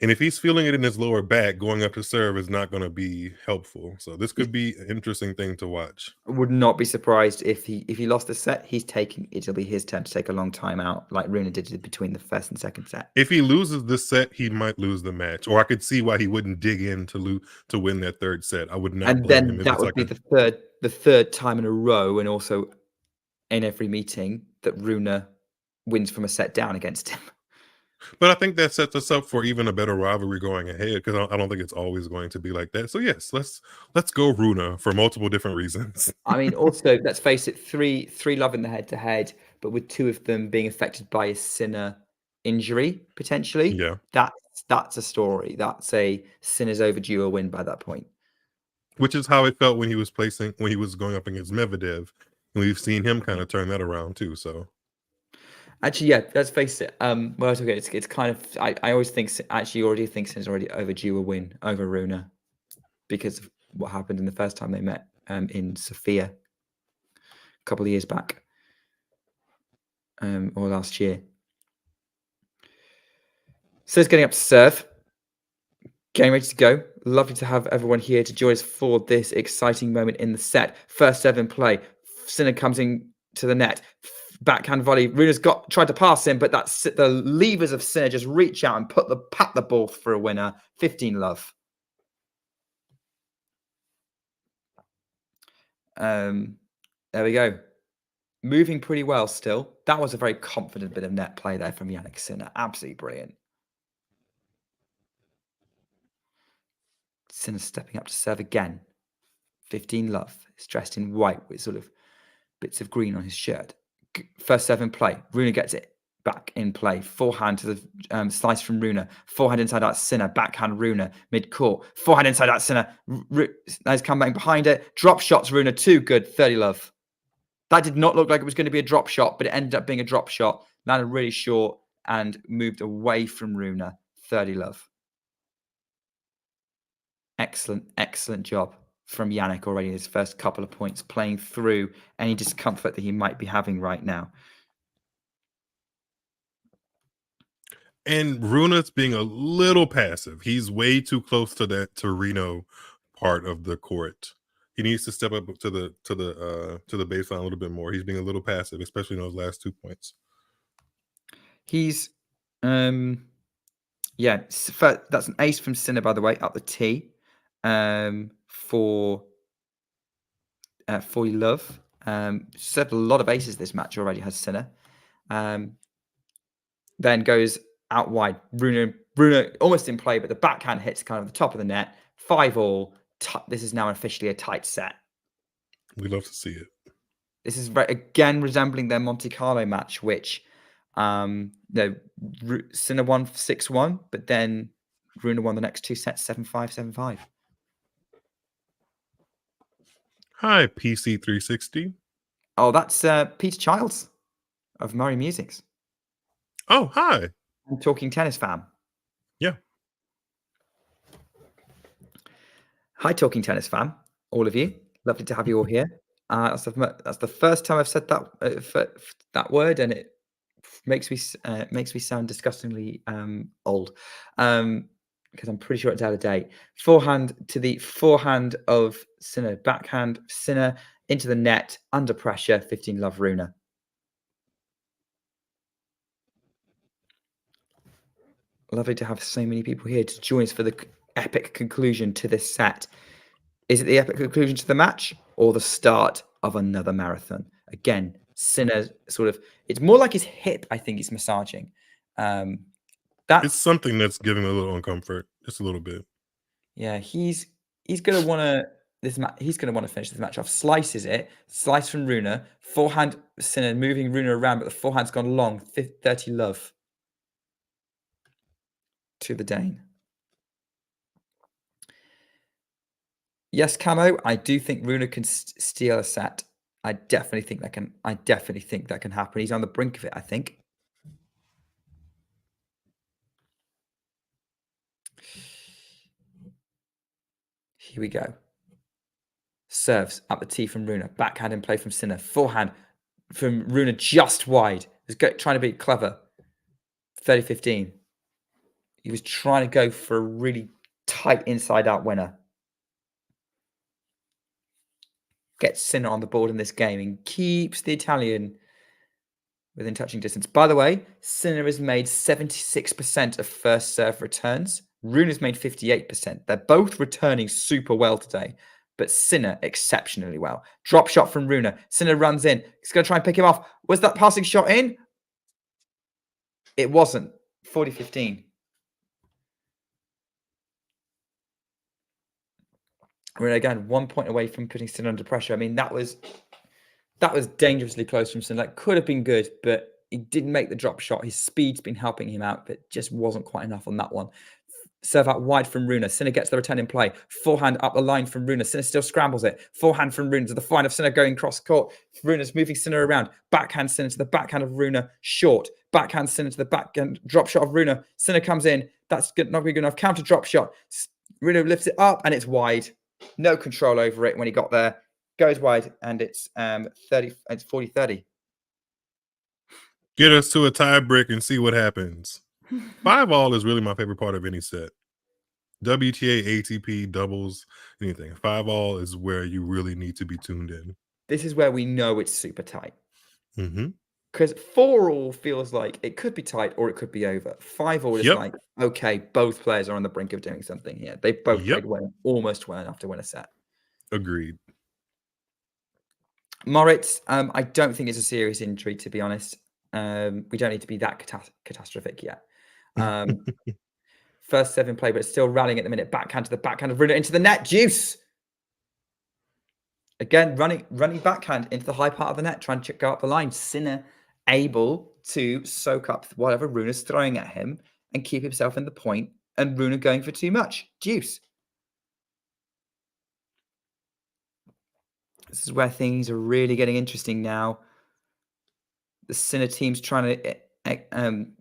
And if he's feeling it in his lower back, going up to serve is not going to be helpful. So this could be an interesting thing to watch. I would not be surprised if he lost the set. It'll be his turn to take a long time out, like Rune did between the first and second set. If he loses this set, he might lose the match, or I could see why he wouldn't dig in to win that third set. I would not. And then that would be the third time in a row, and also in every meeting that Rune wins from a set down against him. But I think that sets us up for even a better rivalry going ahead, because I don't think it's always going to be like that. So yes, let's go Rune for multiple different reasons. I mean, also, let's face it, three love in the head-to-head, but with 2 of them being affected by a Sinner injury potentially. Yeah, that's a story. That's a Sinner's overdue a win by that point. Which is how it felt when he was going up against Medvedev, and we've seen him kind of turn that around too. So. Actually, yeah, let's face it. Well, okay, it's kind of. I always think already think Sinner's already overdue a win over Rune because of what happened in the first time they met in Sofia a couple of years back, or last year. So it's getting up to serve, getting ready to go. Lovely to have everyone here to join us for this exciting moment in the set. First serve in play. Sinner comes in to the net. Backhand volley. Rune's tried to pass him, but that's the levers of Sinner just reach out and pat the ball for a winner. 15 love. There we go. Moving pretty well still. That was a very confident bit of net play there from Jannik Sinner. Absolutely brilliant. Sinner stepping up to serve again. 15 love. He's dressed in white with sort of bits of green on his shirt. First serve in play. Rune gets it back in play. Forehand to the slice from Rune. Forehand inside out Sinner. Backhand Rune. Mid-court. Forehand inside out Sinner. Nice comeback behind it. Drop shots Rune. 2 good. 30 love. That did not look like it was going to be a drop shot, but it ended up being a drop shot. Landed really short and moved away from Rune. 30 love. Excellent job from Jannik already. His first couple of points, playing through any discomfort that he might be having right now. And Rune's being a little passive. He's way too close to that Torino part of the court. He needs to step up to the baseline a little bit more. He's being a little passive, especially in those last 2 points. He's yeah, that's an ace from Sinner, by the way, up the tee. For love. Served a lot of aces this match already, has Sinner. Then goes out wide. Rune almost in play, but the backhand hits kind of the top of the net. 5-all. This is now officially a tight set. We love to see it. This is again resembling their Monte Carlo match, which Sinner won 6-1, but then Rune won the next 2 sets 7-5, 7-5. Hi, PC360. Oh, that's Peter Childs of Murray Musics. Oh, hi. I'm Talking Tennis fan. Yeah. Hi, Talking Tennis fan, all of you. Lovely to have you all here. That's the first time I've said that word, and it makes me sound disgustingly old. Because I'm pretty sure it's out of date. Forehand to the forehand of Sinner. Backhand Sinner into the net, under pressure, 15 love Rune. Lovely to have so many people here to join us for the epic conclusion to this set. Is it the epic conclusion to the match or the start of another marathon? Again, Sinner it's more like his hip, I think he's massaging. It's something that's giving a little uncomfort, just a little bit. Yeah, he's gonna wanna he's gonna want to finish this match off. Slices it, slice from Rune, forehand Sinner moving Rune around, but the forehand's gone long. 30 love to the Dane. Yes, Camo, I do think Rune can steal a set. I definitely think that can happen. He's on the brink of it, I think. Here we go. Serves up the tee from Rune. Backhand in play from Sinner. Forehand from Rune just wide. He's trying to be clever. 30-15. He was trying to go for a really tight inside-out winner. Gets Sinner on the board in this game and keeps the Italian within touching distance. By the way, Sinner has made 76% of first serve returns. Rune has made 58%. They're both returning super well today, but Sinner exceptionally well. Drop shot from Rune. Sinner runs in. He's going to try and pick him off. Was that passing shot in? It wasn't. 40-15. Rune again, 1 point away from putting Sinner under pressure. I mean, that was dangerously close from Sinner. That could have been good, but he didn't make the drop shot. His speed's been helping him out, but just wasn't quite enough on that one. Serve out wide from Rune. Sinner gets the return in play. Forehand up the line from Rune. Sinner still scrambles it. Forehand from Rune to the forehand of Sinner going cross court. Rune's moving Sinner around. Backhand Sinner to the backhand of Rune. Short. Backhand Sinner to the backhand. Drop shot of Rune. Sinner comes in. That's not going to be good enough. Counter drop shot. Rune lifts it up and it's wide. No control over it when he got there. Goes wide and it's 40-30. Get us to a tie break and see what happens. 5-all is really my favorite part of any set. WTA, ATP, doubles, anything. 5-all is where you really need to be tuned in. This is where we know it's super tight. Mm-hmm. Because 4-all feels like it could be tight or it could be over. 5-all is like, okay, both players are on the brink of doing something here. They both played well, almost well enough to win a set. Agreed. Moritz, I don't think it's a serious injury, to be honest. We don't need to be that catastrophic yet. First 7 play, but it's still rallying at the minute. Backhand to the backhand of Rune into the net. Juice! Again, running backhand into the high part of the net, trying to go up the line. Sinner able to soak up whatever Rune is throwing at him and keep himself in the point, and Rune going for too much. Juice. This is where things are really getting interesting now. The Sinner team's trying to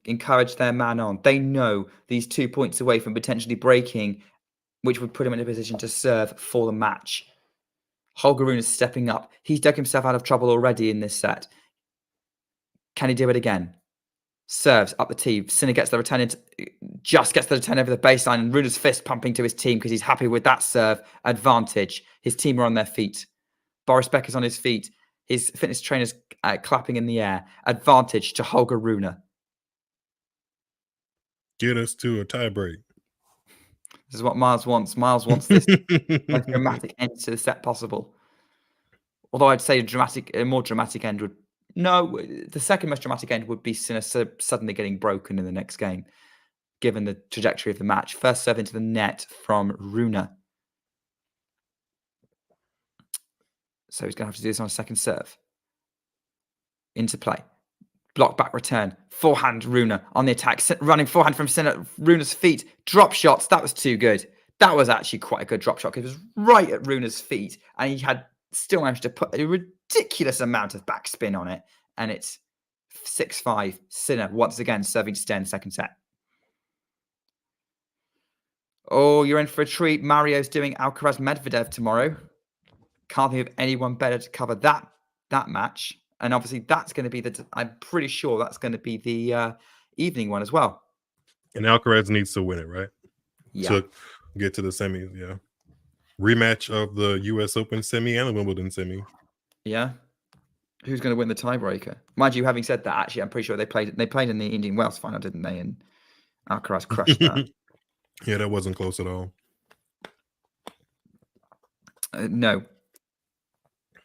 encourage their man on. They know these 2 points away from potentially breaking, which would put him in a position to serve for the match. Holger Rune is stepping up. He's dug himself out of trouble already in this set. Can he do it again? Serves up the tee. Sinner gets the return, just gets the return over the baseline, and Rune's fist pumping to his team because he's happy with that serve advantage. His team are on their feet. Boris Becker's on his feet. His fitness trainer's clapping in the air. Advantage to Holger Rune. Get us to a tiebreak. This is what Miles wants. Miles wants this most dramatic end to the set possible. Although I'd say a more dramatic end would... No, the second most dramatic end would be Sinner suddenly getting broken in the next game, given the trajectory of the match. First serve into the net from Rune. So he's going to have to do this on a second serve. Into play. Block back return. Forehand Rune on the attack. Running forehand from Sinner. Rune's feet. Drop shots. That was too good. That was actually quite a good drop shot. It was right at Rune's feet. And he had still managed to put a ridiculous amount of backspin on it. And it's 6-5. Sinner once again serving to stay in the second set. Oh, you're in for a treat. Mario's doing Alcaraz Medvedev tomorrow. Can't think of anyone better to cover that match. And obviously that's going to be I'm pretty sure that's going to be the evening one as well. And Alcaraz needs to win it, right? Yeah. To get to the semis, yeah. Rematch of the US Open semi and the Wimbledon semi. Yeah. Who's going to win the tiebreaker? Mind you, having said that, actually, I'm pretty sure they played in the Indian Wells final, didn't they? And Alcaraz crushed that. Yeah, that wasn't close at all. No.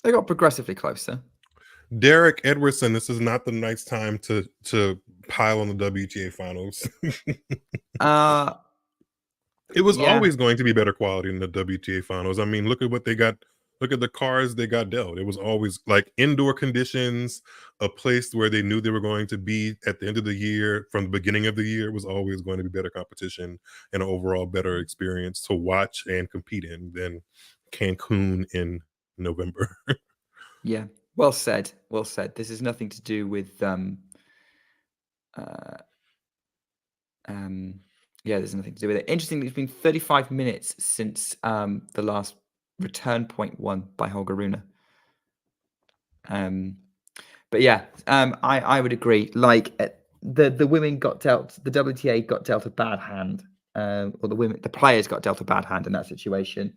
They got progressively closer. Derek Edwardson, this is not the nice time to pile on the WTA finals. It was always going to be better quality in the WTA finals. I mean, look at what they got. Look at the cards they got dealt. It was always like indoor conditions, a place where they knew they were going to be at the end of the year. From the beginning of the year, it was always going to be better competition and an overall better experience to watch and compete in than Cancun in November. Yeah, well said. Well said. This has nothing to do with yeah, there's nothing to do with it. Interestingly, it's been 35 minutes since the last return point won by Holger Rune. But yeah, I would agree. Like the women got dealt, the WTA got dealt a bad hand, or the players got dealt a bad hand in that situation.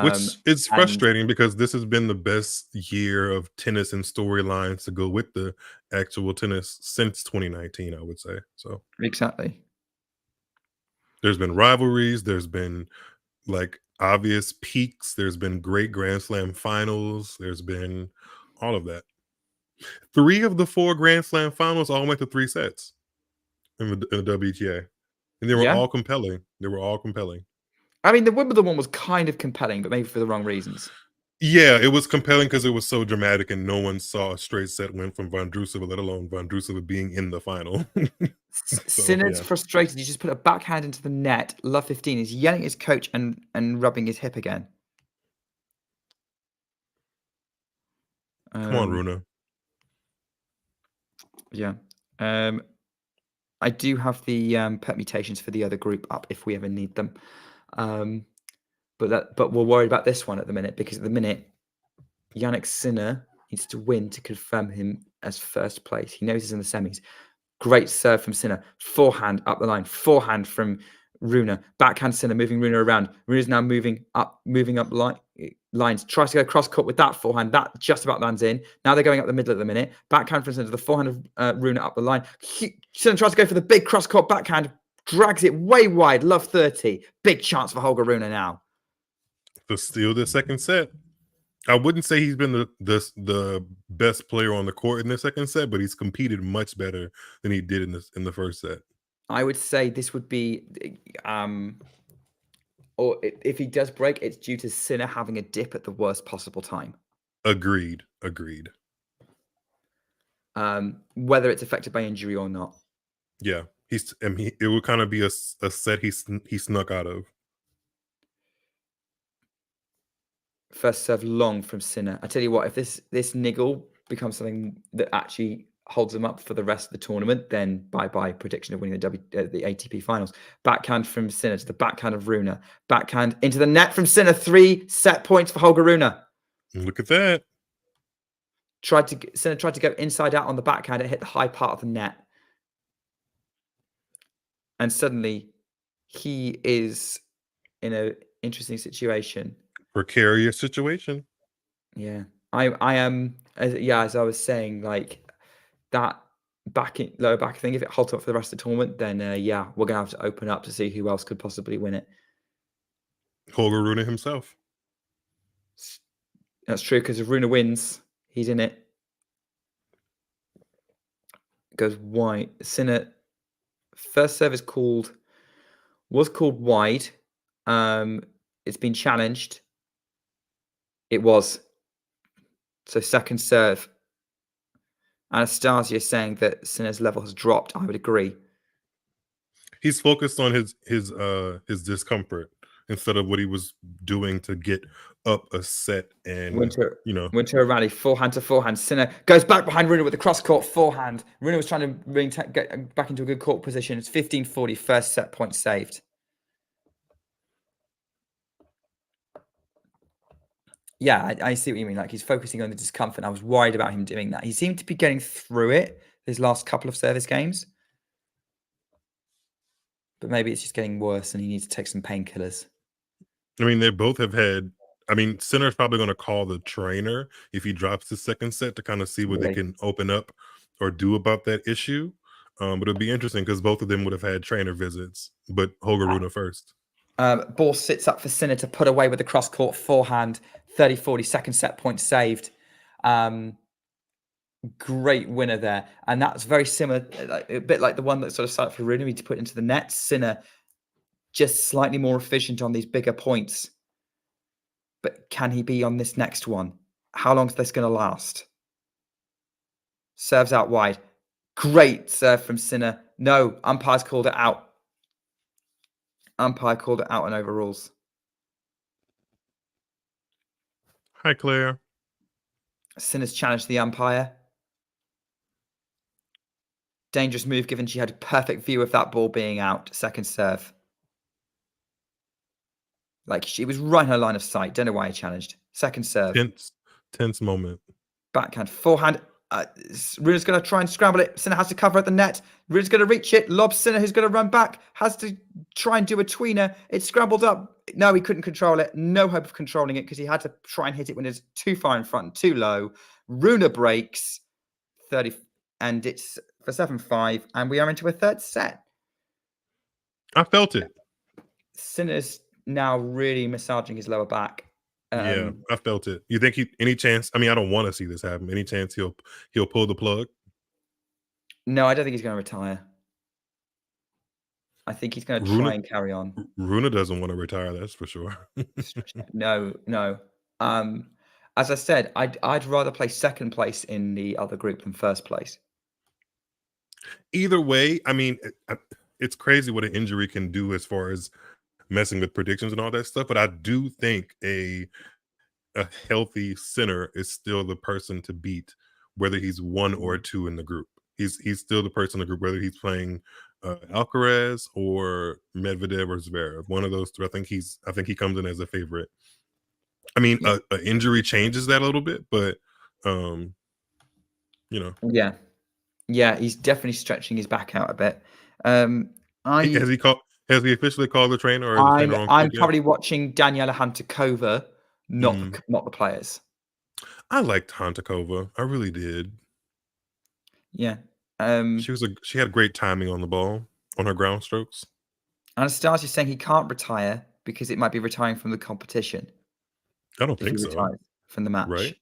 Which is frustrating because this has been the best year of tennis and storylines to go with the actual tennis since 2019, I would say. So exactly. There's been rivalries, there's been like obvious peaks, there's been great Grand Slam finals, there's been all of that. 3 of the 4 Grand Slam finals all went to 3 sets in the WTA. And they were all compelling. They were all compelling. I mean, the Wimbledon one was kind of compelling, but maybe for the wrong reasons. Yeah, it was compelling because it was so dramatic and no one saw a straight set win from Vondrousova, let alone Vondrousova being in the final. Sinner's frustrated. He just put a backhand into the net. Love 15. He's yelling at his coach and rubbing his hip again. Come on, Rune. Yeah. I do have the permutations for the other group up if we ever need them. But we're worried about this one at the minute because at the minute, Jannik Sinner needs to win to confirm him as first place. He knows he's in the semis. Great serve from Sinner. Forehand up the line. Forehand from Rune. Backhand Sinner moving Rune around. Rune's now moving up lines. Tries to go cross court with that forehand. That just about lands in. Now they're going up the middle at the minute. Backhand from Sinner. The forehand of Rune up the line. Sinner tries to go for the big cross court backhand. Drags it way wide. Love 30. Big chance for Holger Rune now. To steal the second set. I wouldn't say he's been the best player on the court in the second set, but he's competed much better than he did in the first set. I would say this would be, or if he does break, it's due to Sinner having a dip at the worst possible time. Agreed. Whether it's affected by injury or not. Yeah, it would kind of be a set he snuck out of. First serve long from Sinner. I tell you what, if this niggle becomes something that actually holds him up for the rest of the tournament, then bye-bye prediction of winning the ATP Finals. Backhand from Sinner to the backhand of Rune. Backhand into the net from Sinner. 3 set points for Holger Rune. Look at that. Sinner tried to go inside out on the backhand. It hit the high part of the net. And suddenly he is in an interesting situation. Precarious situation. Yeah. I am, as I was saying, like that lower back thing, if it holds up for the rest of the tournament, then we're gonna have to open up to see who else could possibly win it. Holger Rune himself. That's true, because if Rune wins, he's in it. Goes wide. Sinner first serve was called wide. It's been challenged. It was. So second serve. Anastasia saying that Sinner's level has dropped. I would agree. He's focused on his discomfort instead of what he was doing to get up a set and went to a rally. Forehand to forehand. Sinner goes back behind Rune with the cross court forehand. Rune was trying to get back into a good court position. It's 15-40. First set point saved. Yeah, I see what you mean. Like he's focusing on the discomfort. I was worried about him doing that. He seemed to be getting through it his last couple of service games. But maybe it's just getting worse and he needs to take some painkillers. I mean, they both have had... I mean, Sinner's probably going to call the trainer if he drops the second set to kind of see what they can open up or do about that issue. But it'll be interesting because both of them would have had trainer visits. But Holger Rune first. Ball sits up for Sinner to put away with the cross-court forehand. 30-40, second set point saved. Great winner there. And that's very similar, a bit like the one that sort of started for Rune to put into the net. Sinner just slightly more efficient on these bigger points. But can he be on this next one? How long is this going to last? Serves out wide. Great serve from Sinner. No, umpire's called it out. Umpire called it out on overrules. Hi, Claire. Sinner's challenged the umpire. Dangerous move given she had a perfect view of that ball being out. Second serve. Like she was right in her line of sight. Don't know why he challenged. Second serve. Tense moment. Backhand. Forehand. Rune's going to try and scramble it. Sinner has to cover at the net. Rune's going to reach it. Lob Sinner, who's going to run back. Has to try and do a tweener. It's scrambled up. No, he couldn't control it. No hope of controlling it because he had to try and hit it when it's too far in front and too low. Rune breaks 30, and it's for 7-5, and we are into a third set. I felt it. Sinner's now really massaging his lower back. Yeah, I felt it. You think any chance? I mean, I don't want to see this happen. Any chance he'll pull the plug? No, I don't think he's going to retire. I think he's going to try and carry on. Rune doesn't want to retire, that's for sure. No. As I said, I'd rather play second place in the other group than first place. Either way, I mean, it's crazy what an injury can do as far as messing with predictions and all that stuff. But I do think a healthy Sinner is still the person to beat, whether he's 1 or 2 in the group. He's still the person in the group, whether he's playing Alcaraz or Medvedev or Zverev. One of those 3. I think he comes in as a favorite. I mean, an injury changes that a little bit, but you know. Yeah, he's definitely stretching his back out a bit. Has he officially called the trainer? Or I'm probably watching Daniela Hantakova, not the players. I liked Hantakova. I really did. Yeah. She had great timing on the ball, on her ground strokes. Anastasia's saying he can't retire because it might be retiring from the competition. I don't think so. From the match. Right?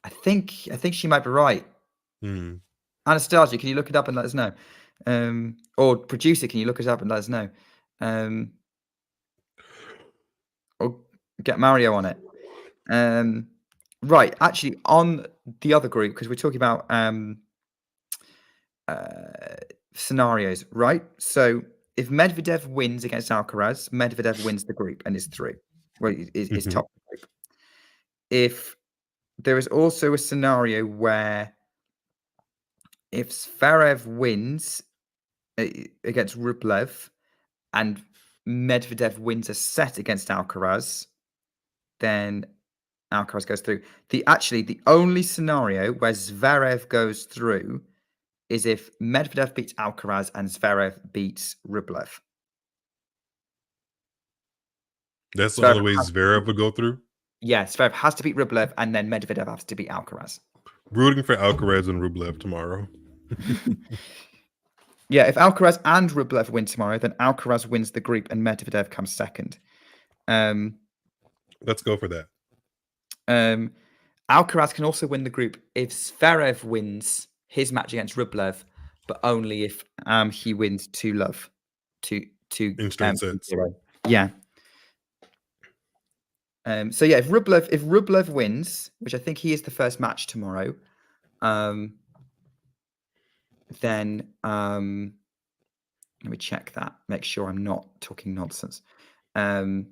I think she might be right. Anastasia, can you look it up and let us know? Or producer, can you look it up and let us know? Or get Mario on it. Right, actually, on the other group, because we're talking about scenarios, right? So if Medvedev wins against Alcaraz, Medvedev wins the group and is through. Well, is top group. If there is also a scenario where if Zverev wins against Rublev and Medvedev wins a set against Alcaraz, then Alcaraz goes through. The only scenario where Zverev goes through is if Medvedev beats Alcaraz and Zverev beats Rublev. That's the only way Zverev would go through? Yeah, Zverev has to beat Rublev and then Medvedev has to beat Alcaraz. Rooting for Alcaraz and Rublev tomorrow. Yeah, if Alcaraz and Rublev win tomorrow, then Alcaraz wins the group and Medvedev comes second. Let's go for that. Alcaraz can also win the group if Zverev wins his match against Rublev, but only if he wins 2-love. In straight sets. 0. Yeah. So yeah, if Rublev wins, which I think he is the first match tomorrow, then let me check that, make sure I'm not talking nonsense. I'm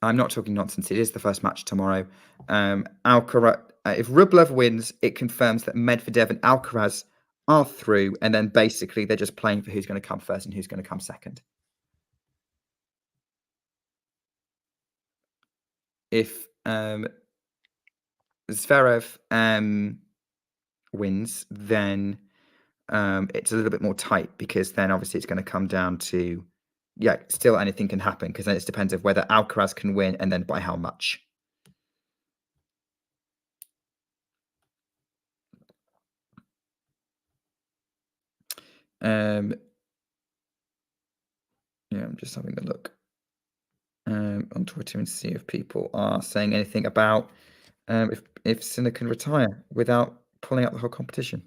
not talking nonsense. It is the first match tomorrow. Alcaraz, if Rublev wins, it confirms that Medvedev and Alcaraz are through, and then basically they're just playing for who's going to come first and who's going to come second. If Zverev wins, then it's a little bit more tight because then obviously it's going to come down to, still anything can happen because then it depends on whether Alcaraz can win and then by how much. I'm just having a look on Twitter and see if people are saying anything about If Sinner can retire without pulling out the whole competition.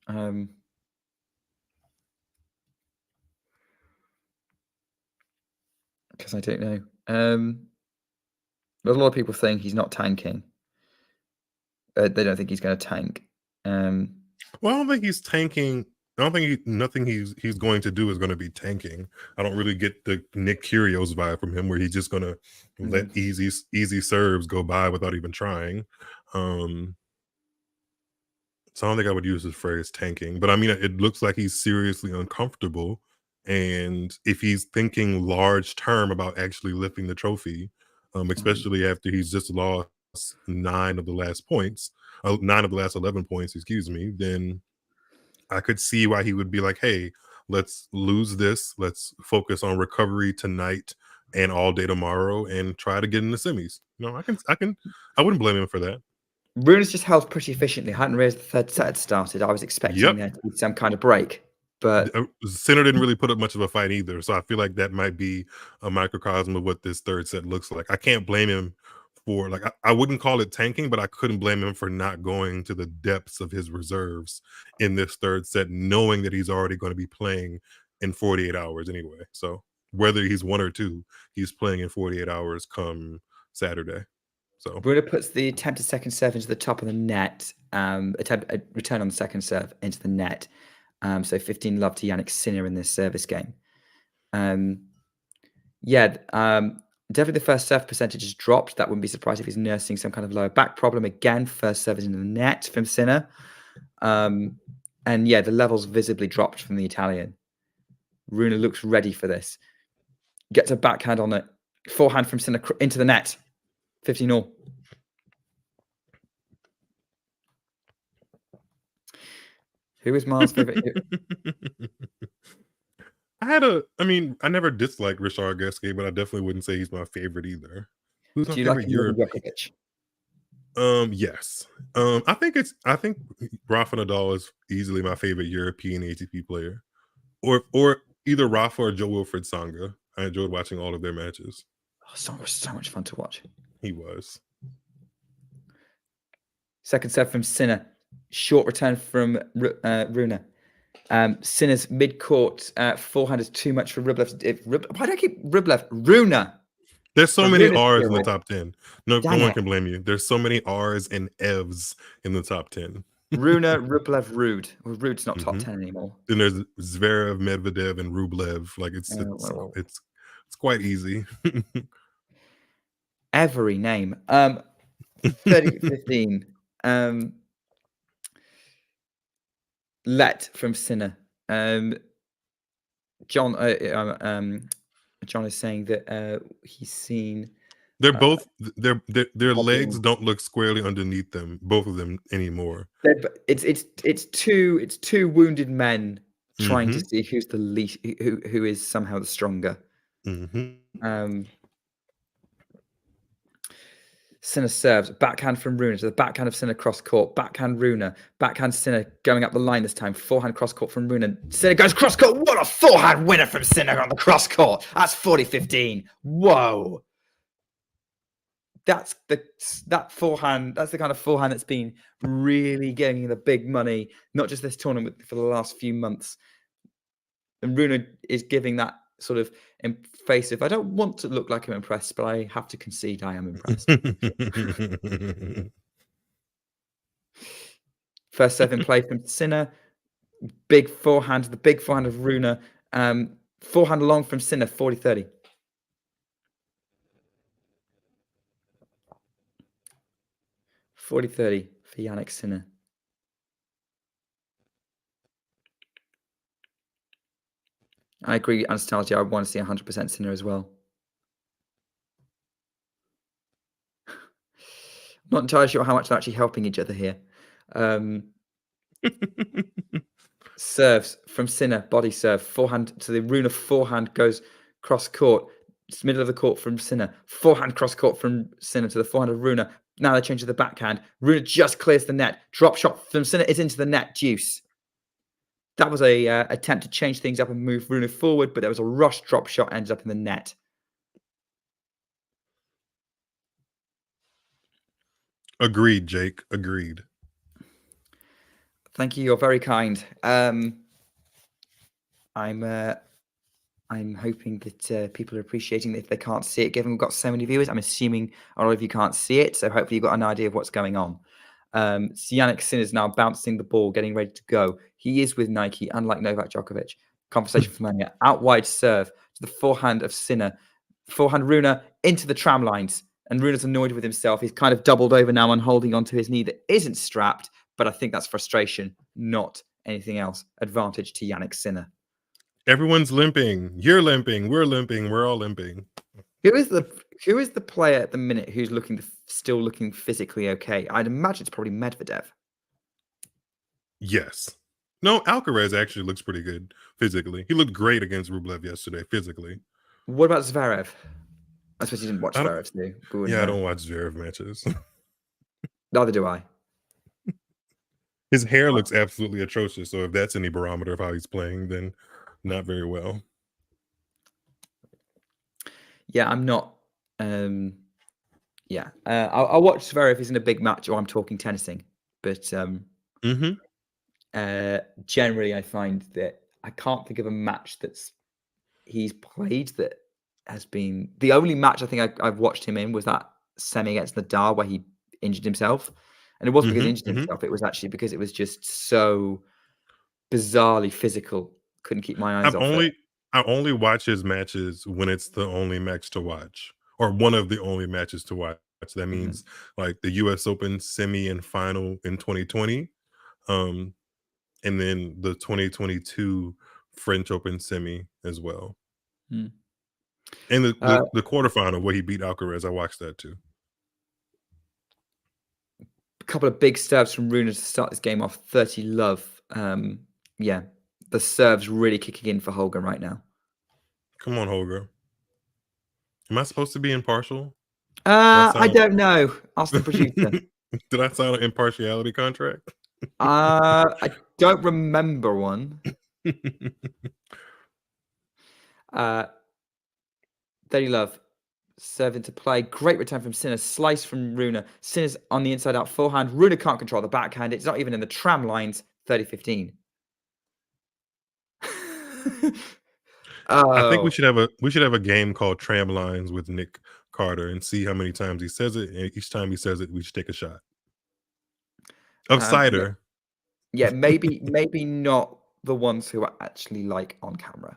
Because I don't know. There's a lot of people saying he's not tanking. They don't think he's going to tank. Well, I don't think he's tanking. I don't think nothing he's going to do is going to be tanking. I don't really get the Nick Kyrgios vibe from him, where he's just going to let easy serves go by without even trying. So I don't think I would use the phrase tanking, but I mean, it looks like he's seriously uncomfortable. And if he's thinking large term about actually lifting the trophy, especially after he's just lost 9 of the last 11 points, excuse me, then I could see why he would be like, hey, let's lose this. Let's focus on recovery tonight and all day tomorrow and try to get in the semis. I wouldn't blame him for that. Rune's just held pretty efficiently. I hadn't realized the third set had started. I was expecting there to be some kind of break, but Sinner didn't really put up much of a fight either. So I feel like that might be a microcosm of what this third set looks like. I can't blame him for, like, I wouldn't call it tanking, but I couldn't blame him for not going to the depths of his reserves in this third set, knowing that he's already going to be playing in 48 hours anyway. So whether he's 1 or 2, he's playing in 48 hours come Saturday. So Rune puts the attempted second serve into the top of the net, attempt a return on the second serve into the net. So 15 love to Jannik Sinner in this service game. Definitely the first serve percentage has dropped. That wouldn't be surprised if he's nursing some kind of lower back problem. Again, first serve is into the net from Sinner. The levels visibly dropped from the Italian. Rune looks ready for this. Gets a backhand on it. Forehand from Sinner into the net. 15-all. Who is Miles' favorite? I never disliked Richard Gasquet, but I definitely wouldn't say he's my favorite either. Who's my favorite European? Yes. I think Rafa Nadal is easily my favorite European ATP player. Or either Rafa or Jo-Wilfried Tsonga. I enjoyed watching all of their matches. Tsonga was so much fun to watch. He was. Second serve from Sinner. Short return from Rune. Sinner's mid-court forehand is too much for Rublev. Why do I keep Rublev? Rune. There's so many R's in the top 10. No one can blame you. There's so many R's and Evs in the top 10. Rune, Rublev, Rude. Well, Rude's not top 10 anymore. Then there's Zverev, Medvedev, and Rublev. Like it's quite easy. Every name. 30-15. Let from Sinner. John is saying that he's seen. They're both their legs don't look squarely underneath them, both of them anymore. It's two wounded men trying to see who's the least, who is somehow the stronger. Sinner serves, backhand from Rune to the backhand of Sinner cross court, backhand Rune, backhand Sinner going up the line this time, forehand cross court from Rune. Sinner goes cross court. What a forehand winner from Sinner on the cross court. That's 40-15. Whoa. That forehand, that's the kind of forehand that's been really getting the big money, not just this tournament, but for the last few months. And Rune is giving that sort of invasive. I don't want to look like I'm impressed, but I have to concede I am impressed. First serve in play from Sinner. Big forehand, the big forehand of Rune. Forehand long from Sinner, 40-30. For Jannik Sinner. I agree, Anastasia. I want to see 100% Sinner as well. Not entirely sure how much they're actually helping each other here. Serves from Sinner, body serve, forehand to the Rune. Forehand goes cross court, it's middle of the court from Sinner. Forehand cross court from Sinner to the forehand of Rune. Now they change to the backhand. Rune just clears the net. Drop shot from Sinner is into the net. Deuce. That was a attempt to change things up and move Rune forward, but there was a rush drop shot, ended up in the net. Agreed, Jake. Agreed. Thank you. You're very kind. I'm hoping that people are appreciating that if they can't see it, given we've got so many viewers. I'm assuming a lot of you can't see it, so hopefully you've got an idea of what's going on. So Jannik Sinner's now bouncing the ball, getting ready to go. He is with Nike, unlike Novak Djokovic. Conversation for Mania. Out wide serve to the forehand of Sinner. Forehand Rune into the tram lines. And Rune's annoyed with himself. He's kind of doubled over now and holding onto his knee that isn't strapped, but I think that's frustration, not anything else. Advantage to Jannik Sinner. Everyone's limping. You're limping. We're limping. We're all limping. Who is the player at the minute who's still looking physically okay? I'd imagine it's probably Medvedev. Yes. No, Alcaraz actually looks pretty good physically. He looked great against Rublev yesterday physically. What about Zverev? I suppose you didn't watch Zverev's, do you? Yeah, I don't watch Zverev matches. Neither do I. His hair looks absolutely atrocious. So if that's any barometer of how he's playing, then not very well. Yeah, I'm not. I'll watch Zverev if he's in a big match or I'm talking tennising. But generally, I find that I can't think of a match he's played that has been the only match I think I've watched him in was that semi against Nadal where he injured himself, and it wasn't because he injured himself; it was actually because it was just so bizarrely physical. Couldn't keep my eyes off it. I only watch his matches when it's the only match to watch, or one of the only matches to watch. That means like the U.S. Open semi and final in 2020, and then the 2022 French Open semi as well. And the quarterfinal where he beat Alcaraz, I watched that too. A couple of big serves from Rune to start this game off. 30 love. The serve's really kicking in for Holger right now. Come on, Holger. Am I supposed to be impartial? I don't know. Ask the producer. Did I sign an impartiality contract? I don't remember one. 30 love. Serve into play. Great return from Sinner. Slice from Rune. Sinner's on the inside out forehand. Rune can't control the backhand. It's not even in the tram lines. 30-15. I think we should have a game called Tram Lines with Nick Carter and see how many times he says it. And each time he says it, we should take a shot of cider. Yeah, maybe not the ones who are actually like on camera.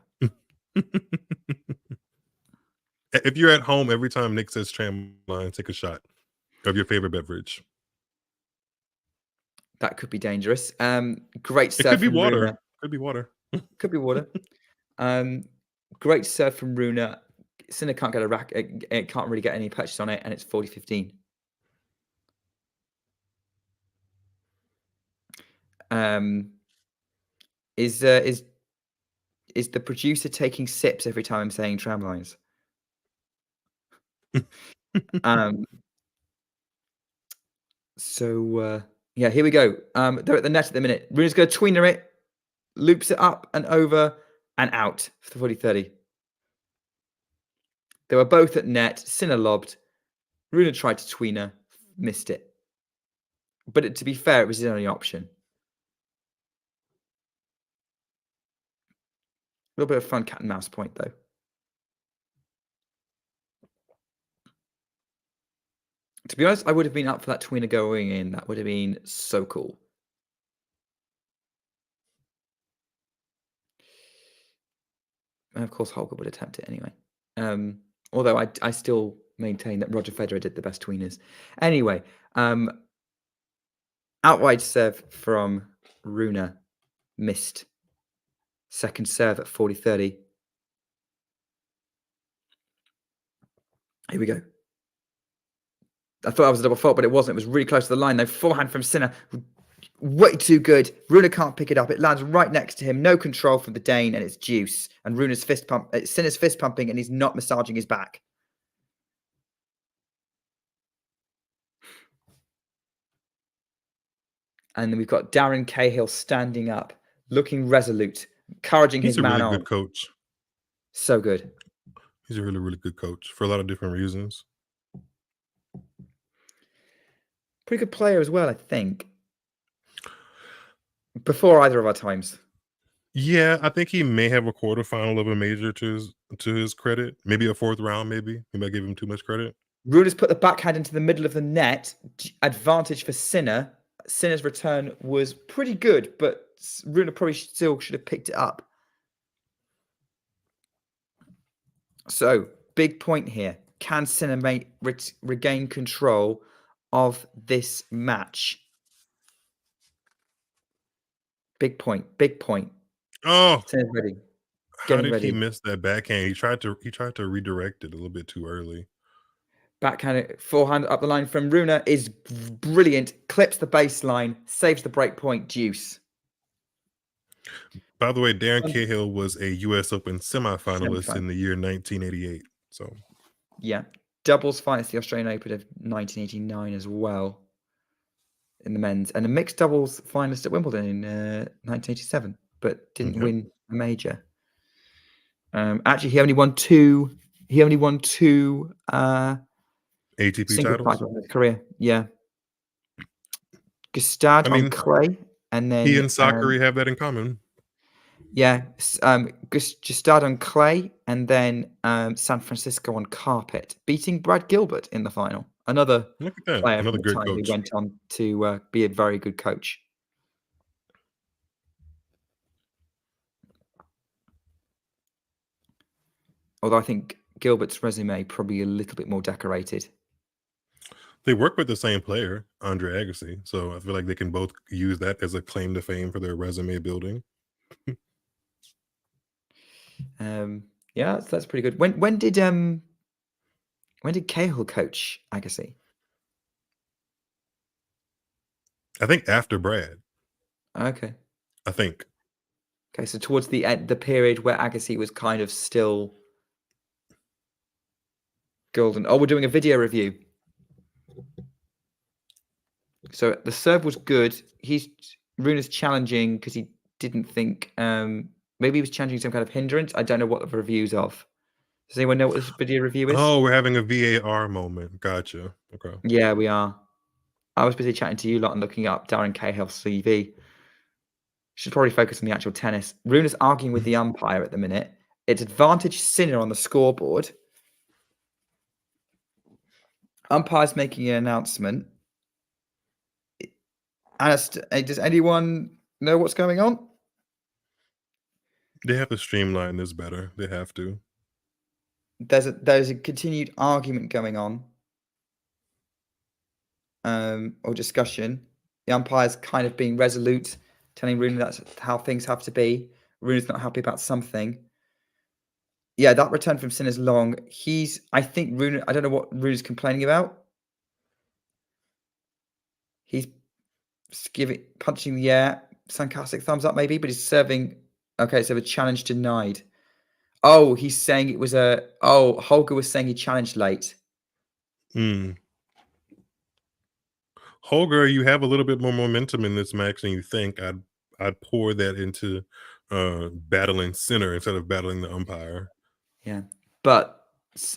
If you're at home, every time Nick says Tram Line, take a shot of your favorite beverage. That could be dangerous. Great serve. It could be water. Rune. Could be water. Could be water. Great serve from Rune. Sinner can't get a rack. It can't really get any purchase on it, and it's 40-15. Is the producer taking sips every time I'm saying tram lines? Yeah, here we go. They're at the net at the minute. Rune's going to tweener it, loops it up and over and out for the 40-30. They were both at net. Sinner lobbed. Rune tried to tweener, missed it. But to be fair, it was his only option. A little bit of fun cat and mouse point, though. To be honest, I would have been up for that tweener going in. That would have been so cool. And of course, Holger would attempt it anyway. Although I still maintain that Roger Federer did the best tweeners. Anyway, outright serve from Rune. Missed. Second serve at 40-30. Here we go. I thought that was a double fault, but it wasn't. It was really close to the line. Though forehand from Sinner, way too good. Rune can't pick it up. It lands right next to him. No control from the Dane, and it's deuce. And Rune's fist pump. Sinner's fist pumping, and he's not massaging his back. And then we've got Darren Cahill standing up, looking resolute, encouraging his man on. He's a really good coach. So good. He's a really, really good coach for a lot of different reasons. Pretty good player as well, I think. Before either of our times. Yeah, I think he may have a quarterfinal of a major to his credit. Maybe a fourth round, maybe. He might give him too much credit. Rune's put the backhand into the middle of the net. Advantage for Sinner. Sinner's return was pretty good, but Rune probably still should have picked it up. So, big point here. Can Sinner regain control of this match? Big point. Big point. Oh, Sinner's ready. How did he miss that backhand? He tried to redirect it a little bit too early. Backhand forehand up the line from Rune is brilliant. Clips the baseline, saves the break point. Deuce. By the way, Darren Cahill was a U.S. Open semifinalist in the year 1988. So, yeah, doubles finalist the Australian Open of 1989 as well in the men's, and a mixed doubles finalist at Wimbledon in 1987, but didn't win a major. Actually, he only won two. ATP titles in his career. Yeah, Gustad on clay, and then he and Sakari have that in common. Yeah, Gustad on clay, and then San Francisco on carpet, beating Brad Gilbert in the final. Another player another good coach who went on to be a very good coach. Although I think Gilbert's resume probably a little bit more decorated. They work with the same player, Andre Agassi, so I feel like they can both use that as a claim to fame for their resume building. Yeah, that's pretty good. When did Cahill coach Agassi? I think after Brad. Okay. I think. Okay, so towards the end, the period where Agassi was kind of still golden. Oh, we're doing a video review. So the serve was good. Rune's challenging because he didn't think maybe he was challenging some kind of hindrance. I don't know what the review's of. Does anyone know what this video review is? Oh, we're having a VAR moment. Gotcha. Okay. Yeah, we are. I was busy chatting to you lot and looking up Darren Cahill's CV. Should probably focus on the actual tennis. Rune is arguing with the umpire at the minute. It's advantage Sinner on the scoreboard. Umpire's making an announcement. Does anyone know what's going on? They have to streamline this better. They have to. There's a continued argument going on, or discussion. The umpire's kind of being resolute, telling Rune that's how things have to be. Rune's not happy about something. Yeah, that return from Sinner's long. I think Rune. I don't know what Rune's complaining about. He's punching the air, sarcastic thumbs up maybe, but he's serving. Okay, so the challenge denied. Oh, he's saying it was Holger was saying he challenged late. Holger, you have a little bit more momentum in this match than you think. I'd pour that into battling Sinner instead of battling the umpire. Yeah, but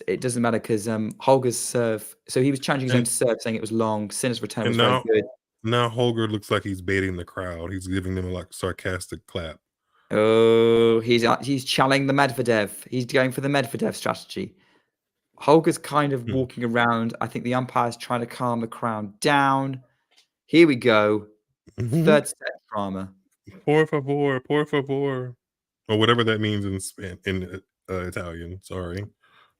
it doesn't matter because Holger's serve. So he was challenging his own serve, saying it was long. Sinner's return was very good. Now Holger looks like he's baiting the crowd. He's giving them a like sarcastic clap. Oh, he's challenging the Medvedev. He's going for the Medvedev strategy. Holger's kind of walking around. I think the umpire's trying to calm the crowd down. Here we go. Third set drama. Por favor, or whatever that means in Italian. Sorry.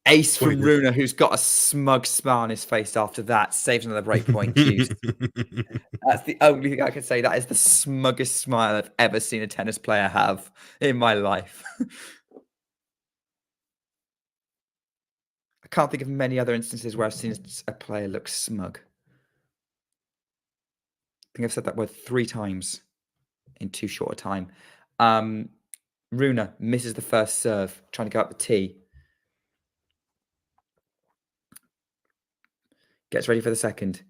Ace from Rune, who's got a smug smile on his face after that, saves another break point. That's the only thing I can say. That is the smuggest smile I've ever seen a tennis player have in my life. I can't think of many other instances where I've seen a player look smug. I think I've said that word 3 times in too short a time. Rune misses the first serve, trying to go up the tee. Gets ready for the second.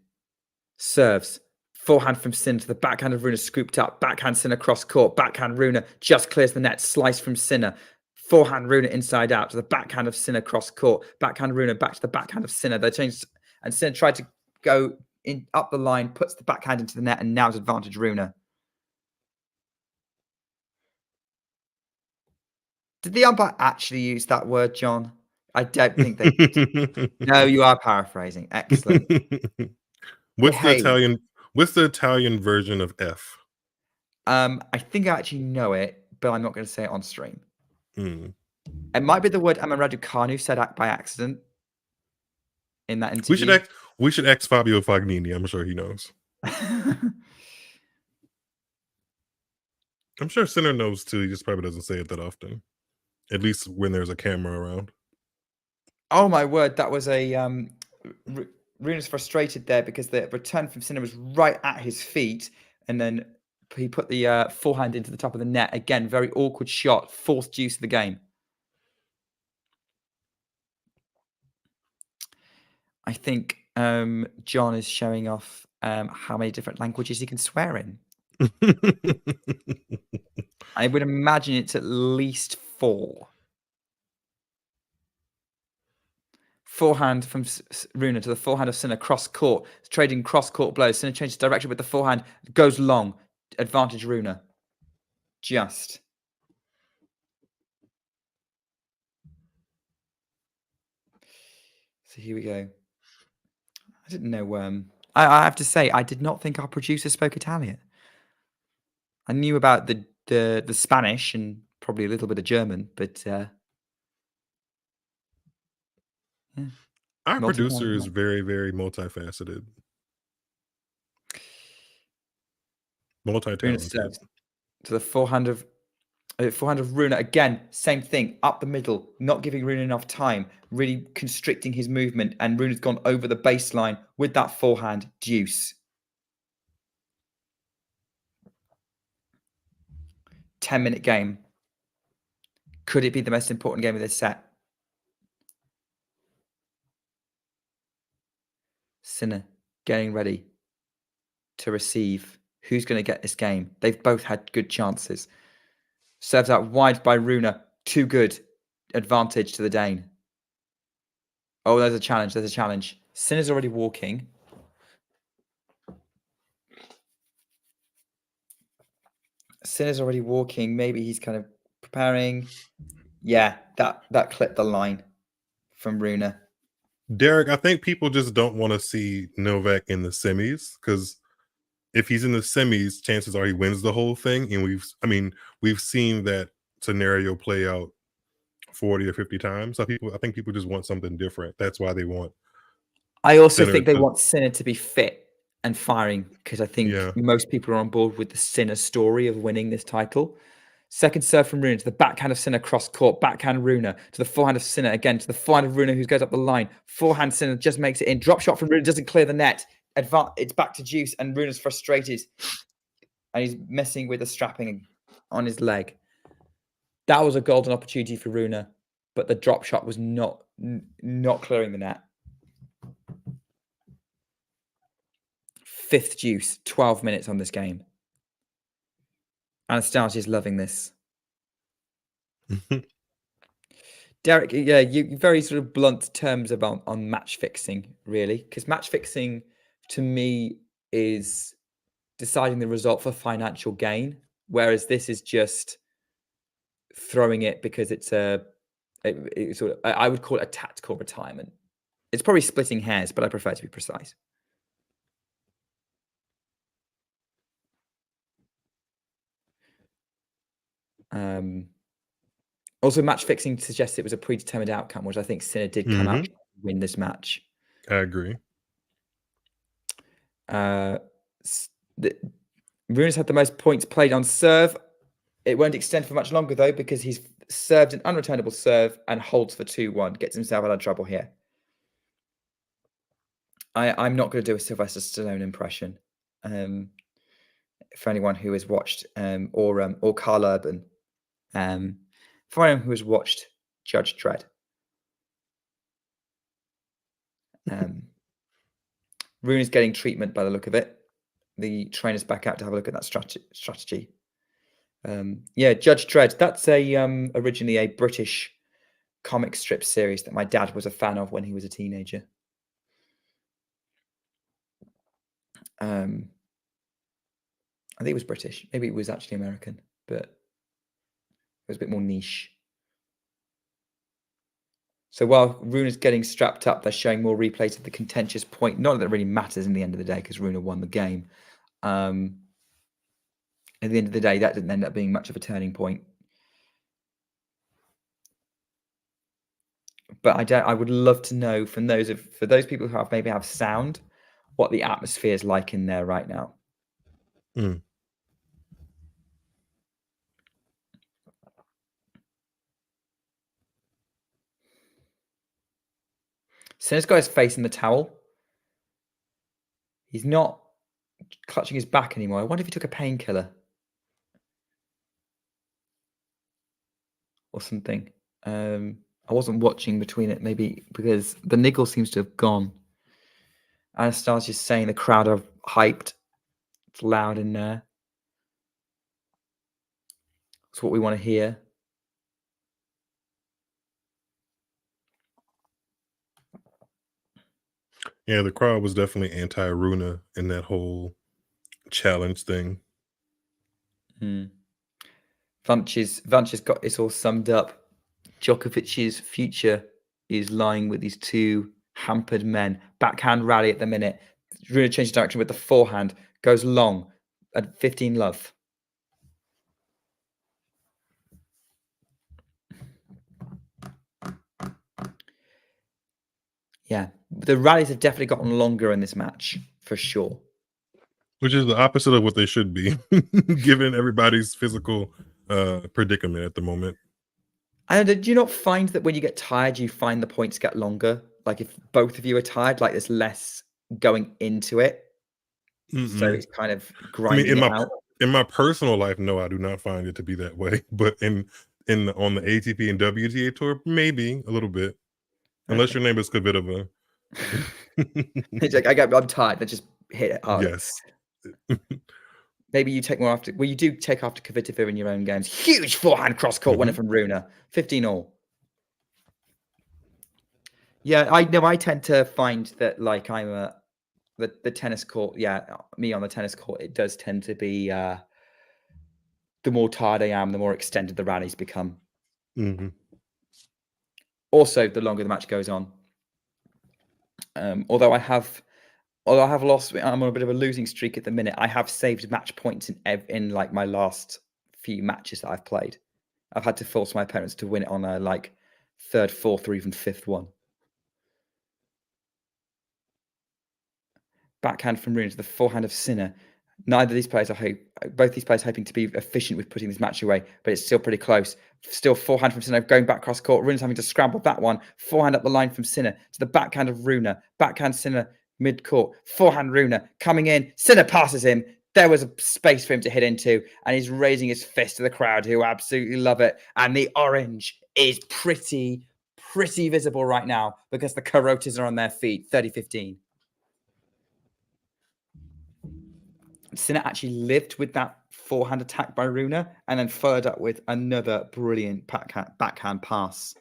Serves. Forehand from Sinner to the backhand of Rune, scooped up. Backhand Sinner cross court. Backhand Rune just clears the net. Slice from Sinner. Forehand Rune inside out to the backhand of Sinner cross court. Backhand Rune back to the backhand of Sinner. They changed, and Sinner tried to go in up the line, puts the backhand into the net, and now it's advantage Rune. Did the umpire actually use that word, John? I don't think they did. No, you are paraphrasing. Excellent. What's Behave. the Italian version of F? I think I actually know it, but I'm not going to say it on stream. Mm. It might be the word Raducanu said by accident in that interview. We should ask Fabio Fognini. I'm sure he knows. I'm sure Sinner knows too. He just probably doesn't say it that often. At least when there's a camera around. Oh my word, that was a Rune's frustrated there because the return from Sinner was right at his feet, and then he put the forehand into the top of the net. Again, very awkward shot, fourth deuce of the game. I think John is showing off how many different languages he can swear in. I would imagine it's at least 4. Forehand from Rune to the forehand of Sinner, cross court, trading cross court blows. Sinner changes direction with the forehand, goes long, advantage Rune. Just. So here we go. I didn't know. I have to say, I did not think our producer spoke Italian. I knew about the Spanish and probably a little bit of German, but yeah. Our producer is very, very multifaceted. Multi-talented. To the forehand of Rune. Again, same thing. Up the middle, not giving Rune enough time, really constricting his movement, and Rune's gone over the baseline with that forehand deuce. 10-minute game. Could it be the most important game of this set? Sinner getting ready to receive. Who's going to get this game? They've both had good chances. Serves out wide by Rune. Too good. Advantage to the Dane. Oh, there's a challenge. There's a challenge. Sinner's already walking. Sinner's already walking. Maybe he's kind of preparing. Yeah, that clipped the line from Rune. Derek, I think people just don't want to see Novak in the semis, because if he's in the semis, chances are he wins the whole thing. And we've seen that scenario play out 40 or 50 times. So I think people just want something different. That's why they want. I also think they want Sinner to be fit and firing, because I think most people are on board with the Sinner story of winning this title. Second serve from Rune to the backhand of Sinner, cross court, backhand Rune to the forehand of Sinner, again to the forehand of Rune, who goes up the line. Forehand Sinner just makes it in. Drop shot from Rune, doesn't clear the net. It's back to deuce, and Rune's frustrated, and he's messing with the strapping on his leg. That was a golden opportunity for Rune, but the drop shot was not clearing the net. Fifth deuce, 12 minutes on this game. Anastasia's loving this. Derek, yeah, you very sort of blunt terms about on match fixing, really, because match fixing to me is deciding the result for financial gain, whereas this is just throwing it because it's I would call it a tactical retirement. It's probably splitting hairs, but I prefer to be precise. Also, match fixing suggests it was a predetermined outcome, which I think Sinner did come out to win this match. I agree. Rune's had the most points played on serve. It won't extend for much longer, though, because he's served an unreturnable serve and holds for 2-1. Gets himself out of trouble here. I'm not going to do a Sylvester Stallone impression. For anyone who has watched, or Carl Urban, for anyone who has watched Judge Dredd. Rune is getting treatment by the look of it. The trainer's back out to have a look at that strategy. Yeah, Judge Dredd. That's originally a British comic strip series that my dad was a fan of when he was a teenager. I think it was British. Maybe it was actually American, but it was a bit more niche. So while Rune's getting strapped up, they're showing more replays of the contentious point. Not that it really matters in the end of the day because Rune won the game. At the end of the day, that didn't end up being much of a turning point. But I would love to know from for those people who maybe have sound, what the atmosphere is like in there right now. Mm. Sinner's got his face in the towel. He's not clutching his back anymore. I wonder if he took a painkiller or something. I wasn't watching between it, maybe because the niggle seems to have gone. Anastasia's saying the crowd are hyped. It's loud in there. It's what we want to hear. Yeah, the crowd was definitely anti-Rune in that whole challenge thing. Vanch's got this all summed up. Djokovic's future is lying with these two hampered men. Backhand rally at the minute. Rune changes direction with the forehand. Goes long at 15 love. Yeah, the rallies have definitely gotten longer in this match, for sure. Which is the opposite of what they should be, given everybody's physical predicament at the moment. And do you not find that when you get tired, you find the points get longer? Like if both of you are tired, like there's less going into it. So it's kind of grinding out. In my personal life, no, I do not find it to be that way. But on the ATP and WTA tour, maybe a little bit. Unless your name is Kvitova. It's like I'm tired. Let's just hit it hard. Yes. Maybe you take more after. Well, you do take after Kvitova in your own games. Huge forehand cross court winner from Rune. 15-all. Yeah, I know. I tend to find that like I'm the tennis court. Yeah, me on the tennis court. It does tend to be the more tired I am, the more extended the rallies become. Mm-hmm. Also, the longer the match goes on. Although I have lost, I'm on a bit of a losing streak at the minute. I have saved match points in like my last few matches that I've played. I've had to force my opponents to win it on a like third, fourth, or even fifth one. Backhand from Rune to the forehand of Sinner. Both these players hoping to be efficient with putting this match away, but it's still pretty close. Still forehand from Sinner going back cross court. Rune's having to scramble that one. Forehand up the line from Sinner to the backhand of Rune. Backhand Sinner mid court. Forehand Rune coming in. Sinner passes him. There was a space for him to hit into, and he's raising his fist to the crowd who absolutely love it. And the orange is pretty visible right now because the carotas are on their feet. 30-15. Sinner actually lived with that forehand attack by Rune and then followed up with another brilliant backhand pass.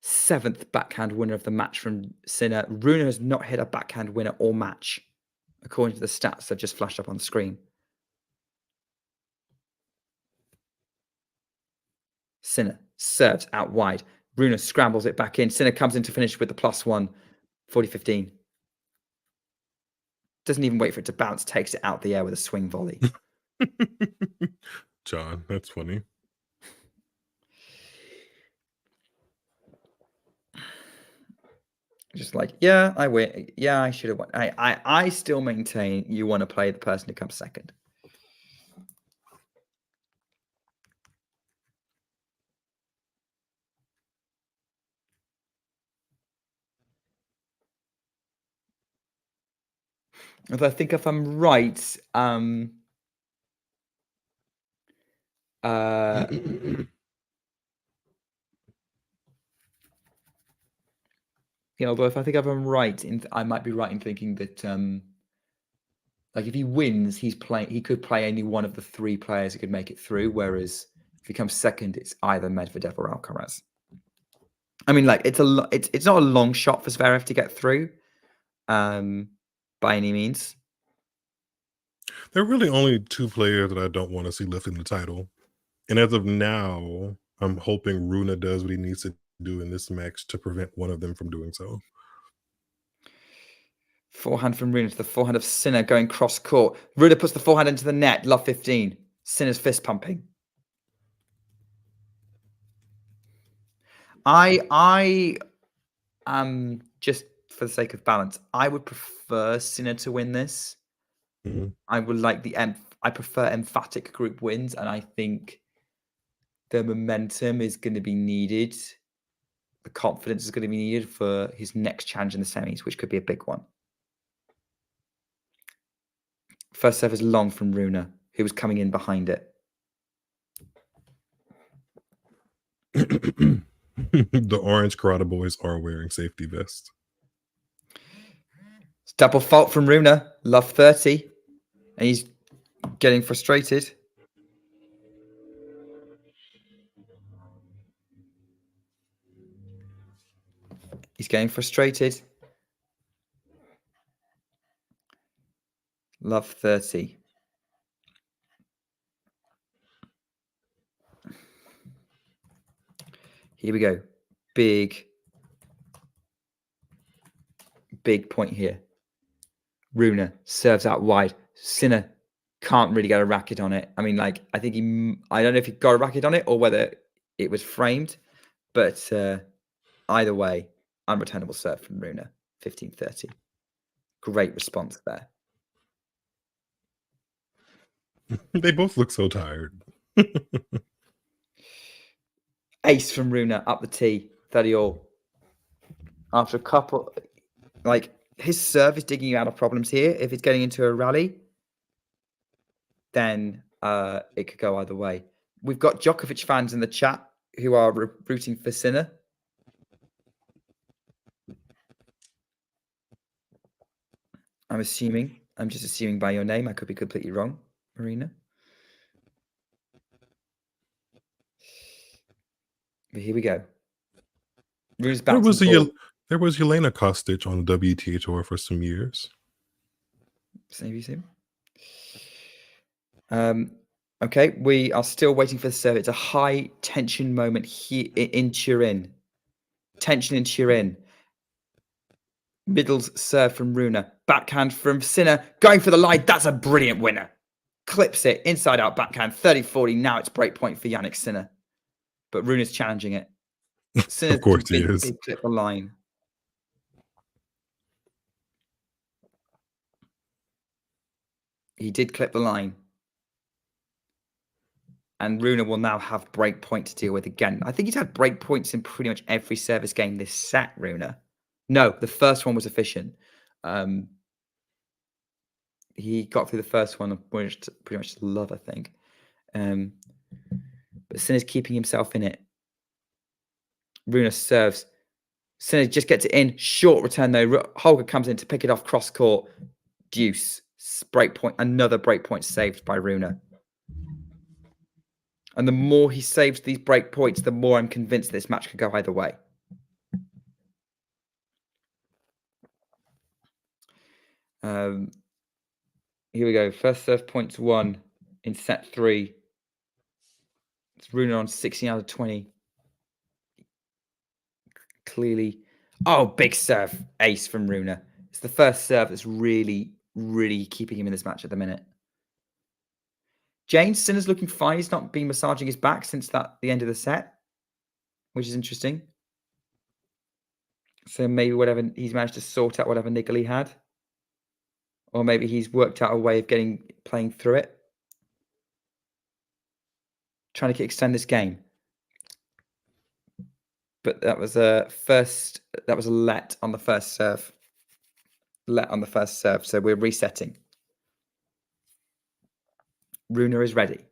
7th backhand winner of the match from Sinner. Rune has not hit a backhand winner all match, according to the stats that just flashed up on the screen. Sinner serves out wide. Rune scrambles it back in. Sinner comes in to finish with the +1, 40-15. Doesn't even wait for it to bounce, takes it out the air with a swing volley. John, that's funny. Just like, yeah, I win. Yeah, I should have won. I still maintain you want to play the person who comes second. Although I think if I'm right, although if I think if I'm right, I might be right in thinking that like if he wins, he could play any one of the 3 players who could make it through. Whereas if he comes second, it's either Medvedev or Alcaraz. I mean, like it's not a long shot for Zverev to get through, by any means. There are really only two players that I don't want to see lifting the title. And as of now, I'm hoping Rune does what he needs to do in this match to prevent one of them from doing so. Forehand from Rune to the forehand of Sinner going cross court. Rune puts the forehand into the net. Love 15. Sinner's fist pumping. I just for the sake of balance, I would prefer Sinner to win this. Mm-hmm. I would like I prefer emphatic group wins, and I think the momentum is going to be needed. The confidence is going to be needed for his next challenge in the semis, which could be a big one. First serve is long from Rune, who was coming in behind it. The orange Karate boys are wearing safety vests. It's double fault from Rune. Love 30. And he's getting frustrated. He's getting frustrated. Love 30. Here we go. Big point here. Rune serves out wide. Sinner can't really get a racket on it. I mean, like, I don't know if he got a racket on it or whether it was framed, but either way, unreturnable serve from Rune, 15-30. Great response there. They both look so tired. Ace from Rune up the tee, 30-all. After a couple, like, his serve is digging you out of problems here. If it's getting into a rally, then it could go either way. We've got Djokovic fans in the chat who are rooting for Sinner. I'm just assuming by your name. I could be completely wrong, Marina. But here we go. Rune's There was Jelena Kostic on the WTA tour for some years. Okay, we are still waiting for the serve. It's a high tension moment here in Turin. Tension in Turin. Middle's serve from Rune. Backhand from Sinner. Going for the line. That's a brilliant winner. Clips it. Inside out backhand. 30-40. Now it's break point for Jannik Sinner. But Rune is challenging it. Sinner's of course he is. Clip the line. He did clip the line. And Rune will now have break point to deal with again. I think he's had break points in pretty much every service game this set, Rune. No, the first one was efficient. He got through the first one, which pretty much love, I think. But Sinner's keeping himself in it. Rune serves. Sinner just gets it in. Short return, though. Holger comes in to pick it off cross court. Deuce. Break point. Another break point saved by Rune. And the more he saves these break points, the more I'm convinced this match could go either way. Here we go. First serve points 1 in set 3. It's Rune on 16 out of 20. Clearly. Oh, big serve. Ace from Rune. It's the first serve that's really, really keeping him in this match at the minute. James Sinner's looking fine. He's not been massaging his back since the end of the set, which is interesting. So maybe he's managed to sort out whatever niggle he had. Or maybe he's worked out a way of playing through it. Trying to extend this game. But that was a let on the first serve. Let on the first serve. So we're resetting. Rune is ready.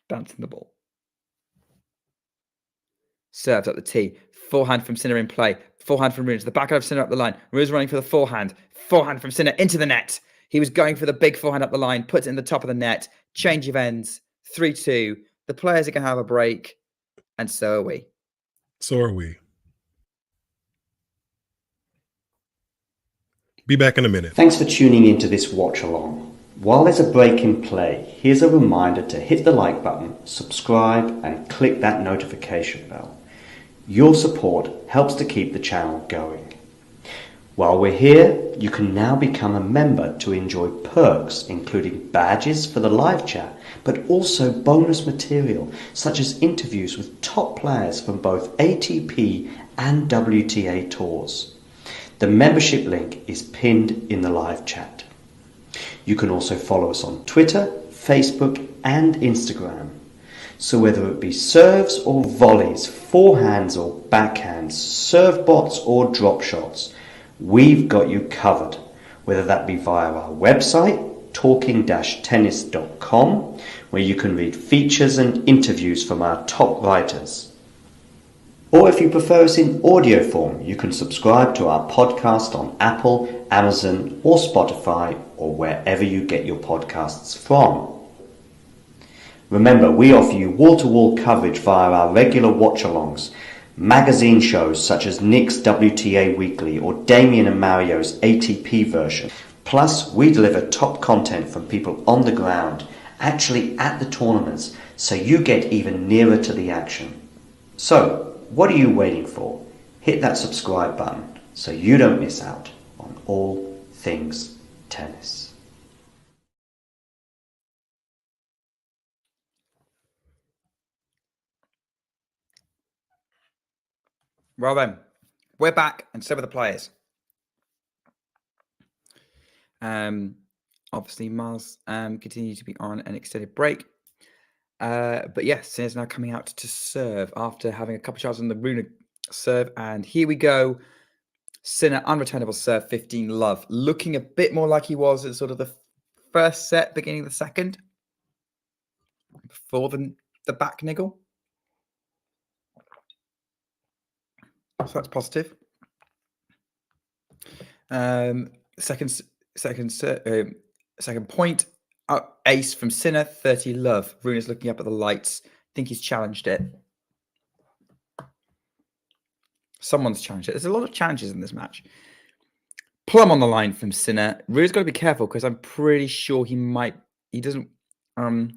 Bouncing the ball. Serves up the tee. Forehand from Sinner in play. Forehand from Rune to the backhand of Sinner up the line. Rune's running for the forehand. Forehand from Sinner into the net. He was going for the big forehand up the line. Puts it in the top of the net. Change of ends. 3-2. The players are going to have a break. And so are we. So are we. Be back in a minute. Thanks for tuning into this watch along. While there's a break in play, here's a reminder to hit the like button, subscribe, and click that notification bell. Your support helps to keep the channel going. While we're here, you can now become a member to enjoy perks, including badges for the live chat, but also bonus material such as interviews with top players from both ATP and WTA tours. The membership link is pinned in the live chat. You can also follow us on Twitter, Facebook, and Instagram. So whether it be serves or volleys, forehands or backhands, serve bots or drop shots, we've got you covered, whether that be via our website, talking-tennis.com, where you can read features and interviews from our top writers. Or if you prefer us in audio form, you can subscribe to our podcast on Apple, Amazon, or Spotify, or wherever you get your podcasts from. Remember, we offer you wall-to-wall coverage via our regular watch-alongs, magazine shows such as Nick's WTA Weekly or Damien and Mario's ATP version. Plus, we deliver top content from people on the ground, actually at the tournaments, so you get even nearer to the action. So, what are you waiting for? Hit that subscribe button so you don't miss out on all things tennis. Well then, we're back, and so are the players. Obviously, Miles continue to be on an extended break. But yes, Sinner's now coming out to serve after having a couple of shots on the Rune serve. And here we go. Sinner, unreturnable serve, 15 love. Looking a bit more like he was at sort of the first set, beginning of the second. Before the back niggle. So that's positive. Second point. Ace from Sinner, 30 love. Rune's looking up at the lights. I think he's challenged it. Someone's challenged it. There's a lot of challenges in this match. Plum on the line from Sinner. Rune's got to be careful because I'm pretty sure he doesn't want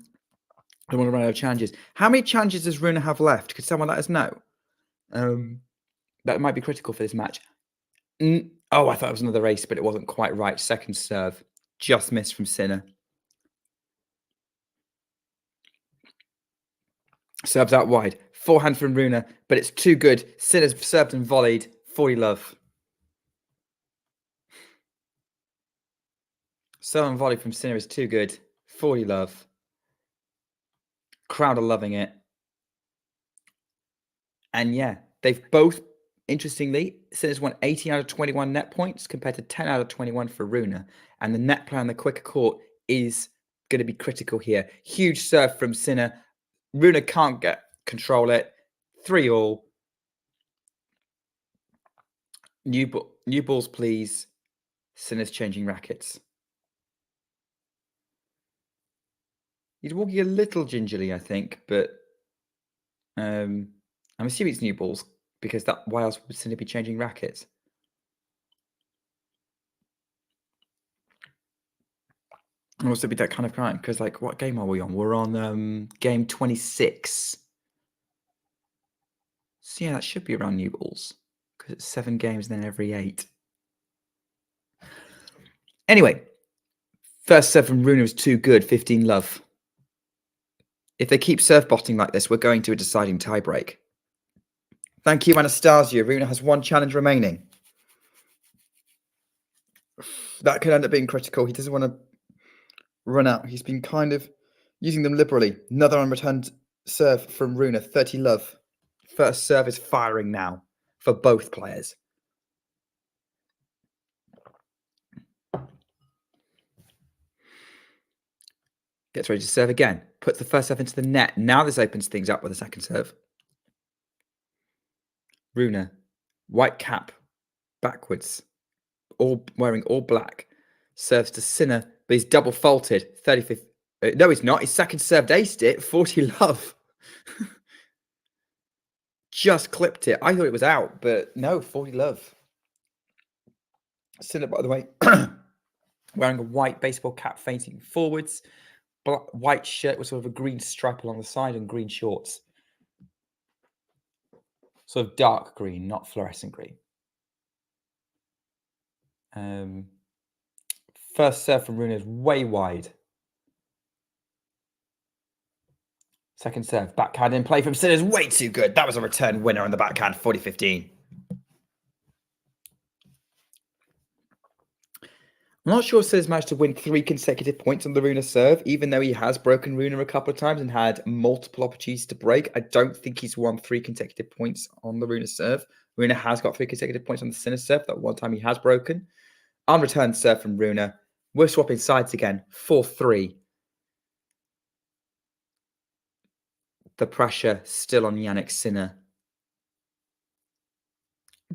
to run out of challenges. How many challenges does Rune have left? Could someone let us know? That might be critical for this match. Oh, I thought it was another ace, but it wasn't quite right. Second serve. Just missed from Sinner. Serves out wide. Forehand from Rune, but it's too good. Sinner's served and volleyed. 40 love. Serve and volley from Sinner is too good. 40 love. Crowd are loving it. And yeah, they've both, interestingly, Sinner's won 18 out of 21 net points compared to 10 out of 21 for Rune. And the net play on the quicker court is going to be critical here. Huge serve from Sinner. Rune can't control it. 3-all. New balls, please. Sinner's changing rackets. He's walking a little gingerly, I think, but I'm assuming it's new balls because why else would Sinner be changing rackets? And also be that kind of crime because, like, what game are we on? We're on game 26. So yeah, that should be around new balls because it's 7 games then every 8. Anyway, first serve from Rune was too good. 15 love. If they keep serve botting like this, we're going to a deciding tiebreak. Thank you, Anastasia. Rune has 1 challenge remaining. That could end up being critical. He doesn't want to run out. He's been kind of using them liberally. Another unreturned serve from Rune. 30 love. First serve is firing now for both players. Gets ready to serve again. Puts the first serve into the net. Now this opens things up with a second serve. Rune, white cap, backwards, all wearing all black. Serves to Sinner, but he's double faulted. 35th. No, he's not. His second served aced it. 40 love. Just clipped it. I thought it was out, but no, 40 love. Sinner, by the way, wearing a white baseball cap facing forwards, white shirt with sort of a green stripe along the side and green shorts. Sort of dark green, not fluorescent green. First serve from Rune is way wide. Second serve, backhand in play from Sinner is way too good. That was a return winner on the backhand, 40-15. I'm not sure Sinner's managed to win 3 consecutive points on the Rune serve, even though he has broken Rune a couple of times and had multiple opportunities to break. I don't think he's won 3 consecutive points on the Rune serve. Rune has got 3 consecutive points on the Sinner serve. That one time he has broken. Unreturned serve from Rune. We're swapping sides again, 4-3. The pressure still on Jannik Sinner.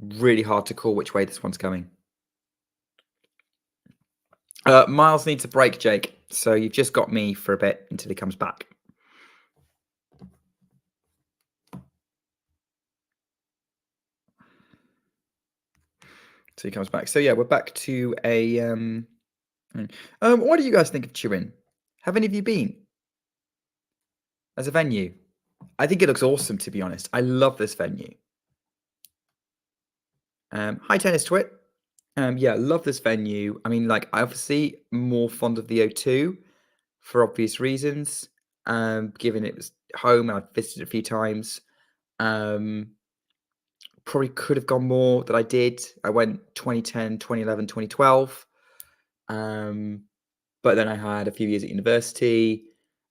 Really hard to call which way this one's going. Miles needs a break, Jake. So you've just got me for a bit until he comes back. So he comes back. So yeah, we're back to a... what do you guys think of Turin? Have any of you been? As a venue? I think it looks awesome, to be honest. I love this venue. Hi, Tennis Twit. Yeah, love this venue. I mean, like, I obviously more fond of the O2 for obvious reasons. Given it was home, I've visited a few times. Probably could have gone more than I did. I went 2010, 2011, 2012. But then I had a few years at university,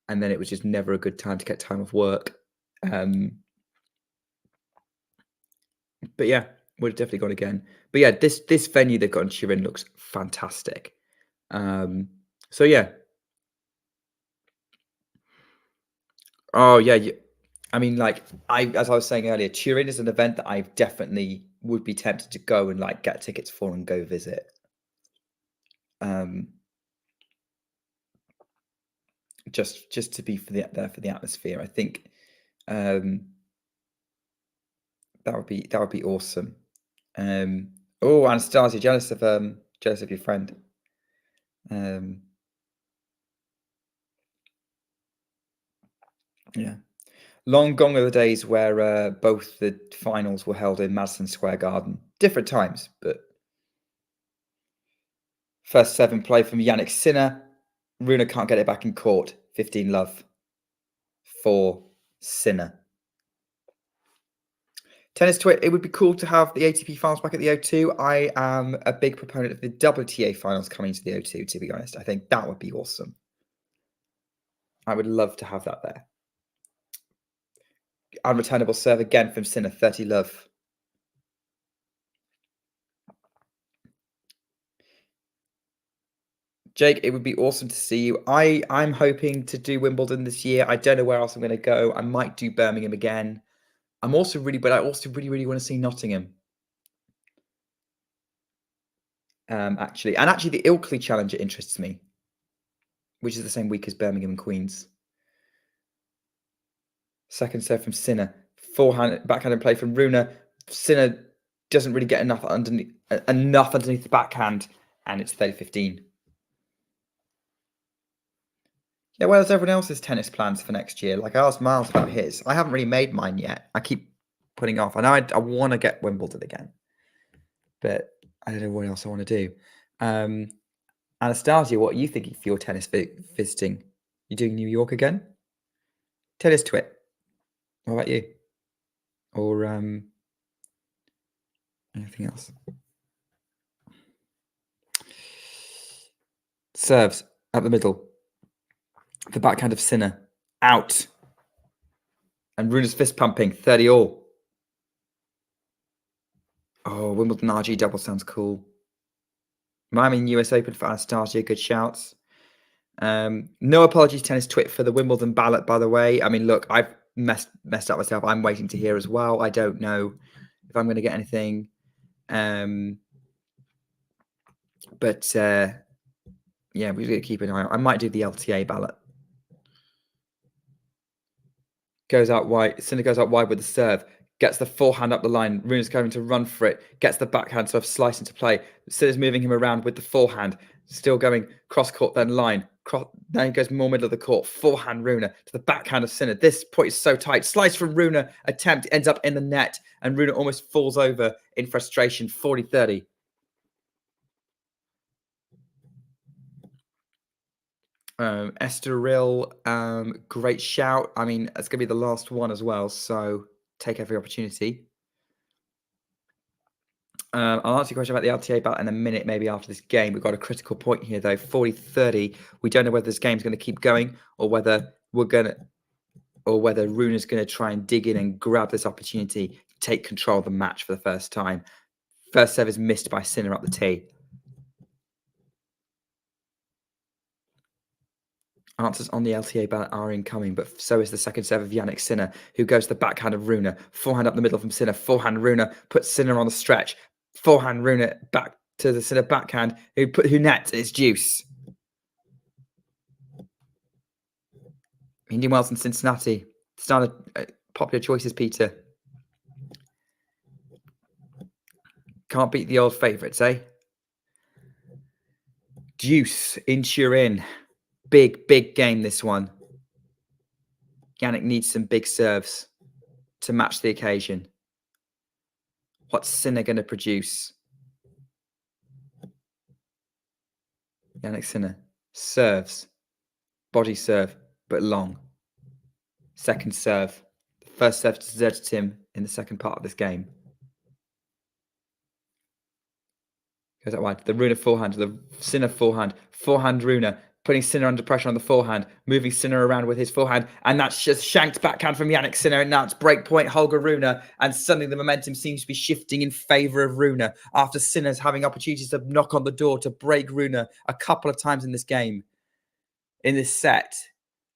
and then it was just never a good time to get time off work. But yeah, would have definitely gone again. But yeah, this venue they've got in Turin looks fantastic. So yeah. Oh yeah, I mean, like as I was saying earlier, Turin is an event that I definitely would be tempted to go and like get tickets for and go visit. Just to be there for the atmosphere, I think that would be awesome. Oh, Anastasia, jealous of your friend. Yeah, long gone are the days where both the finals were held in Madison Square Garden. Different times, but first 7 play from Jannik Sinner. Rune can't get it back in court. 15 love for Sinner. Tennis Twit, it would be cool to have the ATP Finals back at the O2. I am a big proponent of the WTA Finals coming to the O2, to be honest. I think that would be awesome. I would love to have that there. Unreturnable serve again from Sinner, 30 love. Jake, it would be awesome to see you. I'm hoping to do Wimbledon this year. I don't know where else I'm going to go. I might do Birmingham again. I also really want to see Nottingham. Actually, the Ilkley Challenger interests me, which is the same week as Birmingham and Queens. Second serve from Sinner. Backhand and play from Rune. Sinner doesn't really get enough underneath the backhand, and it's 30-15. Yeah, where's everyone else's tennis plans for next year? Like, I asked Miles about his. I haven't really made mine yet. I keep putting off. I know I want to get Wimbledon again, but I don't know what else I want to do. Anastasia, what are you thinking for your tennis visiting? You doing New York again? Tennis Twit. What about you? Or anything else? Serves at the middle. The backhand of Sinner. Out. And Rune's fist pumping. 30 all. Oh, Wimbledon RG double sounds cool. Miami US Open for Anastasia. Good shouts. No apologies, Tennis Twit, for the Wimbledon ballot, by the way. I mean, look, I've messed up myself. I'm waiting to hear as well. I don't know if I'm going to get anything. But yeah, we've got to keep an eye on. I might do the LTA ballot. Goes out wide. Sinner goes out wide with the serve. gets the forehand up the line. Rune's going to run for it, gets the backhand sort of slice into play. Sinner's moving him around with the forehand, still going cross court, then line. Then he goes more middle of the court. Forehand Rune to the backhand of Sinner. This point is so tight. Slice from Rune, attempt ends up in the net, and Rune almost falls over in frustration. 40-30. Estoril, great shout. I mean, it's going to be the last one as well, so take every opportunity. I'll answer your question about the LTA ballot in a minute, maybe after this game. We've got a critical point here, though. 40-30. We don't know whether this game's going to keep going or whether Rune is going to try and dig in and grab this opportunity, take control of the match for the first time. First serve is missed by Sinner up the tee. Answers on the LTA ballot are incoming, but so is the second serve of Jannik Sinner, who goes to the backhand of Rune. Forehand up the middle from Sinner. Forehand Rune puts Sinner on the stretch. Forehand Rune back to the Sinner backhand, who nets. It's deuce. Indian Wells and Cincinnati. Started popular choices, Peter. Can't beat the old favourites, eh? Deuce in Turin. Big game, this one. Jannik needs some big serves to match the occasion. What's Sinner going to produce? Jannik Sinner serves. Body serve, but long. Second serve. The first serve deserted him in the second part of this game. Goes out wide. The Rune forehand, the Sinner forehand. Forehand Rune. Putting Sinner under pressure on the forehand, moving Sinner around with his forehand, and that's just shanked backhand from Jannik Sinner, and now it's break point Holger Rune, and suddenly the momentum seems to be shifting in favour of Rune after Sinner's having opportunities to knock on the door to break Rune a couple of times in this game, in this set,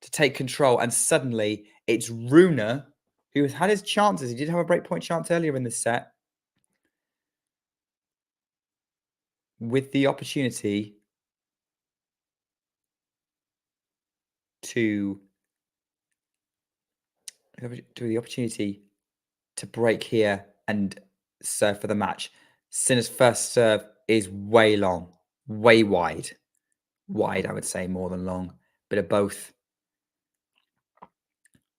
to take control, and suddenly it's Rune who has had his chances. He did have a break point chance earlier in this set, with the opportunity to break here and serve for the match. Sinner's first serve is way long, way wide. Wide, I would say, more than long. Bit of both.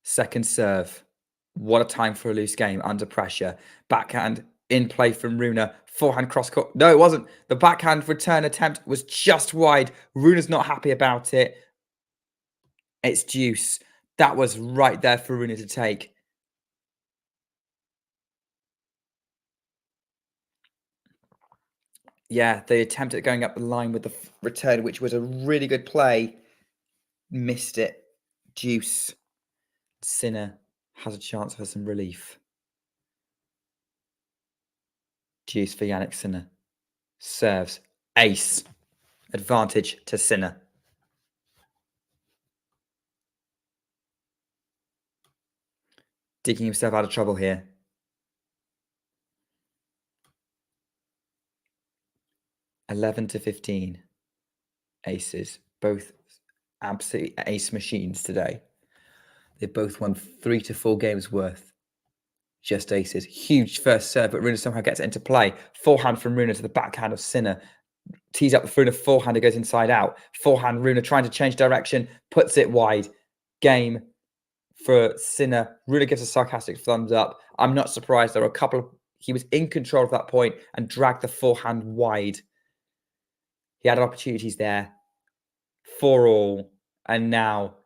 Second serve. What a time for a loose game under pressure. Backhand in play from Rune. Forehand cross court. No, it wasn't. The backhand return attempt was just wide. Rune's not happy about it. It's deuce. That was right there for Rune to take. Yeah, the attempt at going up the line with the return, which was a really good play, missed it. Deuce. Sinner has a chance for some relief. Deuce for Jannik Sinner. Serves. Ace. Advantage to Sinner. Digging himself out of trouble here. (11-15). Aces. Both absolutely ace machines today. They both won 3 to 4 games worth. Just aces. Huge first serve, but Rune somehow gets it into play. Forehand from Rune to the backhand of Sinner. Tees up the Rune forehand, it goes inside out. Forehand Rune trying to change direction, puts it wide. Game for Sinner. Rune gives a sarcastic thumbs up. I'm not surprised. There were a couple of... He was in control at that point and dragged the forehand wide. He had opportunities there. 4-all. And now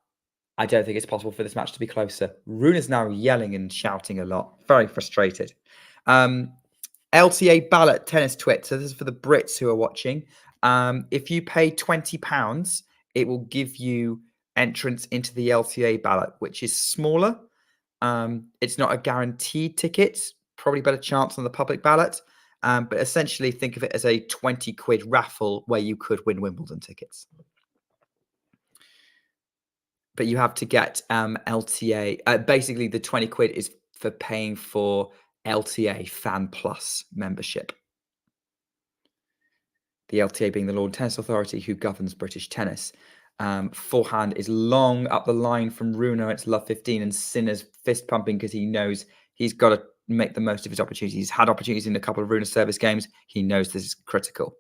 I don't think it's possible for this match to be closer. Rune is now yelling and shouting a lot. Very frustrated. LTA ballot tennis twit. So this is for the Brits who are watching. If you pay £20, it will give you entrance into the LTA ballot, which is smaller. It's not a guaranteed ticket. Probably better chance on the public ballot. But essentially think of it as a 20 quid raffle where you could win Wimbledon tickets. But you have to get LTA. Basically, the 20 quid is for paying for LTA Fan Plus membership. The LTA being the Lawn Tennis Authority who governs British tennis. Forehand is long up the line from Rune. It's love 15, and Sinner's fist pumping because he knows he's got to make the most of his opportunities. He's had opportunities in a couple of Rune service games. He knows this is critical.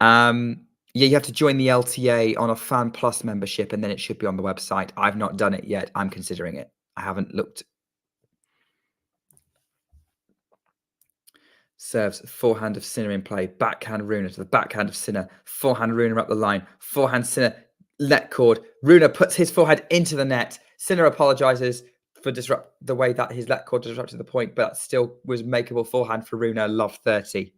Yeah, you have to join the LTA on a Fan Plus membership, and then it should be on the website. I've not done it yet. I'm considering it. I haven't looked. Serves, forehand of Sinner in play, backhand Rune to the backhand of Sinner, forehand Rune up the line, forehand Sinner, net cord. Rune puts his forehand into the net. Sinner apologizes for the way that his let cord disrupted the point, but still was makeable forehand for Rune, love 30.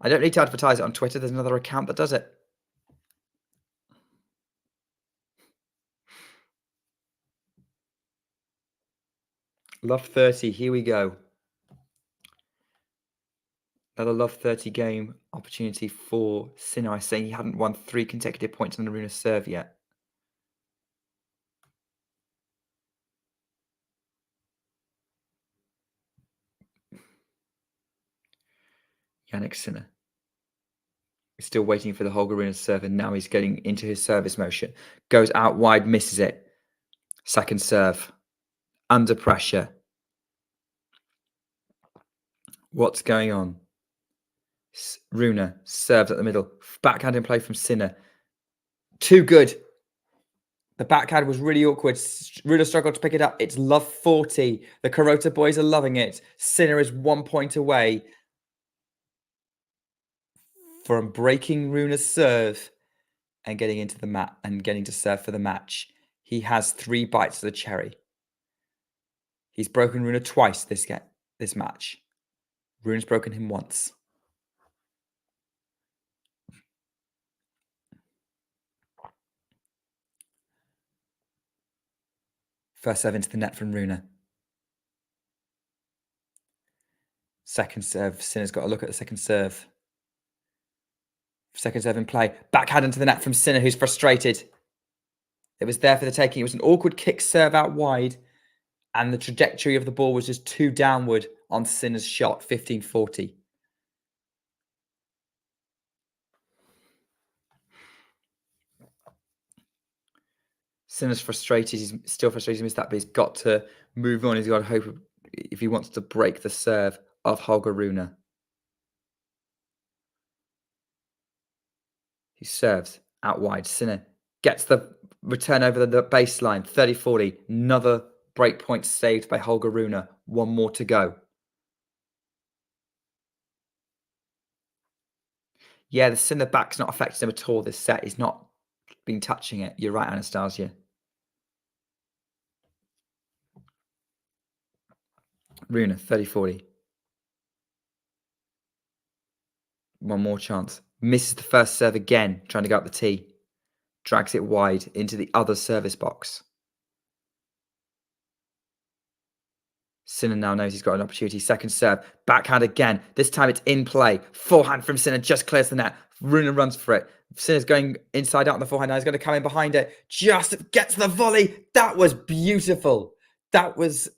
I don't need to advertise it on Twitter. There's another account that does it. Love 30. Here we go. Another love 30 game opportunity for Sinner. I say he hadn't won 3 consecutive points on the Rune serve yet. Jannik Sinner. He's still waiting for the Holger Rune serve, and now he's getting into his service motion. Goes out wide, misses it. Second serve. Under pressure. What's going on? Rune serves at the middle. Backhand in play from Sinner. Too good. The backhand was really awkward. Rune struggled to pick it up. It's love 40. The Carota boys are loving it. Sinner is 1 point away from breaking Rune's serve and getting into the mat and getting to serve for the match. He has 3 bites of the cherry. He's broken Rune twice this match. Rune's broken him once. First serve into the net from Rune. Second serve. Sinner's got to look at the second serve. Second serve in play. Backhand into the net from Sinner, who's frustrated. It was there for the taking. It was an awkward kick serve out wide, and the trajectory of the ball was just too downward on Sinner's shot, 15-40. Sinner's frustrated. He's still frustrated. He missed that, but he's got to move on. He's got to hope if he wants to break the serve of Holger Rune. He serves out wide. Sinner gets the return over the baseline. 30-40. Another break point saved by Holger Rune. 1 more to go. Yeah, the Sinner back's not affected him at all this set. He's not been touching it. You're right, Anastasia. Rune, 30-40. 1 more chance. Misses the first serve again, trying to go up the tee. Drags it wide into the other service box. Sinner now knows he's got an opportunity. Second serve. Backhand again. This time it's in play. Forehand from Sinner. Just clears the net. Rune runs for it. Sinner's going inside out on the forehand. Now he's going to come in behind it. Just gets the volley. That was beautiful. That was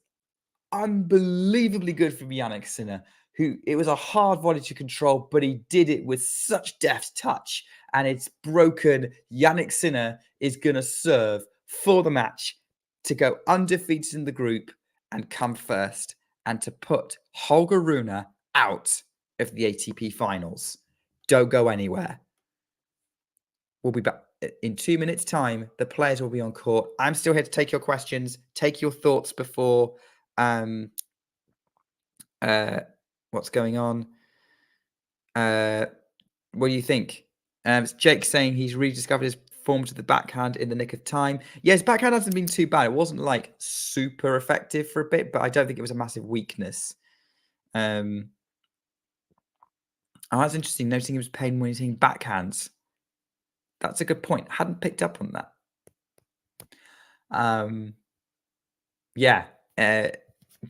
unbelievably good from Jannik Sinner, who it was a hard volley to control, but he did it with such deft touch, and it's broken. Jannik Sinner is going to serve for the match to go undefeated in the group and come first, and to put Holger Rune out of the ATP Finals. Don't go anywhere. We'll be back in 2 minutes' time. The players will be on court. I'm still here to take your questions, take your thoughts before what's going on. What do you think? Jake saying he's rediscovered his form to the backhand in the nick of time. Yeah, his backhand hasn't been too bad. It wasn't like super effective for a bit, but I don't think it was a massive weakness. Oh, that's interesting. Noticing he was pain when he's hitting backhands. That's a good point. Hadn't picked up on that. Yeah.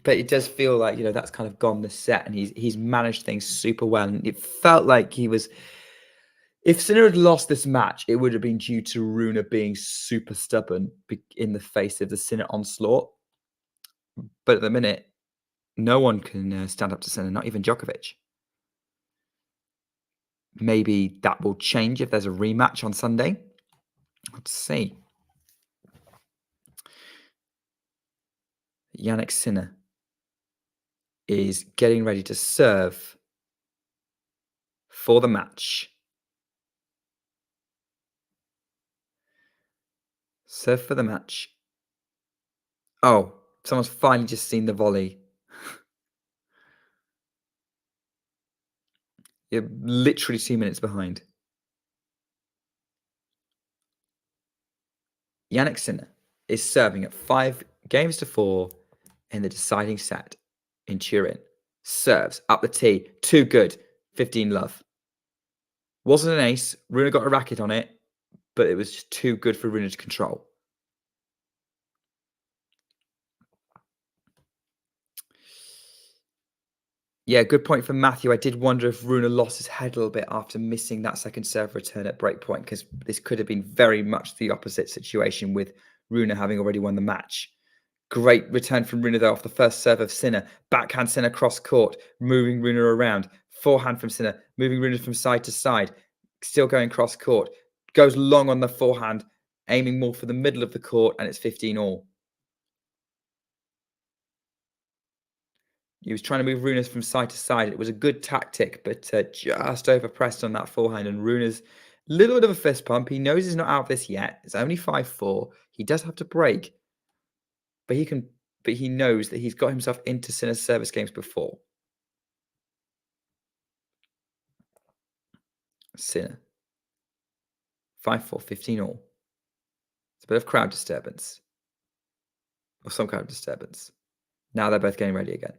But it does feel like, that's kind of gone this set, and he's managed things super well. And it felt like he was, if Sinner had lost this match, it would have been due to Rune being super stubborn in the face of the Sinner onslaught. But at the minute, no one can stand up to Sinner, not even Djokovic. maybe that will change if there's a rematch on Sunday. Let's see. Jannik Sinner is getting ready to serve for the match. Serve for the match. Oh, someone's finally just seen the volley. You're literally 2 minutes behind. Jannik Sinner is serving at 5-4 in the deciding set in Turin. Serves up the tee. Too good. 15 love. Wasn't an ace. Rune got a racket on it, but it was just too good for Rune to control. Yeah, good point from Matthew. I did wonder if Rune lost his head a little bit after missing that second serve return at break point, because this could have been very much the opposite situation with Rune having already won the match. Great return from Rune, though, off the first serve of Sinner. Backhand Sinner cross court, moving Rune around. Forehand from Sinner, moving Rune from side to side. Still going cross court. Goes long on the forehand, aiming more for the middle of the court, and it's 15 all. He was trying to move Rune from side to side. It was a good tactic, but just overpressed on that forehand. And Rune's a little bit of a fist pump. He knows he's not out of this yet. It's only 5-4. He does have to break, but he knows that he's got himself into Sinner's service games before. Sinner. 5-4, 15 all. It's a bit of crowd disturbance. Or some kind of disturbance. Now they're both getting ready again.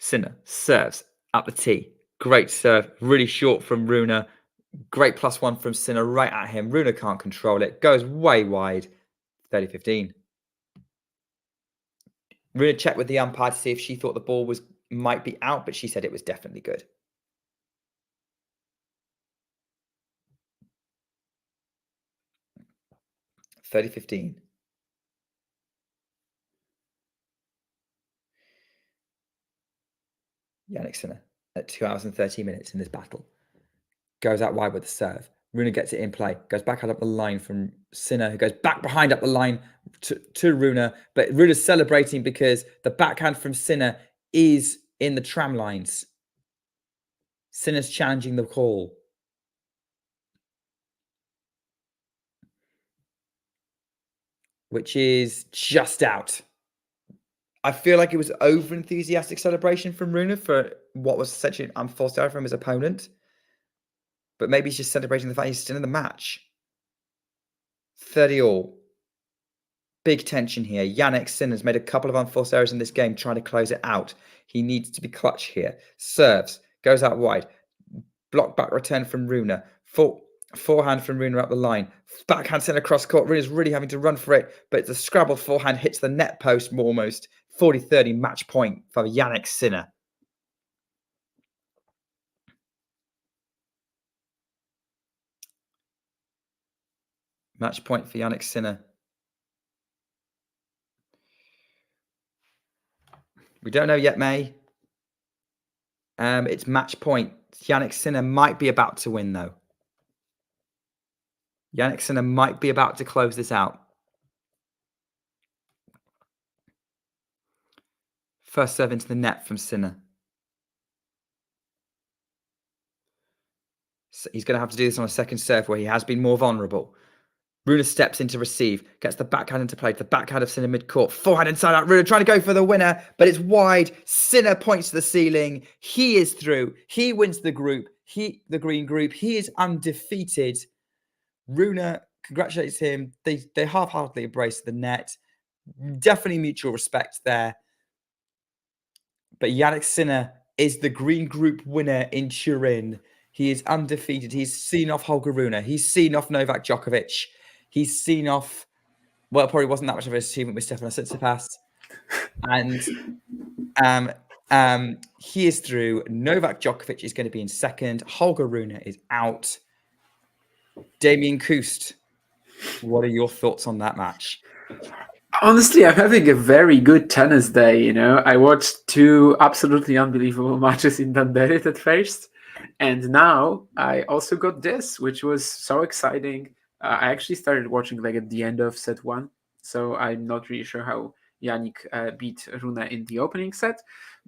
Sinner serves up the tee. Great serve. Really short from Rune. Great +1 from Sinner right at him. Rune can't control it. Goes way wide. 30-15. Rune checked with the umpire to see if she thought the ball might be out, but she said it was definitely good. $30-15. Jannik Sinner at 2 hours and 30 minutes in this battle. Goes out wide with the serve. Rune gets it in play. Goes back out up the line from Sinner, who goes back behind up the line to Rune. But Rune's celebrating because the backhand from Sinner is in the tram lines. Sinner's challenging the call. Which is just out. I feel like it was over-enthusiastic celebration from Rune for what was essentially an unforced error from his opponent. But maybe he's just celebrating the fact he's still in the match. 30 all. Big tension here. Jannik Sinner's made a couple of unforced errors in this game trying to close it out. He needs to be clutch here. Serves. Goes out wide. Block back return from Rune. Forehand from Rune up the line. Backhand Sinner cross court. Rune's really having to run for it. But the scrabbled forehand hits the net post almost. 40-30 match point for Jannik Sinner. Match point for Jannik Sinner. We don't know yet, May. It's match point. Jannik Sinner might be about to win, though. Jannik Sinner might be about to close this out. First serve into the net from Sinner. So he's going to have to do this on a second serve where he has been more vulnerable. Rune steps in to receive, gets the backhand into play, the backhand of Sinner mid-court, forehand inside out, Rune trying to go for the winner, but it's wide. Sinner points to the ceiling. He is through. He wins the group. The green group. He is undefeated. Rune congratulates him. They half-heartedly embrace the net. Definitely mutual respect there. But Jannik Sinner is the green group winner in Turin. He is undefeated. He's seen off Holger Rune. He's seen off Novak Djokovic. He's seen off, well, it probably wasn't that much of an achievement with Stefanos Tsitsipas. And he is through. Novak Djokovic is going to be in second. Holger Rune is out. Damien Kust, what are your thoughts on that match? Honestly, I'm having a very good tennis day. You know, I watched 2 absolutely unbelievable matches in Danderit at first, and now I also got this, which was so exciting. I actually started watching like at the end of set 1, so I'm not really sure how Jannik beat Rune in the opening set,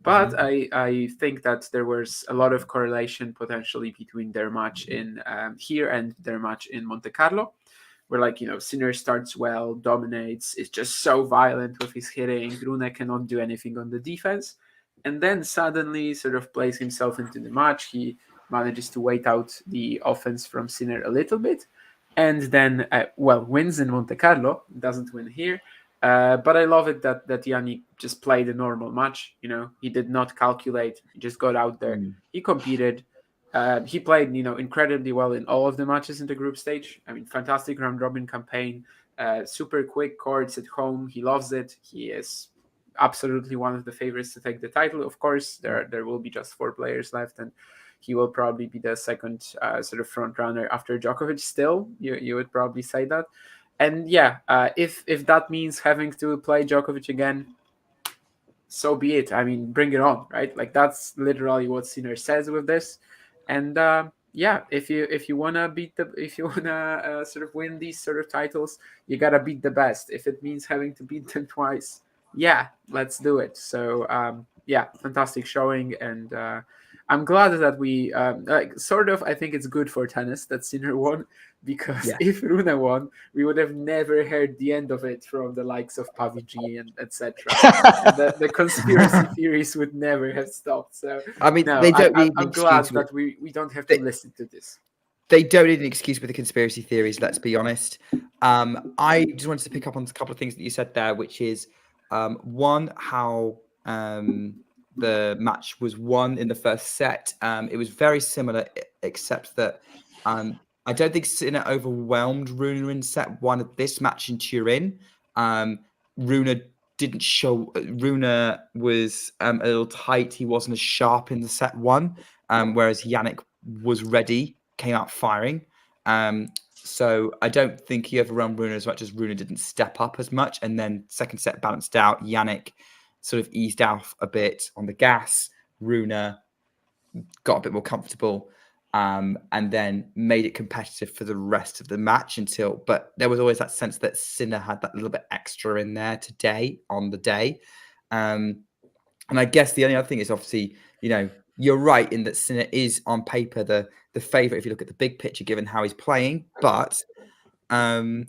but I think that there was a lot of correlation potentially between their match in here and their match in Monte Carlo, where, like, you know, Sinner starts well, dominates, is just so violent with his hitting. Rune cannot do anything on the defense. And then suddenly sort of plays himself into the match. He manages to wait out the offense from Sinner a little bit. And then, wins in Monte Carlo, doesn't win here. But I love it that Jannik just played a normal match. You know, he did not calculate. He just got out there. He competed. He played, you know, incredibly well in all of the matches in the group stage. I mean, fantastic round robin campaign, super quick courts at home. He loves it. He is absolutely one of the favorites to take the title. Of course, there will be just 4 players left, and he will probably be the second sort of front runner after Djokovic. Still, you would probably say that. And yeah, if that means having to play Djokovic again, so be it. I mean, bring it on, right? Like, that's literally what Sinner says with this. And yeah, if you wanna sort of win these sort of titles, you gotta beat the best. If it means having to beat them twice, yeah, let's do it. So yeah, fantastic showing, and I'm glad that we I think it's good for tennis that Sinner won, because if Rune won, we would have never heard the end of it from the likes of Paviji and etc. And the conspiracy theories would never have stopped. So I mean, no, they don't need an I'm glad excuse. that we don't have to listen to this. They don't need an excuse with the conspiracy theories, let's be honest. I just wanted to pick up on a couple of things that you said there, which is one, how the match was won in the first set. It was very similar, except that I don't think Sinner overwhelmed Rune in set 1 of this match in Turin. Rune didn't show. Rune was a little tight. He wasn't as sharp in the set 1, whereas Jannik was ready, came out firing. So I don't think he overrun Rune as much as Rune didn't step up as much. And then second set balanced out. Jannik sort of eased off a bit on the gas. Rune got a bit more comfortable, and then made it competitive for the rest of the match but there was always that sense that Sinner had that little bit extra in there today on the day. And I guess the only other thing is, obviously, you know, you're right in that Sinner is on paper the favorite if you look at the big picture, given how he's playing. But it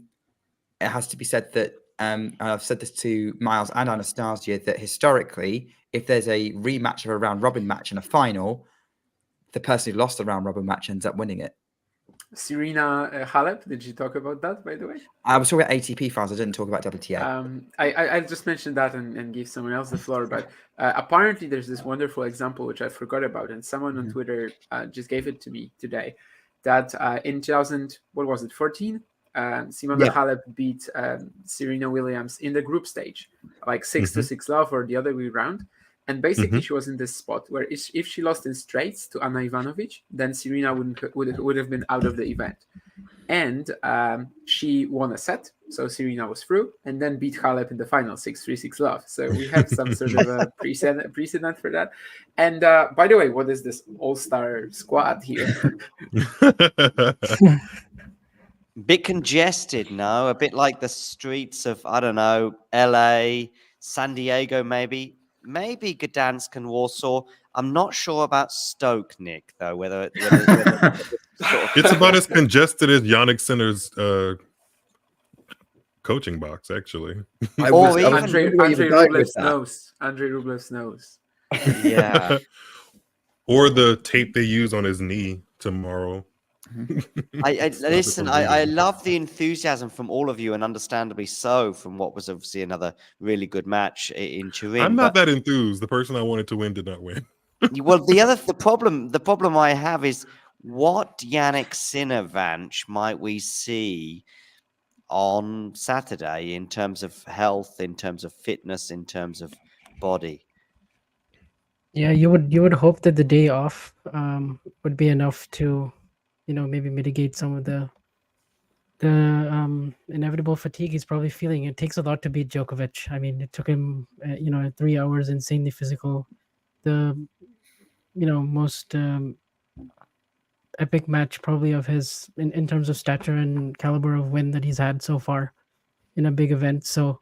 has to be said that, and I've said this to Miles and Anastasia, that historically, if there's a rematch of a round robin match in a final, the person who lost the round robin match ends up winning it. Serena Halep, did you talk about that, by the way? I was talking about ATP Finals. I didn't talk about WTA. I just mentioned that and give someone else the floor, but apparently there's this wonderful example which I forgot about, and someone on Twitter just gave it to me today, that in 2014, Simona Halep beat Serena Williams in the group stage, like 6-6 love or the other way around. And basically, she was in this spot where if she lost in straights to Anna Ivanovic, then Serena would have been out of the event. And she won a set, so Serena was through, and then beat Halep in the final, 6-3, 6 love. So we have some sort of a precedent for that. And by the way, what is this all-star squad here? Bit congested now, a bit like the streets of, I don't know, LA, San Diego, maybe Gdansk and Warsaw. I'm not sure about Stoke, Nick, though, whether it's about as congested as Jannik Sinner's coaching box, actually. Andrei Rublev's nose. Yeah. Or the tape they use on his knee tomorrow. Listen, I love the enthusiasm from all of you, and understandably so, from what was obviously another really good match in Turin. I'm not that enthused. The person I wanted to win did not win. Well, the problem I have is, what Jannik Sinner Vanch might we see on Saturday in terms of health, in terms of fitness, in terms of body? Yeah, you would hope that the day off would be enough to, maybe mitigate some of the inevitable fatigue he's probably feeling. It takes a lot to beat Djokovic. I mean, it took him 3 hours, insanely physical. The most epic match probably of his in terms of stature and caliber of win that he's had so far in a big event. So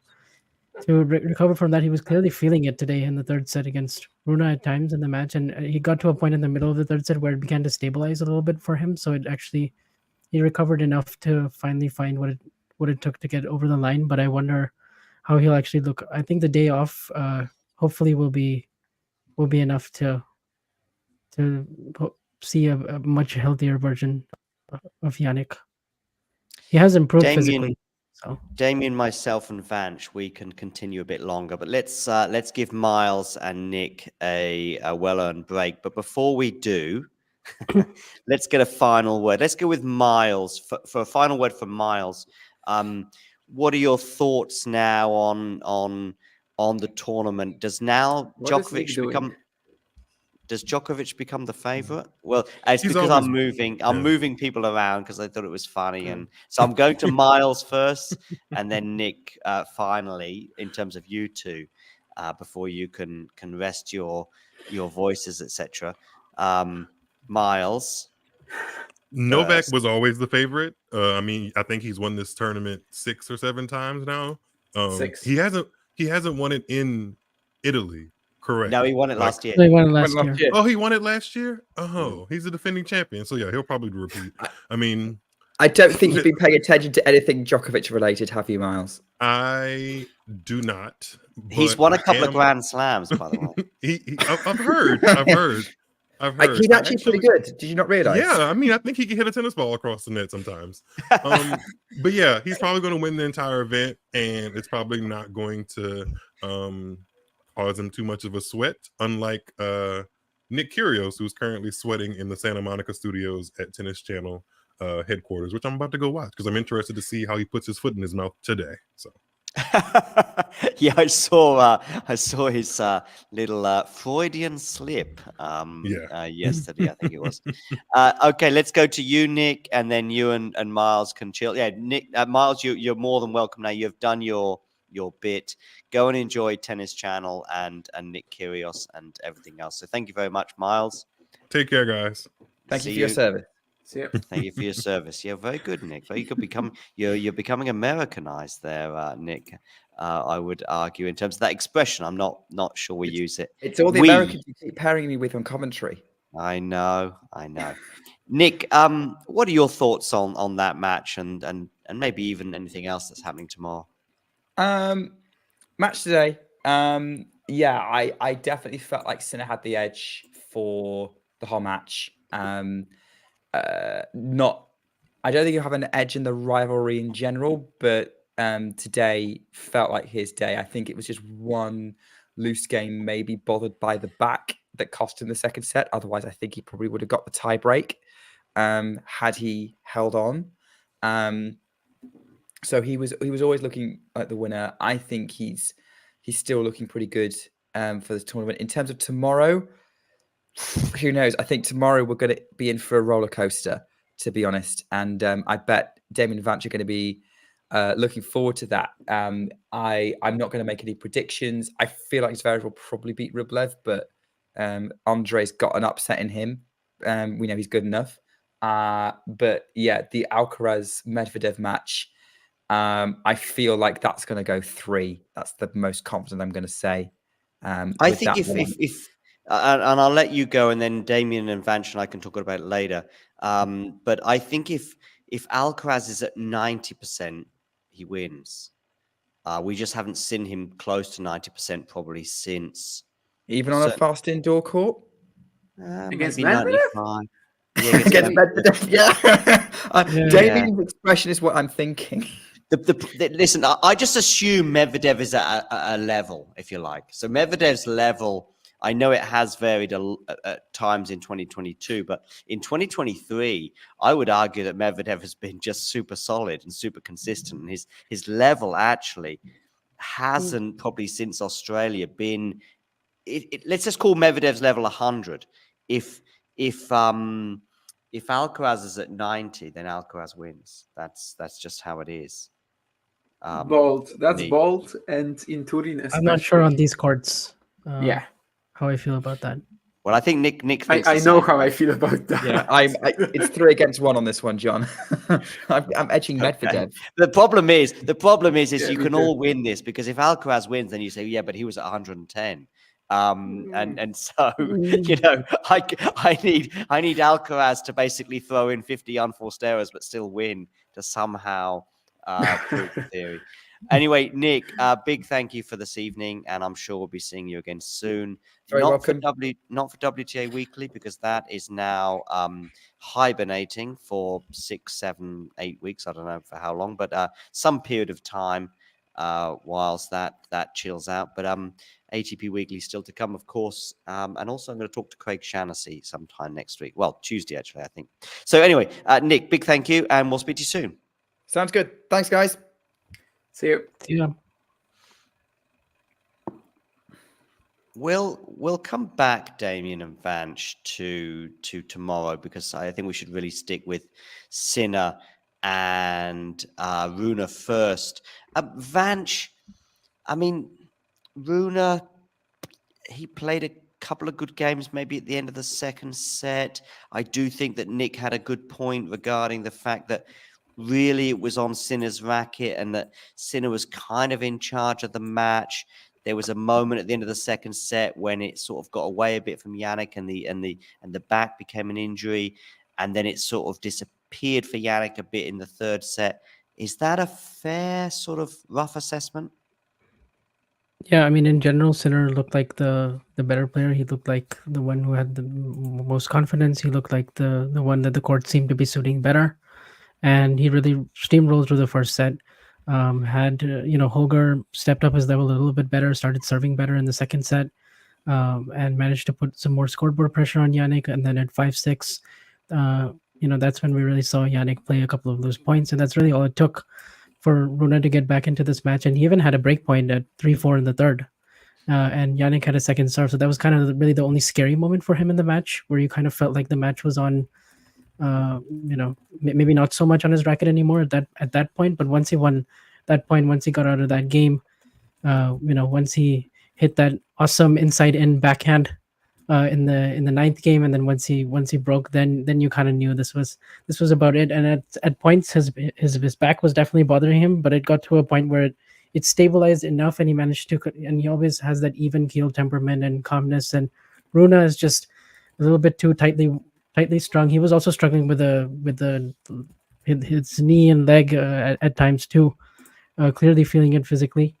to recover from that, he was clearly feeling it today in the third set against Rune at times in the match, and he got to a point in the middle of the third set where it began to stabilize a little bit for him. So he recovered enough to finally find what it took to get over the line. But I wonder how he'll actually look. I think the day off hopefully will be enough to see a much healthier version of Jannik. He has improved physically. So Damien, myself, and Vanch, we can continue a bit longer, but let's give Miles and Nick a well-earned break. But before we do, let's get a final word. Let's go with Miles for a final word from Miles. What are your thoughts now on the tournament? Does now Djokovic become? Does Djokovic become the favorite? Well, it's because I'm moving people around because I thought it was funny, and so I'm going to Miles first, and then Nick finally in terms of you two, before you can rest your voices, etc. Miles. Novak was always the favorite. I mean, I think he's won this tournament 6 or 7 times now. 6. He hasn't won it in Italy. Correct. No, he won it last year. He won it last year. Oh, he won it last year? Oh, he's a defending champion. So yeah, he'll probably repeat. I mean, I don't think you've been paying attention to anything Djokovic related, have you, Miles? I do not. He's won a couple of Grand Slams, by the way. I've heard. He's actually pretty good. Did you not realize? Yeah, I mean, I think he can hit a tennis ball across the net sometimes. But yeah, he's probably going to win the entire event, and it's probably not going to cause him too much of a sweat, unlike Nick Kyrgios, who's currently sweating in the Santa Monica studios at Tennis Channel headquarters, which I'm about to go watch because I'm interested to see how he puts his foot in his mouth today. So yeah, I saw his little Freudian slip yesterday, I think it was. Okay, let's go to you, Nick, and then you and Miles can chill. Yeah, Nick, Miles, you're more than welcome now. You've done your bit. Go and enjoy Tennis Channel and Nick Kyrgios and everything else. So thank you very much, Miles. Take care, guys. Thank you for your service. Thank you for your service. Yeah, very good, Nick. Very good. You're becoming Americanized there, Nick. I would argue in terms of that expression. I'm not sure we use it. It's all the Americans you keep pairing me with on commentary. I know. Nick, what are your thoughts on that match and maybe even anything else that's happening tomorrow? Match today. I definitely felt like Sinner had the edge for the whole match. I don't think you have an edge in the rivalry in general, but today felt like his day. I think it was just one loose game, maybe bothered by the back, that cost him the second set. Otherwise, I think he probably would have got the tie break had he held on. So he was always looking like the winner. I think he's still looking pretty good for this tournament. In terms of tomorrow, who knows? I think tomorrow we're going to be in for a roller coaster, to be honest. And I bet Damien and Vanch are going to be looking forward to that. I'm not going to make any predictions. I feel like Zverev will probably beat Rublev, but Andre's got an upset in him. We know he's good enough. But yeah, the Alcaraz-Medvedev match, I feel like that's going to go 3. That's the most confident I'm going to say. I think if and I'll let you go, and then Damien and Vanch and I can talk about it later. But I think if Alcaraz is at 90%, he wins. We just haven't seen him close to 90% probably since. Even on a fast indoor court? Against maybe 95. Yeah, against Medvedev. Damien's expression is what I'm thinking. Listen, I just assume Medvedev is at a level, if you like. So Medvedev's level, I know it has varied at times in 2022, but in 2023, I would argue that Medvedev has been just super solid and super consistent. And his level actually hasn't probably since Australia been. Let's just call Medvedev's level 100. If if Alcaraz is at 90, then Alcaraz wins. That's just how it is. Bold. That's me. bold, and in Turin especially. I'm not sure on these courts. Yeah. How I feel about that. Well, I think Nick thinks I the know same how way. I feel about that. Yeah, it's 3 against 1 on this one, John. I'm edging Medvedev. Okay. The problem is Yeah, you me can too. all win this, because if Alcaraz wins, then you say, yeah, but he was at 110. And so I need Alcaraz to basically throw in 50 unforced errors but still win to somehow prove the theory. Anyway, Nick, big thank you for this evening, and I'm sure we'll be seeing you again soon. Very welcome. Not for WTA Weekly, because that is now hibernating for 6, 7, 8 weeks. I don't know for how long, but some period of time whilst that chills out. But ATP Weekly still to come, of course. And also I'm going to talk to Craig Shaughnessy sometime next week. Well, Tuesday, actually, I think. So anyway, Nick, big thank you, and we'll speak to you soon. Sounds good. Thanks, guys. See you. See you. We'll come back, Damien and Vanch, to tomorrow, because I think we should really stick with Sinner and Rune first. Vanch, I mean, Rune, he played a couple of good games maybe at the end of the second set. I do think that Nick had a good point regarding the fact that really it was on Sinner's racket and that Sinner was kind of in charge of the match. There was a moment at the end of the second set when it sort of got away a bit from Jannik, and the back became an injury, and then it sort of disappeared for Jannik a bit in the third set. Is that a fair sort of rough assessment? Yeah, I mean, in general, Sinner looked like the better player. He looked like the one who had the most confidence. He looked like the one that the court seemed to be suiting better, and he really steamrolled through the first set. Holger stepped up his level a little bit better, started serving better in the second set, and managed to put some more scoreboard pressure on Jannik. And then at 5-6, that's when we really saw Jannik play a couple of loose points, and that's really all it took for Rune to get back into this match. And he even had a break point at 3-4 in the third. And Jannik had a second serve. So that was kind of really the only scary moment for him in the match, where you kind of felt like the match was on, maybe not so much on his racket anymore at that point. But once he won that point, once he got out of that game, once he hit that awesome inside in backhand in the ninth game, and then once he broke, then you kind of knew this was about it. And at points his back was definitely bothering him, but it got to a point where it stabilized enough, and he managed to, and he always has that even keel temperament and calmness. And Rune is just a little bit too tightly strung. He was also struggling with his knee and leg at times too, clearly feeling it physically.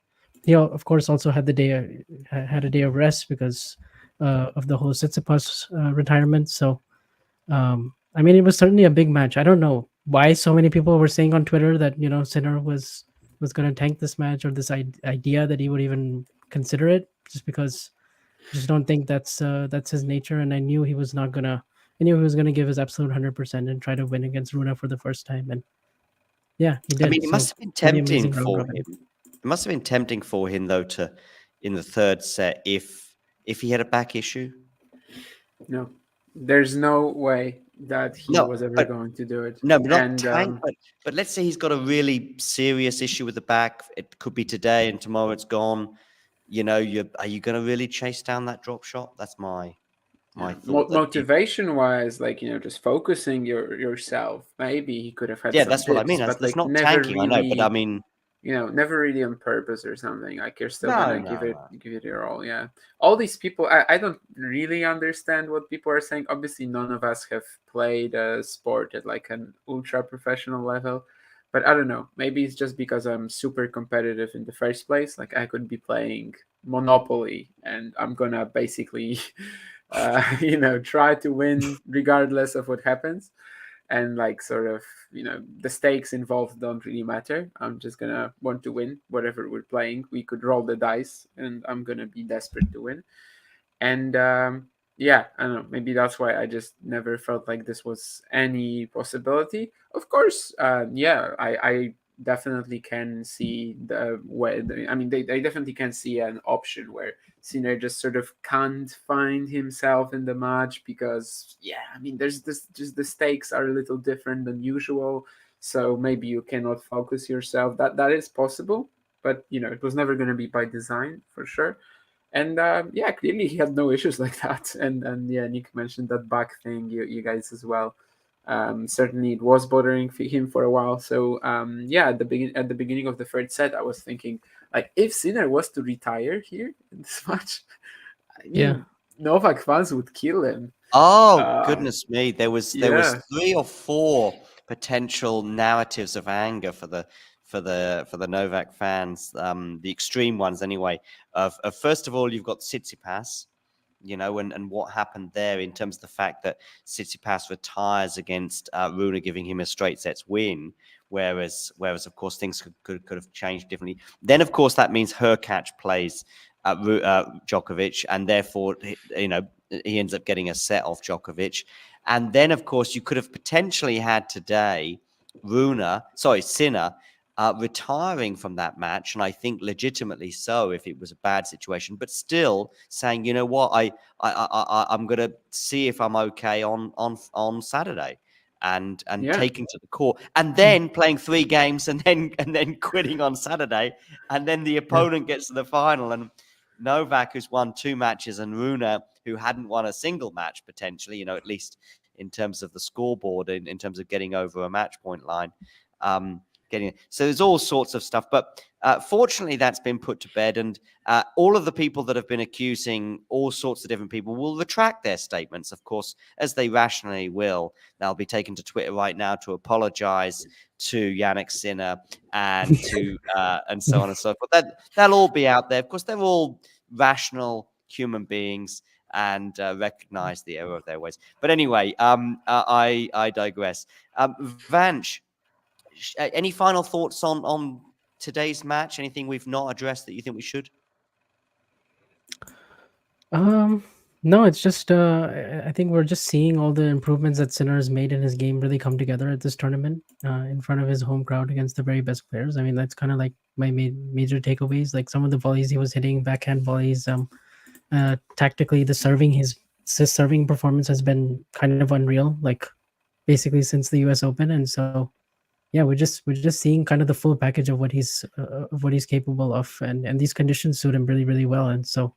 He of course also had a day of rest because of the whole Tsitsipas retirement. So, I mean, it was certainly a big match. I don't know why so many people were saying on Twitter that Sinner was going to tank this match, or this idea that he would even consider it, just because I just don't think that's his nature. And I knew he was not gonna. I knew he was gonna give his absolute 100% and try to win against Rune for the first time. And yeah, he did. I mean, it must have been tempting for him. It must have been tempting for him, though, to in the third set if he had a back issue. No, there's no way that he was ever going to do it. No, but not tank. But let's say he's got a really serious issue with the back. It could be today, and tomorrow it's gone. Are you going to really chase down that drop shot? That's my thought. Motivation-wise, just focusing yourself. Maybe he could have had. Yeah, some that's tips, what I mean. That's not tanking. Really, I know, but I mean, never really on purpose or something. Like, you're still gonna give it your all. Yeah, all these people. I don't really understand what people are saying. Obviously, none of us have played a sport at like an ultra professional level. But I don't know. Maybe it's just because I'm super competitive in the first place. Like, I could be playing Monopoly, and I'm gonna basically, try to win regardless of what happens. And the stakes involved don't really matter. I'm just gonna want to win whatever we're playing. We could roll the dice, and I'm gonna be desperate to win. And I don't know. Maybe that's why I just never felt like this was any possibility. Of course, I definitely can see they definitely can see an option where Sinner just sort of can't find himself in the match because there's this, just the stakes are a little different than usual, so maybe you cannot focus yourself. That is possible, but it was never going to be by design for sure. And clearly he had no issues like that. And Nick mentioned that back thing, you guys as well. Certainly it was bothering him for a while. So at the beginning of the third set, I was thinking, like, if Sinner was to retire here in this match, Novak fans would kill him. Oh, goodness me. There was yeah. 3 or 4 potential narratives of anger for the Novak fans, the extreme ones anyway. Of first of all, you've got Tsitsipas, and what happened there in terms of the fact that Tsitsipas retires against Rune, giving him a straight sets win, whereas of course things could have changed differently. Then of course that means Hurkacz plays Djokovic, and therefore he ends up getting a set off Djokovic. And then of course you could have potentially had today Sinner retiring from that match, and I think legitimately so if it was a bad situation, but still saying, you know what, I'm going to see if I'm okay on Saturday, and taking to the court, and then playing 3 games, and then quitting on Saturday, and then the opponent gets to the final, and Novak, who's won 2 matches, and Rune, who hadn't won a single match potentially, at least in terms of the scoreboard, in terms of getting over a match point line. So there's all sorts of stuff, but fortunately that's been put to bed, and all of the people that have been accusing all sorts of different people will retract their statements, of course, as they rationally will. They'll be taken to Twitter right now to apologize to Jannik Sinner and to and so on and so forth. That'll all be out there. Of course, they're all rational human beings and recognize the error of their ways. But anyway, I digress. Vanch, any final thoughts on today's match? Anything we've not addressed that you think we should? No, it's just I think we're just seeing all the improvements that Sinner has made in his game really come together at this tournament in front of his home crowd against the very best players. I mean, that's kind of like my major takeaways. Like some of the volleys he was hitting, backhand volleys. Tactically, his serving performance has been kind of unreal. Like basically since the U.S. Open, and so. Yeah, we're just seeing kind of the full package of what he's capable of, and these conditions suit him really, really well, and so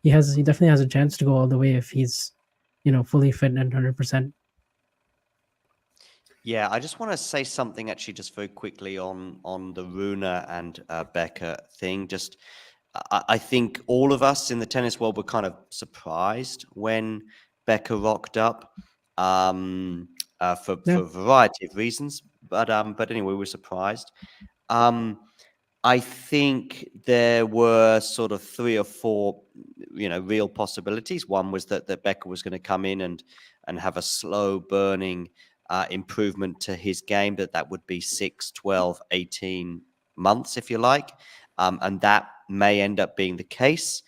he definitely has a chance to go all the way if he's fully fit and 100%. Yeah, I just want to say something actually just very quickly on the Rune and Becker thing. Just I think all of us in the tennis world were kind of surprised when Becker rocked up for a variety of reasons. But anyway, we were surprised. I think there were sort of 3 or 4, real possibilities. One was that Becker was going to come in and have a slow burning improvement to his game, that would be 6, 12, 18 months, if you like. And that may end up being the case.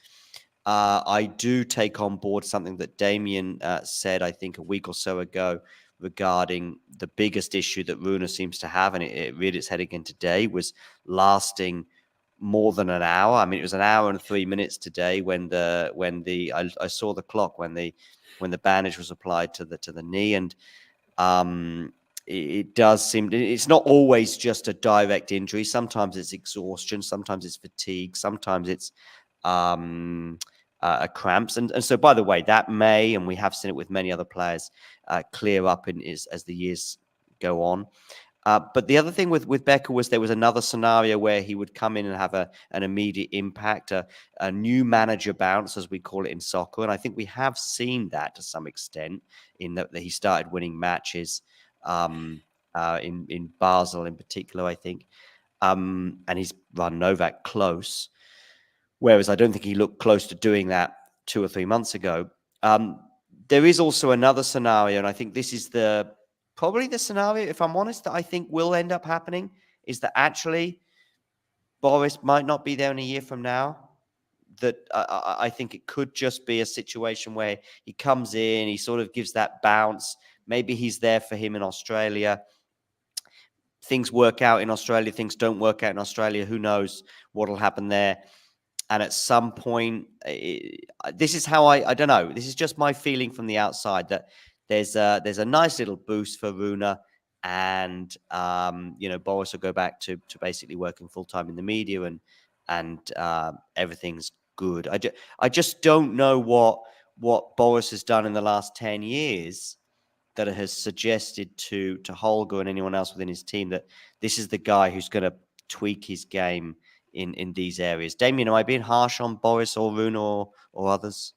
I do take on board something that Damien said, I think, a week or so ago, regarding the biggest issue that Rune seems to have, and it reared its head again today, was lasting more than an hour. I mean, it was an hour and 3 minutes today when I saw the clock when the bandage was applied to the knee, and it does seem it's not always just a direct injury. Sometimes it's exhaustion, sometimes it's fatigue, sometimes it's cramps, and so, by the way, that may, and we have seen it with many other players, clear up as the years go on. But the other thing with Becker was there was another scenario where he would come in and have an immediate impact, a new manager bounce, as we call it in soccer, and I think we have seen that to some extent in that he started winning matches in Basel in particular, I think, and he's run Novak close. Whereas I don't think he looked close to doing that 2 or 3 months ago. There is also another scenario, and I think this is probably the scenario, if I'm honest, that I think will end up happening, is that actually Boris might not be there in a year from now. That I think it could just be a situation where he comes in, he sort of gives that bounce. Maybe he's there for him in Australia. things work out in Australia, things don't work out in Australia. Who knows what'll happen there? And at some point, this is how I don't know. This is just my feeling from the outside that there's a nice little boost for Rune, and Boris will go back to basically working full time in the media, and everything's good. I just don't know what Boris has done in the last 10 years that has suggested to Holger and anyone else within his team that this is the guy who's going to tweak his game in these areas. Damien, am I being harsh on Boris or Rune or others?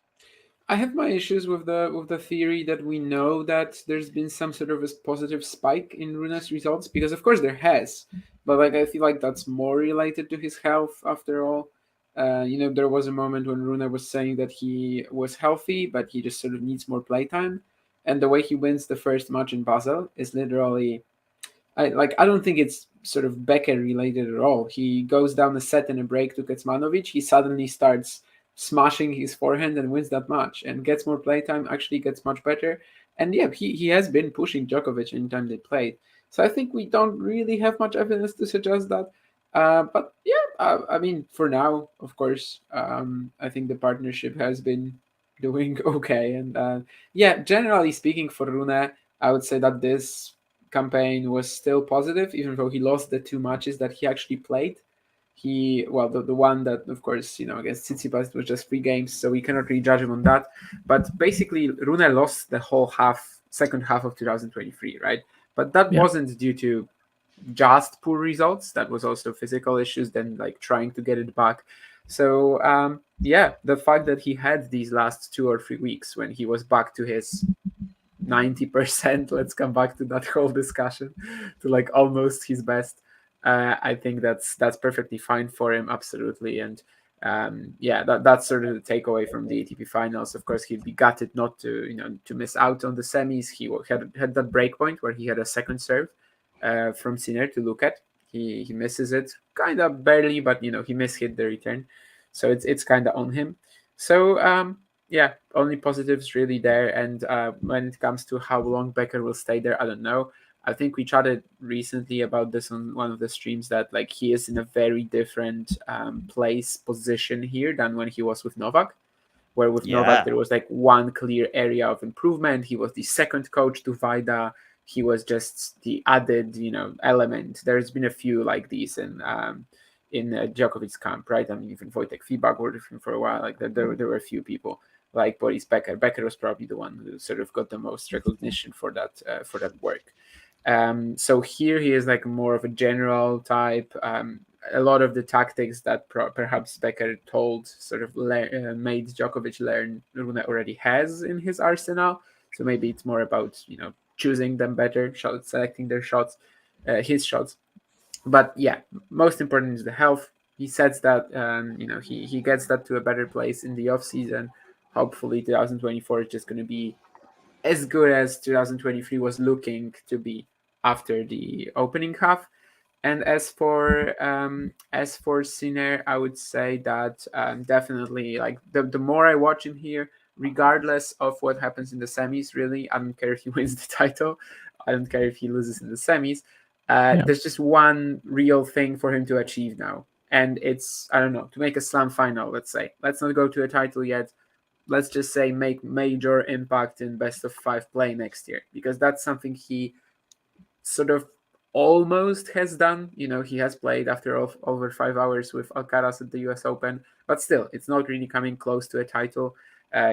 I have my issues with the theory that we know that there's been some sort of a positive spike in Rune's results, because of course there has, but like I feel like that's more related to his health after all. There was a moment when Rune was saying that he was healthy, but he just sort of needs more playtime. And the way he wins the first match in Basel is literally, I don't think it's sort of Becker related at all. He goes down a set and a break to Kecmanovic. He suddenly starts smashing his forehand and wins that match and gets more playtime, actually gets much better. And yeah, he has been pushing Djokovic anytime they played. So I think we don't really have much evidence to suggest that. But yeah, I mean, for now, of course, I think the partnership has been doing okay. And yeah, generally speaking for Rune, I would say that this campaign was still positive, even though he lost the two matches that he actually played. The one that, of course, against Tsitsipas was just 3 games, so we cannot really judge him on that. But basically, Rune lost the whole second half of 2023, right? But that wasn't due to just poor results. That was also physical issues, then like trying to get it back. So the fact that he had these last 2 or 3 weeks when he was back to his 90%, let's come back to that whole discussion, to like almost his best. I think that's perfectly fine for him, absolutely. And that's sort of the takeaway from the ATP Finals. Of course, he'd be gutted not to miss out on the semis. He had that break point where he had a second serve from Sinner to look at. He misses it kind of barely, but he mishit the return, so it's kind of on him. So only positives really there. And when it comes to how long Becker will stay there, I don't know. I think we chatted recently about this on one of the streams, that like he is in a very different position here than when he was with Novak, where with Novak there was like one clear area of improvement. He was the second coach to Vaida. He was just the added element. There's been a few like these in Djokovic's camp, right? I mean, even Wojtek Fibak worked with him for a while. Like there were a few people like Boris Becker. Becker was probably the one who sort of got the most recognition for that work. So here he is like more of a general type. A lot of the tactics that perhaps Becker told sort of made Djokovic learn, Rune already has in his arsenal. So maybe it's more about choosing them better, selecting their shots, his shots. But yeah, most important is the health. He says that he gets that to a better place in the off season. Hopefully 2024 is just going to be as good as 2023 was looking to be after the opening half. And as for Sinner, I would say that definitely like the more I watch him here, regardless of what happens in the semis, really, I don't care if he wins the title, I don't care if he loses in the semis. There's just one real thing for him to achieve now, and it's, I don't know, to make a slam final. Let's say, let's not go to a title yet. Let's just say make major impact in best of 5 play next year, because that's something he sort of almost has done. He has played after over 5 hours with Alcaraz at the US Open, but still, it's not really coming close to a title.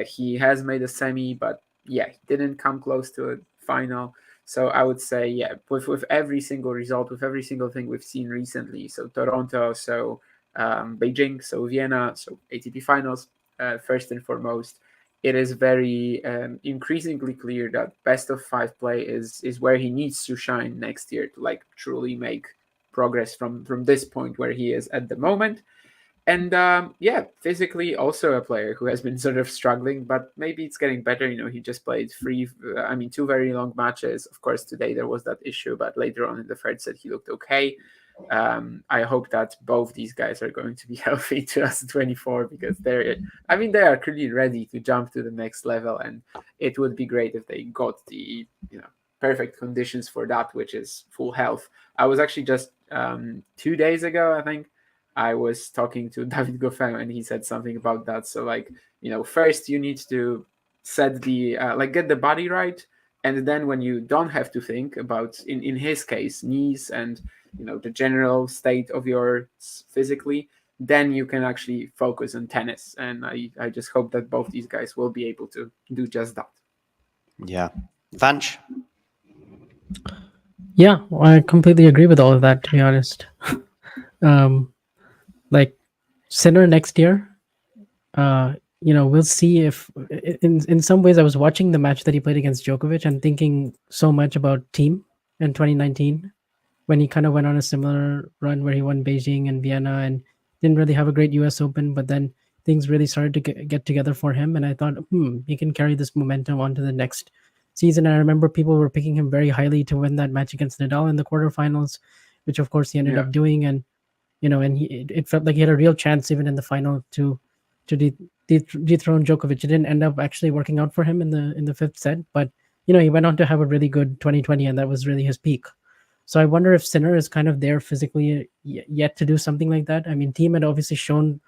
He has made a semi, but he didn't come close to a final. So I would say, with every single result, with every single thing we've seen recently, so Toronto, so Beijing, so Vienna, so ATP Finals, first and foremost, it is very increasingly clear that best of 5 play is where he needs to shine next year to like truly make progress from this point where he is at the moment. And physically also a player who has been sort of struggling, but maybe it's getting better. He just played 2 very long matches. Of course, today there was that issue, but later on in the third set, he looked okay. I hope that both these guys are going to be healthy in 2024, because they are clearly ready to jump to the next level, and it would be great if they got the perfect conditions for that, which is full health. I was actually just 2 days ago, I think, I was talking to David Goffin, and he said something about that. So like, first you need to set the get the body right, and then when you don't have to think about, in his case, knees and the general state of yours physically, then you can actually focus on tennis. And I just hope that both these guys will be able to do just that. Yeah. Vanch? Yeah, I completely agree with all of that, to be honest. Like Sinner next year, we'll see if in some ways I was watching the match that he played against Djokovic and thinking so much about Team in 2019 when he kind of went on a similar run where he won Beijing and Vienna and didn't really have a great US Open, but then things really started to get together for him, and I thought, he can carry this momentum onto the next season. And I remember people were picking him very highly to win that match against Nadal in the quarterfinals, which of course he ended up doing, and and it felt like he had a real chance even in the final to dethrone Djokovic. It didn't end up actually working out for him in the fifth set, but he went on to have a really good 2020, and that was really his peak. So I wonder if Sinner is kind of there physically yet to do something like that. I mean, Thiem had obviously shown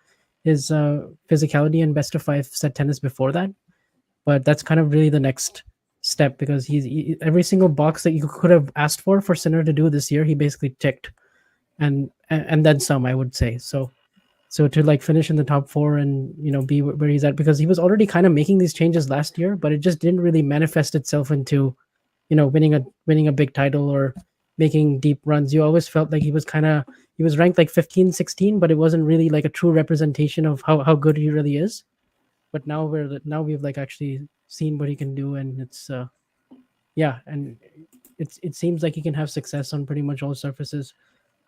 his physicality in best of 5 set tennis before that, but that's kind of really the next step, because he's every single box that you could have asked for Sinner to do this year, he basically ticked, and then some, I would say. So to like finish in the top 4 and be where he's at, because he was already kind of making these changes last year, but it just didn't really manifest itself into winning a big title or making deep runs. You always felt like he was ranked like 15, 16, but it wasn't really like a true representation of how good he really is. But now we've like actually seen what he can do, and it's and it seems like he can have success on pretty much all surfaces.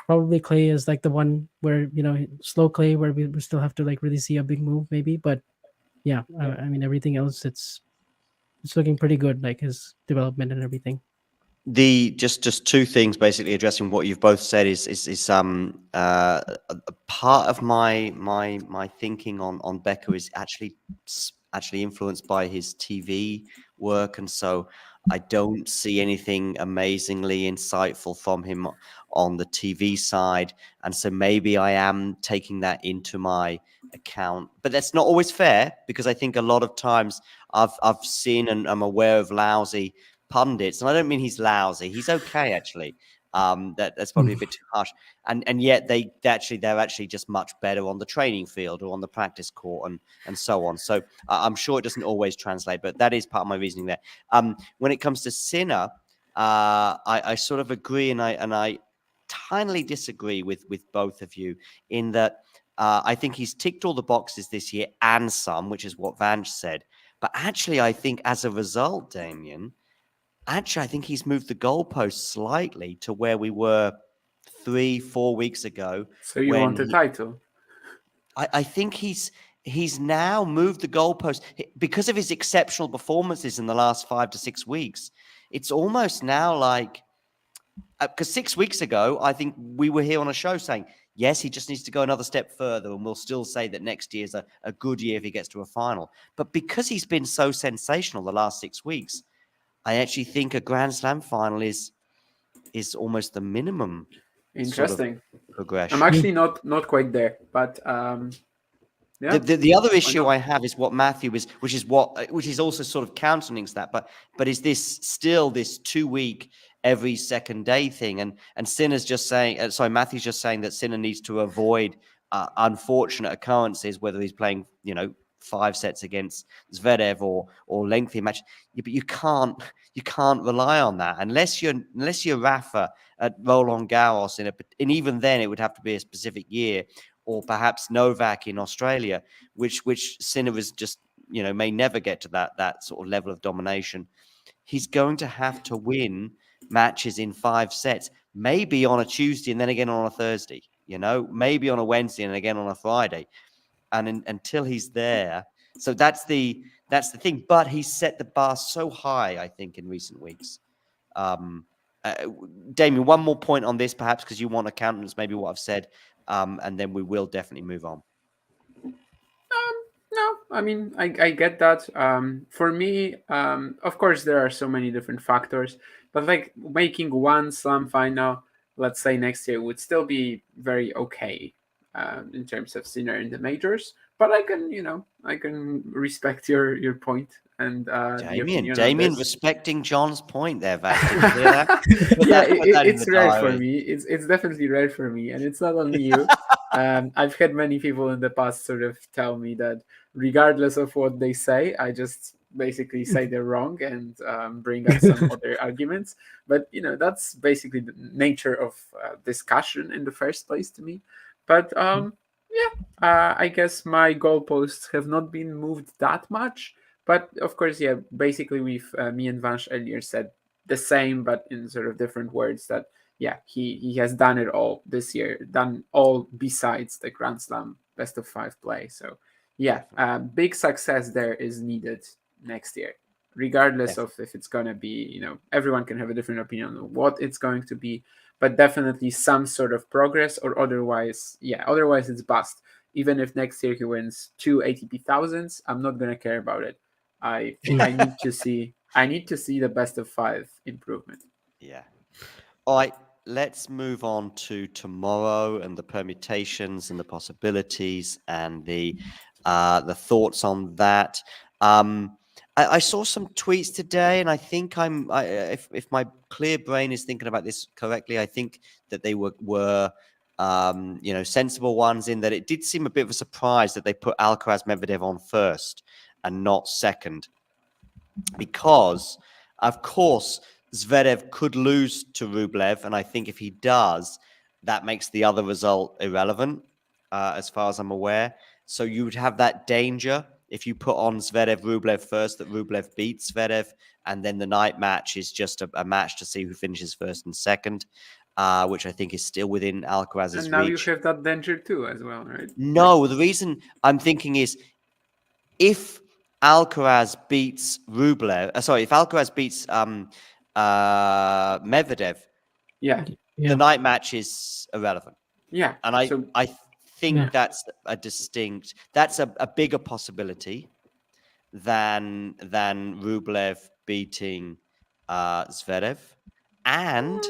Probably clay is like the one where slow clay where we still have to like really see a big move maybe, but I mean everything else it's looking pretty good, like his development and everything. Just two things basically addressing what you've both said is a part of my thinking on Becker is actually influenced by his TV work, and so I don't see anything amazingly insightful from him on the TV side, and so maybe I am taking that into my account, but that's not always fair, because I think a lot of times I've seen and I'm aware of lousy pundits, and I don't mean he's lousy. He's okay, actually. That's probably a bit too harsh. And yet they're actually just much better on the training field or on the practice court and so on. So I'm sure it doesn't always translate, but that is part of my reasoning there. When it comes to Sinner, I sort of agree, and I totally disagree with both of you in that I think he's ticked all the boxes this year and some, which is what Vange said. But actually, I think as a result, Damien, I think he's moved the goalpost slightly to where we were 3-4 weeks ago. So you want the title? I think he's now moved the goalpost because of his exceptional performances in the last 5 to 6 weeks. It's almost now like, because 6 weeks ago, I think we were here on a show saying, yes, he just needs to go another step further, and we'll still say that next year's a good year if he gets to a final. But because he's been so sensational the last 6 weeks, I actually think a Grand Slam final is almost the minimum. Interesting. Sort of progression. I'm actually not quite there, but yeah. The other issue I have is what Matthew is, which is also sort of counteracting that, but is this still this 2-week every second day thing? And Sinner's just saying, Matthew's just saying that Sinner needs to avoid unfortunate occurrences, whether he's playing 5 sets against Zverev or lengthy match. Yeah, but you can't rely on that unless you're Rafa at Roland Garros and even then it would have to be a specific year, or perhaps Novak in Australia, which Sinner is just may never get to that sort of level of domination. He's going to have to win matches in 5 sets, maybe on a Tuesday and then again on a Thursday, maybe on a Wednesday and again on a Friday. And until he's there, so that's the thing. But he's set the bar so high, I think, in recent weeks. Damien, one more point on this, perhaps, because you want accountants, maybe what I've said, and then we will definitely move on. No, I mean, I get that. For me, of course, there are so many different factors, but like making one slam final, let's say next year, would still be very okay in terms of scenery in the majors. But I can respect your point and the opinion on Damien this. respecting John's point there, Vash. Did you hear that? Yeah, Put that in it's the rare for diary. me. It's definitely rare for me, and it's not only you. I've had many people in the past sort of tell me that regardless of what they say, I just basically say they're wrong and bring up some other arguments. But that's basically the nature of discussion in the first place to me. But I guess my goalposts have not been moved that much. But of course, yeah, basically we've me and Vansh earlier said the same, but in sort of different words. That he has done it all this year, done all besides the Grand Slam best of 5 play. So big success there is needed next year, regardless of if it's gonna be. Everyone can have a different opinion on what it's going to be, but definitely some sort of progress, or otherwise it's bust. Even if next year he wins 2 ATP thousands, I'm not gonna care about it. I need to see the best of 5 improvement. Yeah. All right, let's move on to tomorrow and the permutations and the possibilities and the thoughts on that. I saw some tweets today, and I think if my clear brain is thinking about this correctly, I think that they were sensible ones, in that it did seem a bit of a surprise that they put Alcaraz Medvedev on first and not second, because of course Zverev could lose to Rublev, and I think if he does, that makes the other result irrelevant, as far as I'm aware. So you would have that danger if you put on Zverev Rublev first, that Rublev beats Zverev, and then the night match is just a match to see who finishes first and second, which I think is still within Alcaraz's reach. And now you have that danger too, as well, right? No, the reason I'm thinking is, if Alcaraz beats Rublev, if Alcaraz beats Medvedev, the night match is irrelevant. Yeah, and I think that's a bigger possibility than Rublev beating Zverev. And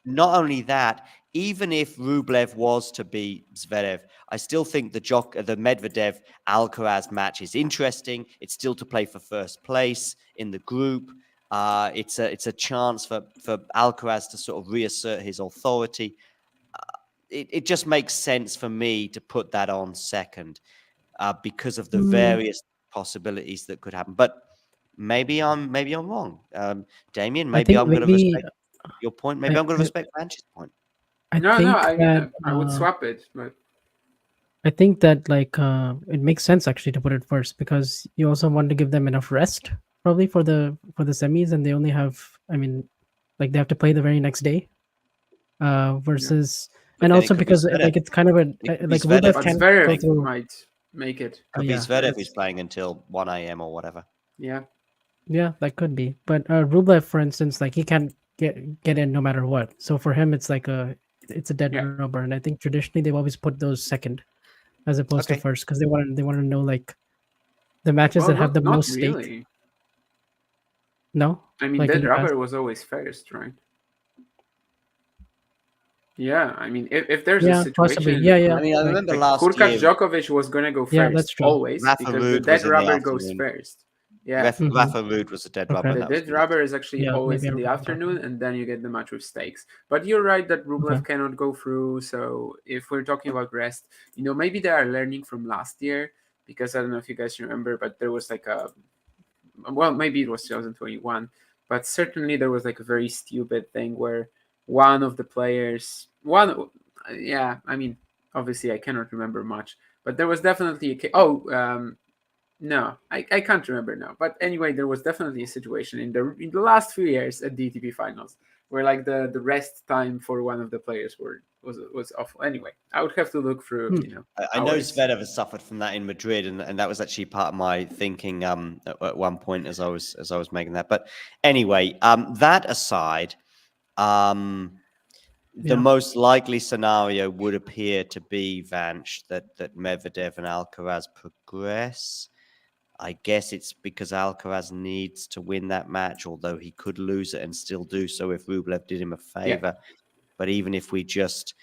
not only that, even if Rublev was to beat Zverev, I still think the Medvedev Alcaraz match is interesting. It's still to play for first place in the group. It's a chance for Alcaraz to sort of reassert his authority. It just makes sense for me to put that on second, because of the various possibilities that could happen. But maybe I'm wrong, Damien. Maybe I'm going to respect your point. Maybe I'm going to respect Vanch's point. I would swap it, but I think that it makes sense actually to put it first, because you also want to give them enough rest probably for the semis, and they only have, they have to play the very next day, versus and also because it's kind of Rublev can't go through. Might make it. Could be Zverev who's playing until 1 a.m. or whatever. Yeah, that could be. But Rublev, for instance, he can't get in no matter what. So for him, it's it's a dead rubber. And I think traditionally they've always put those second as opposed to first, because they want to know the matches that have the most really. stake. No, I mean dead rubber was always first, right? Yeah, I mean, if there's a situation, possibly. Yeah. I mean, I remember last Hurkacz year, Djokovic was going to go first, that's true. always, Rafa because Ruud the dead was in the rubber goes afternoon. first. Yeah, Rafa Ruud was a dead rubber. The dead rubber is actually always in the afternoon, and then you get the match with stakes. But you're right that Rublev cannot go through. So if we're talking about rest, maybe they are learning from last year, because I don't know if you guys remember, but there was maybe it was 2021, but certainly there was a very stupid thing where one of the players, I mean, obviously I cannot remember much, but there was definitely no, I can't remember now. But anyway, there was definitely a situation in the last few years at the ATP Finals where the rest time for one of the players was awful. Anyway, I would have to look through. I know Zverev has suffered from that in Madrid, and that was actually part of my thinking at one point as I was making that. But anyway, that aside, the most likely scenario would appear to be, Vanch, that Medvedev and Alcaraz progress. I guess it's because Alcaraz needs to win that match, although he could lose it and still do so if Rublev did him a favor. But even if you just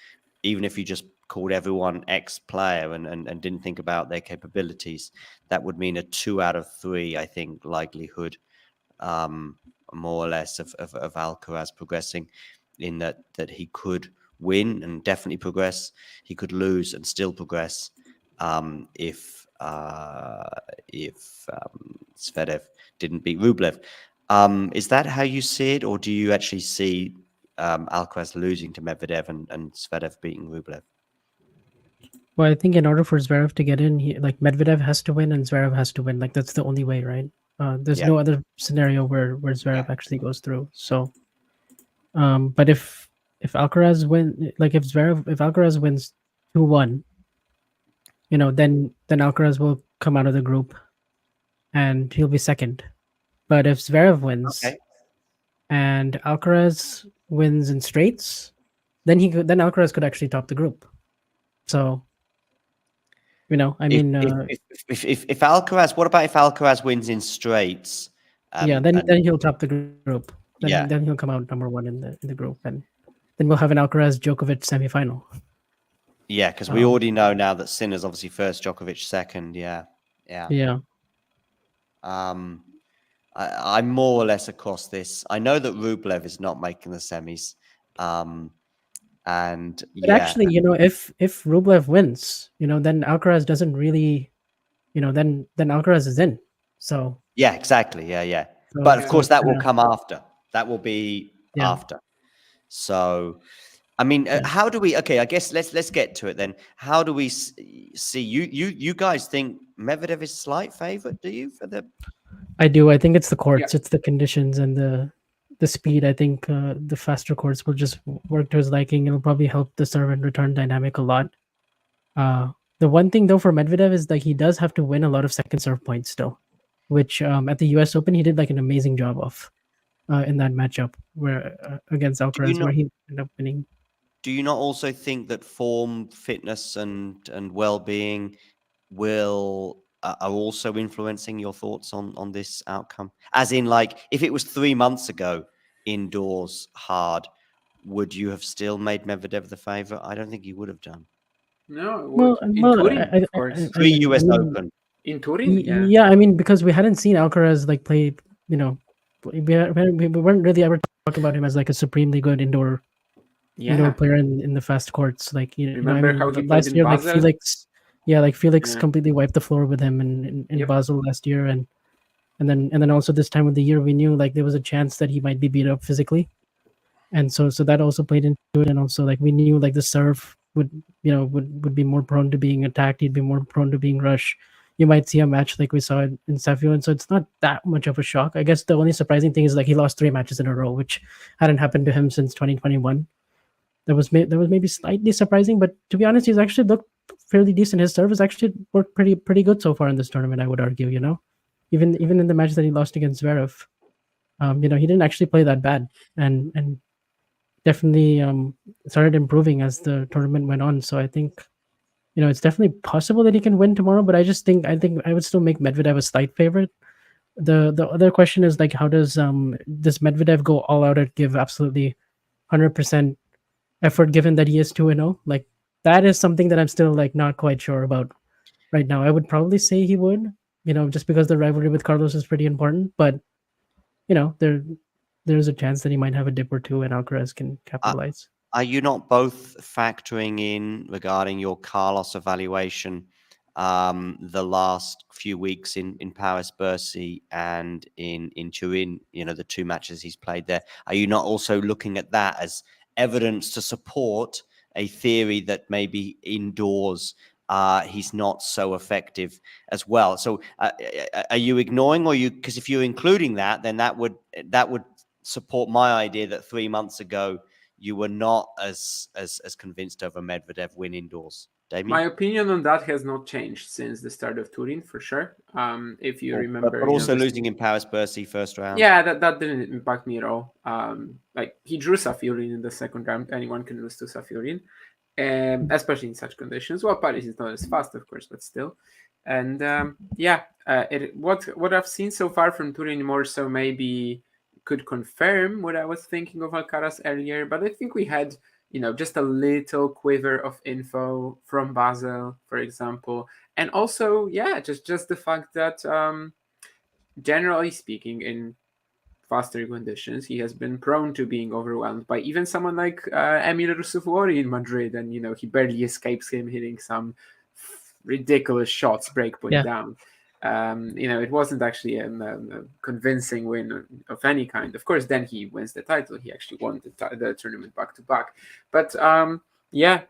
called everyone X player and didn't think about their capabilities, that would mean a 2 out of 3, I think, likelihood, more or less, of Alcaraz progressing, in that he could win and definitely progress. He could lose and still progress if Zverev didn't beat Rublev. Is that how you see it, or do you actually see Alcaraz losing to Medvedev and Zverev beating Rublev? Well, I think in order for Zverev to get in, Medvedev has to win and Zverev has to win. Like, that's the only way, right? There's no other scenario where Zverev actually goes through. So, but if Alcaraz if Alcaraz wins 2-1, then Alcaraz will come out of the group, and he'll be second. But if Zverev wins, and Alcaraz wins in straights, then Alcaraz could actually top the group. So, I mean, if Alcaraz, what about if Alcaraz wins in straights? Then he'll top the group. Then he'll come out number 1 in the group, and then we'll have an Alcaraz Djokovic semifinal. Yeah, because we already know now that Sinner's obviously first, Djokovic second. Yeah. I'm more or less across this. I know that Rublev is not making the semis. But actually, if Rublev wins, then Alcaraz doesn't really, then Alcaraz is in. So yeah, exactly. Yeah. But of course, that will come after. That will be after. So, I mean, how do we? Okay, I guess let's get to it then. How do we see you guys think Medvedev is slight favorite? Do you for the? I do. I think it's the courts, it's the conditions, and the speed. I think the faster courts will just work to his liking. It'll probably help the serve and return dynamic a lot. The one thing though for Medvedev is that he does have to win a lot of second serve points still, which at the U.S. Open he did like an amazing job of in that matchup where against Alcaraz, where he ended up winning. Do you not also think that form, fitness, and well-being are also influencing your thoughts on this outcome? As in, like, if it was 3 months ago, indoors, hard, would you have still made Medvedev the favorite? I don't think you would have done. No, it would. In Turin, of course. Pre-US Open. In Turin, yeah. I mean, because we hadn't seen Alcaraz like play. We weren't really ever talking about him as like a supremely good indoor player in the fast courts. Like remember how he last played year, in Basel? like Felix completely wiped the floor with him in Basel last year, and then also this time of the year we knew like there was a chance that he might be beat up physically, and so that also played into it, and also like we knew like the serve would be more prone to being attacked. He'd be more prone to being rushed. You might see a match like we saw in Safio, and so it's not that much of a shock. I guess the only surprising thing is like he lost 3 matches in a row, which hadn't happened to him since 2021. That was maybe slightly surprising, but to be honest, he's actually looked fairly decent. His serve has actually worked pretty good so far in this tournament, I would argue. Even in the match that he lost against Zverev, he didn't actually play that bad, and definitely started improving as the tournament went on. So I think it's definitely possible that he can win tomorrow, but I think I would still make Medvedev a slight favorite. The other question is like, how does Medvedev go all out and give absolutely 100% effort, given that he is 2-0? Like, that is something that I'm still like not quite sure about right now. I would probably say he would, just because the rivalry with Carlos is pretty important, but there's a chance that he might have a dip or two and Alcaraz can capitalize. Are you not both factoring in, regarding your Carlos evaluation, the last few weeks in Paris Bercy and in Turin, the 2 matches he's played there? Are you not also looking at that as evidence to support a theory that maybe indoors he's not so effective as well? So are you ignoring, or because if you're including that, then that would support my idea that 3 months ago you were not as convinced of a Medvedev win indoors. Damien? My opinion on that has not changed since the start of Turin, for sure. If you remember, but also losing in Paris Bercy first round. Yeah, that didn't impact me at all. Like, he drew Safiullin in the second round. Anyone can lose to Safiullin, especially in such conditions. Well, Paris is not as fast, of course, but still. And what I've seen so far from Turin more so maybe could confirm what I was thinking of Alcaraz earlier, but I think we had just a little quiver of info from Basel, for example, and also just the fact that generally speaking, in faster conditions, he has been prone to being overwhelmed by even someone like Emil Rusufori in Madrid, and he barely escapes him hitting some ridiculous shots breakpoint down. It wasn't actually a convincing win of any kind. Of course, then he wins the title. He actually won the tournament back to back. But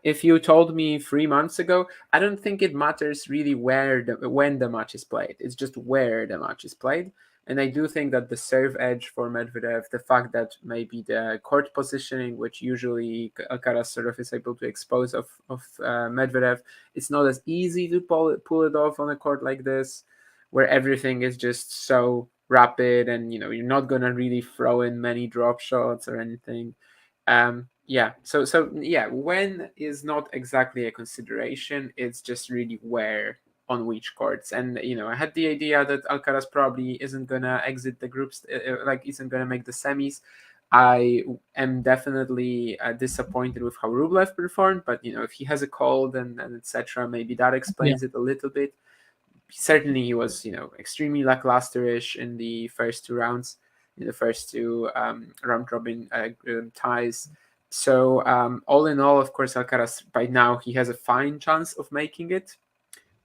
if you told me 3 months ago, I don't think it matters really when the match is played. It's just where the match is played. And I do think that the serve edge for Medvedev, the fact that maybe the court positioning, which usually Alcaraz sort of is able to expose of Medvedev, it's not as easy to pull it off on a court like this, where everything is just so rapid and you're not gonna really throw in many drop shots or anything. When is not exactly a consideration. It's just really where on which courts. And I had the idea that Alcaraz probably isn't gonna exit the groups, isn't gonna make the semis. I am definitely disappointed with how Rublev performed, but if he has a cold and etc., maybe that explains it a little bit. Certainly he was extremely lacklusterish in the first two rounds, in the first two round robin ties. So all in all, of course, Alcaraz by now he has a fine chance of making it.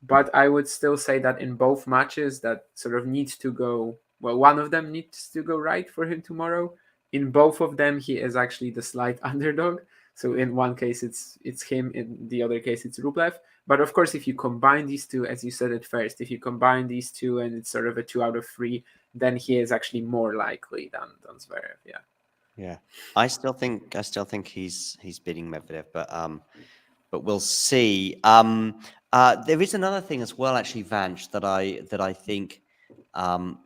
But I would still say that in both matches that sort of needs to go, well, one of them needs to go right for him tomorrow. In both of them, he is actually the slight underdog. So in one case, it's him. In the other case, it's Rublev. But of course, if you combine these two, as you said at first, if you combine these two and it's sort of a 2 out of 3, then he is actually more likely than Zverev. Yeah. Yeah. I still think he's beating Medvedev, but we'll see. There is another thing as well, actually, Vanch, that I think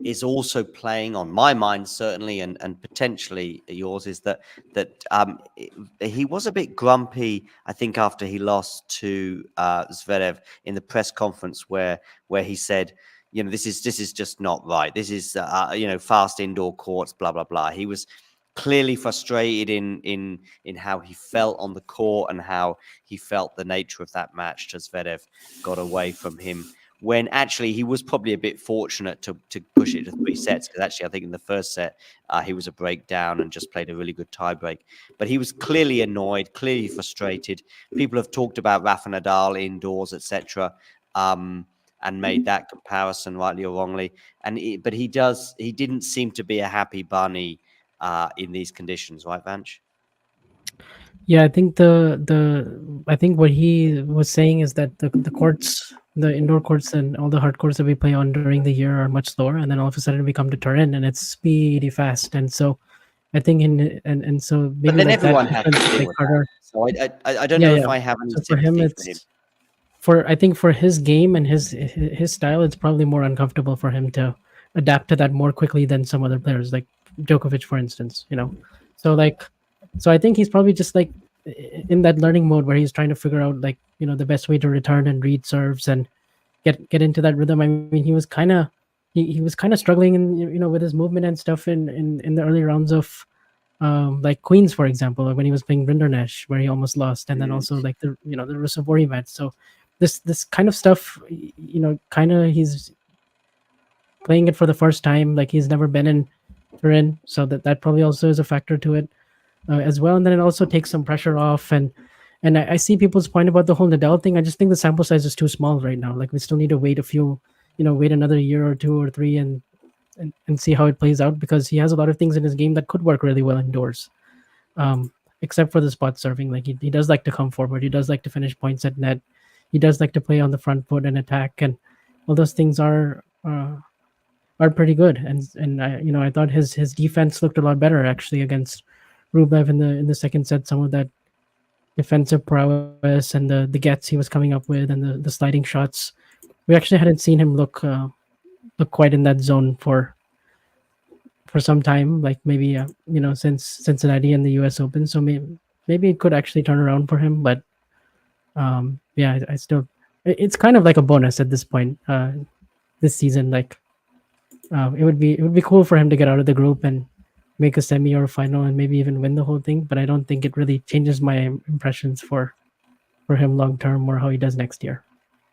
is also playing on my mind, certainly, and potentially yours, is that he was a bit grumpy, I think, after he lost to Zverev in the press conference, where he said, this is just not right. This is fast indoor courts, blah blah blah. He was clearly frustrated in how he felt on the court and how he felt the nature of that match. Zverev got away from him, when actually he was probably a bit fortunate to push it to 3 sets, because actually I think in the first set he was a breakdown and just played a really good tiebreak. But he was clearly annoyed, clearly frustrated. People have talked about Rafa Nadal indoors, etc., and made that comparison, rightly or wrongly. But he didn't seem to be a happy bunny in these conditions, right, Vanch? Yeah, I think I think what he was saying is that the courts, the indoor courts and all the hard courts that we play on during the year are much slower, and then all of a sudden we come to Turin and it's speedy fast, and so I think so maybe, but then like everyone that has to deal with that. So I don't know if I have any sympathy for him. I think for his game and his style, it's probably more uncomfortable for him to adapt to that more quickly than some other players, like Djokovic, for instance. So I think he's probably just like in that learning mode where he's trying to figure out the best way to return and read serves and get into that rhythm. I mean, he was kind of struggling in with his movement and stuff in the early rounds of like Queens, for example, when he was playing Rinderknecht, where he almost lost, and then also like the Rusevori match. So this kind of stuff, kind of he's playing it for the first time, like he's never been in Turin, so that probably also is a factor to it as well. And then it also takes some pressure off. And I see people's point about the whole Nadal thing. I just think the sample size is too small right now. Like we still need to wait wait another year or 2 or 3 and see how it plays out, because he has a lot of things in his game that could work really well indoors, except for the spot serving. Like he does like to come forward. He does like to finish points at net. He does like to play on the front foot and attack, and all those things are pretty good. And I thought his defense looked a lot better actually against Rublev in the second set. Some of that defensive prowess and the gets he was coming up with and the sliding shots, we actually hadn't seen him look quite in that zone for some time, like maybe since Cincinnati and the US Open. So maybe it could actually turn around for him. But I still it's kind of like a bonus at this point this season. Like it would be cool for him to get out of the group and make a semi or a final and maybe even win the whole thing. But I don't think it really changes my impressions for him long term or how he does next year.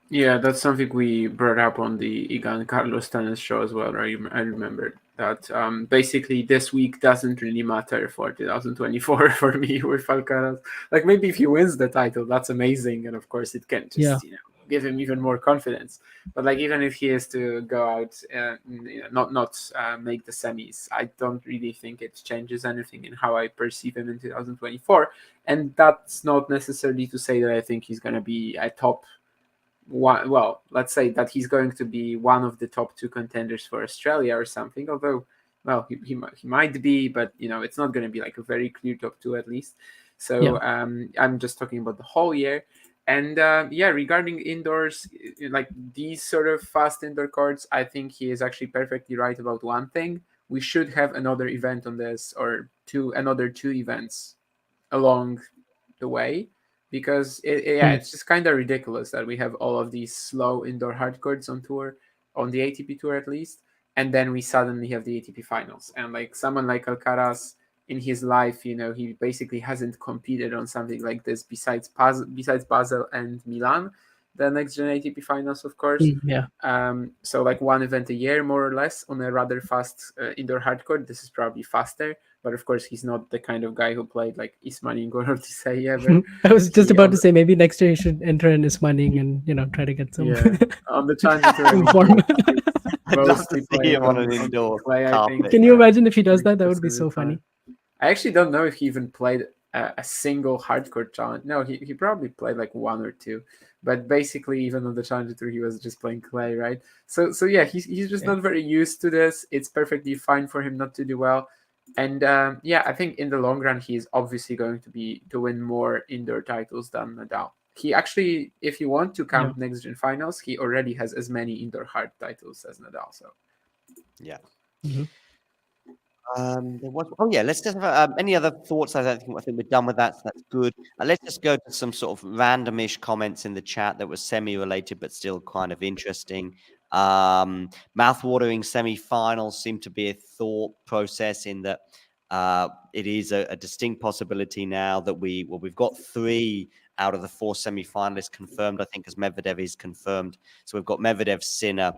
Yeah, that's something we brought up on the Igan Carlos tennis show as well. I remember that basically this week doesn't really matter for 2024 for me with Alcaraz. Like maybe if he wins the title, that's amazing, and of course it can just give him even more confidence. But like even if he is to go out and not make the semis, I don't really think it changes anything in how I perceive him in 2024. And that's not necessarily to say that I think he's going to be a top one. Well, let's say that he's going to be one of the top 2 contenders for Australia or something. Although, well, he might be, but it's not going to be like a very clear top 2 at least. So I'm just talking about the whole year. And regarding indoors, like these sort of fast indoor courts, I think he is actually perfectly right about one thing. We should have another event on this, or another 2 events along the way, because it's just kind of ridiculous that we have all of these slow indoor hard courts on tour, on the ATP tour at least, and then we suddenly have the ATP finals. And like someone like Alcaraz in his life, he basically hasn't competed on something like this besides Basel and Milan, the next gen ATP finals, of course. So like one event a year, more or less, on a rather fast indoor hard court. This is probably faster, but of course he's not the kind of guy who played like Ismaning or Ortisei ever. I was just about to say maybe next year he should enter in Ismaning and try to get some on the Challenger form. I'd love to see him on an indoor carpet. Can you imagine if he does that? That would be so funny. I actually don't know if he even played a single hardcore challenge. No, he probably played like 1 or 2, but basically even on the Challenger Tour he was just playing clay, right? So yeah, he's just not very used to this. It's perfectly fine for him not to do well, and I think in the long run he is obviously going to win more indoor titles than Nadal. He actually, if you want to count next gen finals, he already has as many indoor hard titles as Nadal. So let's just have any other thoughts. I think we're done with that, so that's good. Let's just go to some sort of randomish comments in the chat that was semi-related but still kind of interesting. Mouth-watering semi-finals seem to be a thought process in that it is a distinct possibility now that we've got 3 out of the 4 semi-finalists confirmed. I think as Medvedev is confirmed, so we've got Medvedev, Sinner,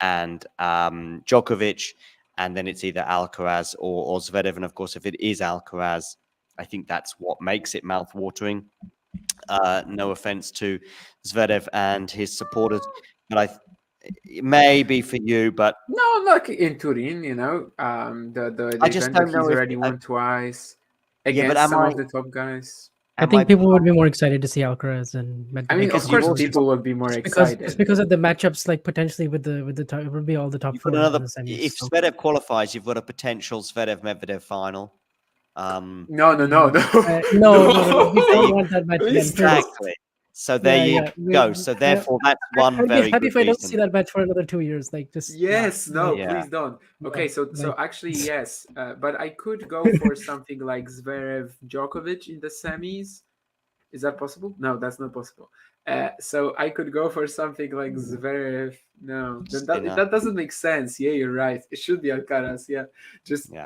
and Djokovic. And then it's either Alcaraz or Zverev. And of course, if it is Alcaraz, I think that's what makes it mouth-watering. No offense to Zverev and his supporters, but it may be for you. But no, like in Turin, the I just don't know. He's already won twice against some of the top guys. I think people would be more excited to see Alcaraz and Medvedev. I mean, of course, people would be more excited. Just because of the matchups, like potentially with the top, it would be all the top 4. If Zverev qualifies, you've got a potential Zverev-Medvedev final. No. No, we don't want that match. Exactly. So there you go. So therefore, that's one I'd very be happy good if I don't reason. see that match for another 2 years. Like just please don't. Okay, so actually yes, but I could go for something like Zverev Djokovic in the semis. Is that possible? No, that's not possible. So I could go for something like Zverev. No, that doesn't make sense. Yeah, you're right. It should be Alcaraz.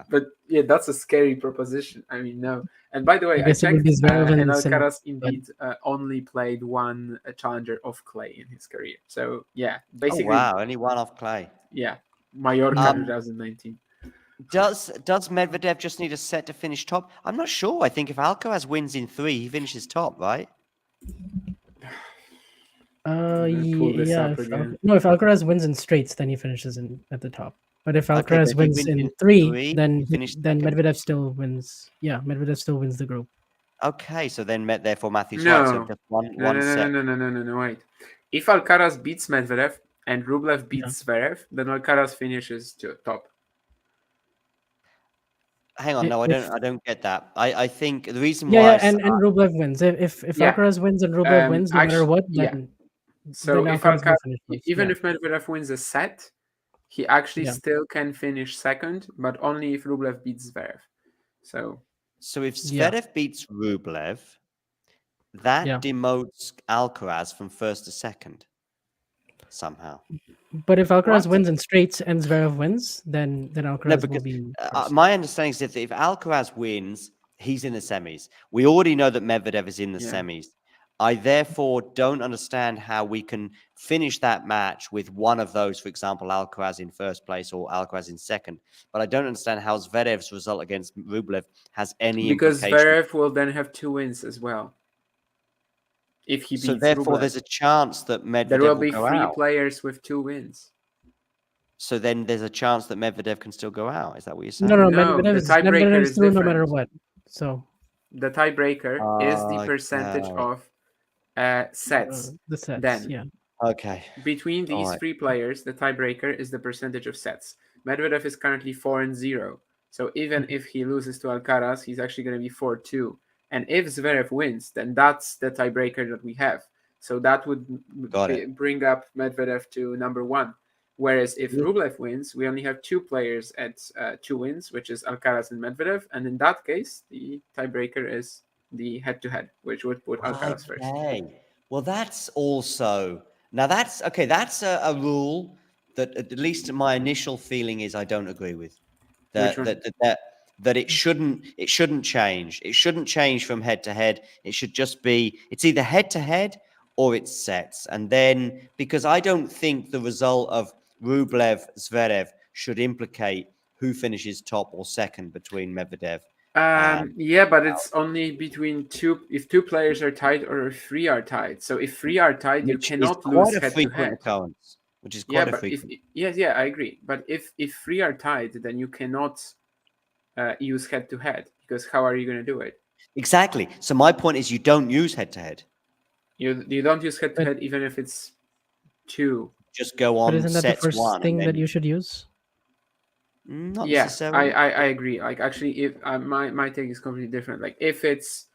But that's a scary proposition. I mean, no. And by the way, I checked, and Alcaraz indeed only played 1 challenger of clay in his career. So yeah, basically. Oh, wow, only 1 off clay. Yeah, Mallorca 2019. Does Medvedev just need a set to finish top? I'm not sure. I think if Alcaraz wins in 3, he finishes top, right? If Alcaraz wins in straights, then he finishes at the top. But if Alcaraz wins in 3, then Medvedev still wins. Yeah, Medvedev still wins the group. Okay, so then therefore Matthew's right. So just one set. No, wait. If Alcaraz beats Medvedev and Rublev beats Zverev, then Alcaraz finishes to top. Hang on, no, I don't get that. I think the reason why and Rublev wins. If Alcaraz wins and Rublev wins, no matter what, then so if Alcaraz, even if Medvedev wins a set, he actually still can finish second, but only if Rublev beats Zverev. So if Zverev beats Rublev, that demotes Alcaraz from first to second. somehow. But if Alcaraz What? wins in straights and Zverev wins, then No, Alcaraz will because be first. my understanding is if Alcaraz wins, he's in the semis. We already know that Medvedev is in the Yeah. semis. I therefore don't understand how we can finish that match with one of those, for example, Alcaraz in first place or Alcaraz in second. But I don't understand how Zverev's result against Rublev has any Because implication. Zverev will then have 2 wins as well. If he So beats therefore, Rublev. there's a chance that Medvedev There will will be go 3 out. players with 2 wins. So then there's a chance that Medvedev can still go out. Is that what you're saying? No, No, Medvedev the is tiebreaker is through no matter different. what. So The tiebreaker is the percentage Okay. of sets. the sets, Then yeah. Okay. between these Alright. 3 players, the tiebreaker is the percentage of sets. Medvedev is currently 4-0. So even if he loses to Alcaraz, he's actually going to be 4-2. And if Zverev wins, then that's the tiebreaker that we have. So that would bring up Medvedev to number 1. Whereas if Rublev wins, we only have 2 players at 2 wins, which is Alcaraz and Medvedev. And in that case, the tiebreaker is the head-to-head, which would put Alcaraz first. Okay. Well, that's also now that's okay. That's a rule that at least my initial feeling is I don't agree with. Which one? That it shouldn't change. It shouldn't change from head to head. It should just be it's either head to head or it's sets. And then because I don't think the result of Rublev Zverev should implicate who finishes top or second between Medvedev. Yeah, but it's only between 2. If 2 players are tied or if 3 are tied. So if 3 are tied, you cannot lose head to head. Which is quite a frequent. Yeah, I agree. But if 3 are tied, then you cannot use head to head because how are you going to do it? Exactly. So my point is, you don't use head to head. You don't use head to head even if it's 2. Just go on. But isn't that the sets first 1 thing and that then you should use? not Yeah, necessarily. I agree. Like actually, if my take is completely different. Like if it's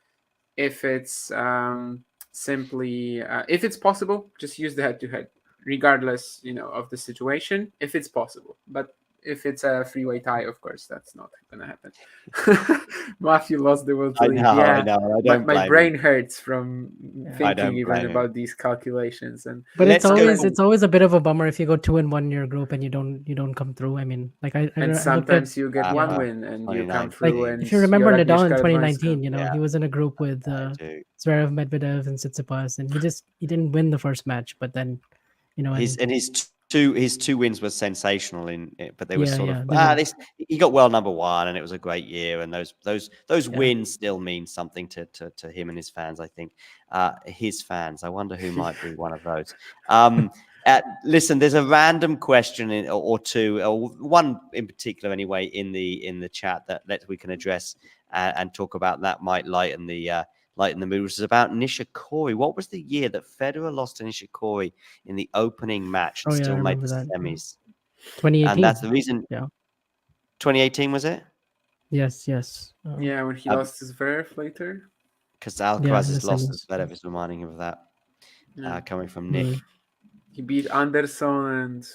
simply if it's possible, just use the head to head, regardless, of the situation. If it's possible, but if it's a three-way tie, of course, that's not gonna happen. Matthew lost the will to live. I know. I don't my blame brain him. hurts from thinking even blame him. about these calculations. But Let's go it's always a bit of a bummer if you go 2-1 in your group and you don't come through. I mean, like I And looked sometimes at, you get one win and you come 2019. through. like And if you remember you're Nadal in Agnieszka 2019, Radwańska. he was in a group with Zverev, Medvedev, and Tsitsipas, and he didn't win the first match, but then his two wins were sensational in it, but they were sort of he got world number 1 and it was a great year, and those wins still mean something to him and his fans. I think his fans. I wonder who might be one of those. Listen, there's a random question or two, or one in particular anyway, in the chat that we can address and talk about. That might lighten the mood, which is about Nishikori. What was the year that Federer lost to Nishikori in the opening match and still made the semis? 2018. And that's the reason. Yeah. 2018 was it? Yes. Yeah, when he lost his Zverev later. Because Alcaraz has lost to Zverev is reminding him of that. Coming from Nick. He beat Anderson and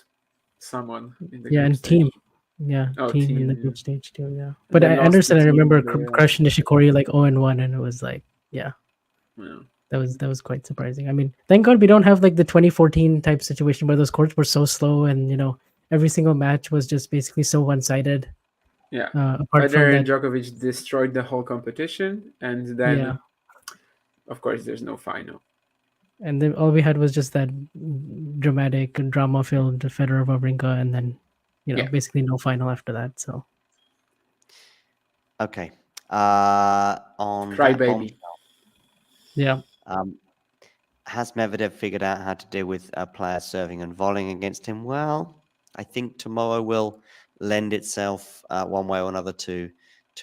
someone in the and stage. Team. Yeah, Team in the group stage too. Yeah, but then Anderson, I remember the, crushing Nishikori like 0-1, and it was like, that was quite surprising. I mean, thank God we don't have like the 2014 type situation where those courts were so slow, and every single match was just basically so one-sided. Yeah, apart from Federer that, and Djokovic destroyed the whole competition, and then of course there's no final. And then all we had was just that dramatic, drama-filled Federer Wawrinka, and then basically no final after that. So okay, on Crybaby. Yeah. Has Medvedev figured out how to deal with a player serving and volleying against him? Well, I think tomorrow will lend itself one way or another to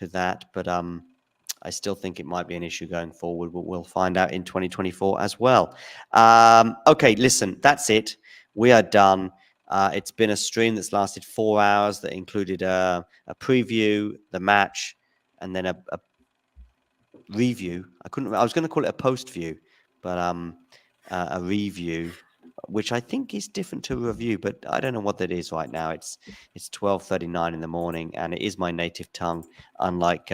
that, but I still think it might be an issue going forward. We'll find out in 2024 as well. Okay, listen, that's it. We are done. It's been a stream that's lasted 4 hours that included a preview, the match, and then a review. I was going to call it a post view, but a review, which I think is different to a review, but I don't know what that is right now. It's 12:39 in the morning, and it is my native tongue, unlike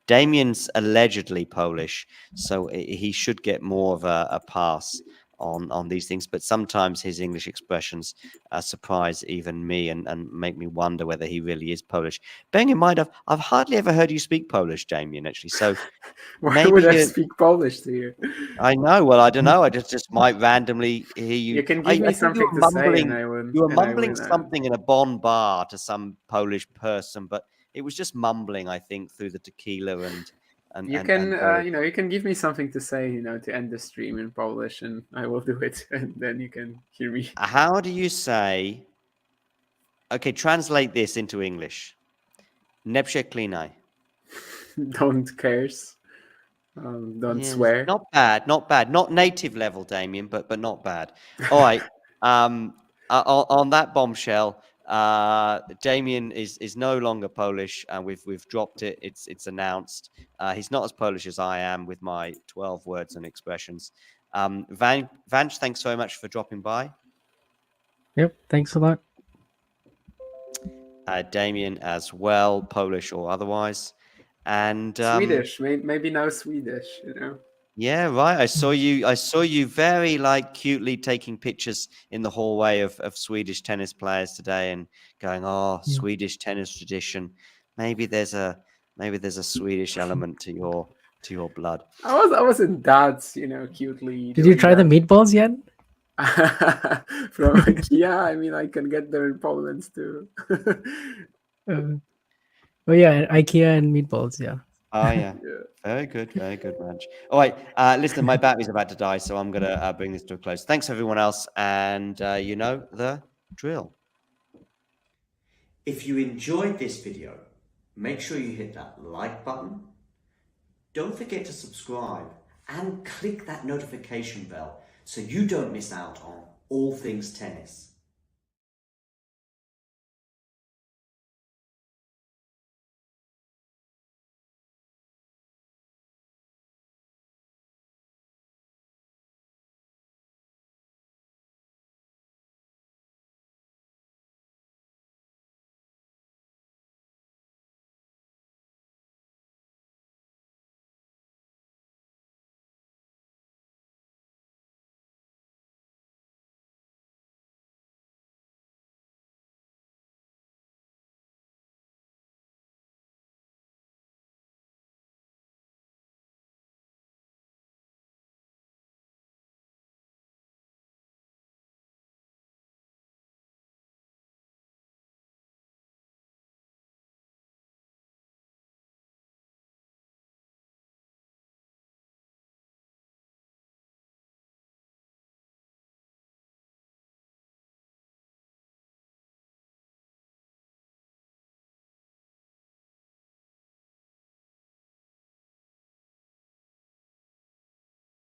Damien's allegedly Polish, so he should get more of a pass on these things, but sometimes his English expressions surprise even me and make me wonder whether he really is Polish. Bearing in mind, I've hardly ever heard you speak Polish, Damien, actually. So Why maybe would I speak Polish to you? I know. Well, I don't know. I just might randomly hear you. You can give me I think something to say, and I will. You were mumbling something in a Bonn bar to some Polish person, but it was just mumbling, I think, through the tequila and you can you can give me something to say, to end the stream in Polish, and I will do it, and then you can hear me. How do you say? Okay, translate this into English. Nie przeklinaj. Don't curse. Don't swear. Not bad, not bad. Not native level, Damien, but not bad. All right. On that bombshell, Damien is no longer Polish, and we've dropped it. It's announced. He's not as Polish as I am with my 12 words and expressions. Vanch, thanks very much for dropping by. Yep, thanks a lot. Damien as well, Polish or otherwise. And Swedish, maybe now Swedish, Yeah, right. I saw you very cutely taking pictures in the hallway of Swedish tennis players today and going, Swedish tennis tradition. Maybe there's a Swedish element to your blood. I wasn't that, cutely. Did you try the meatballs yet? From IKEA, I mean, I can get them in Poland too. Oh yeah, IKEA and meatballs, yeah. Oh yeah. Very good, Ranch. All right, listen, my battery's about to die, so I'm gonna bring this to a close. Thanks everyone else, and you know the drill. If you enjoyed this video, make sure you hit that like button. Don't forget to subscribe and click that notification bell so you don't miss out on all things tennis.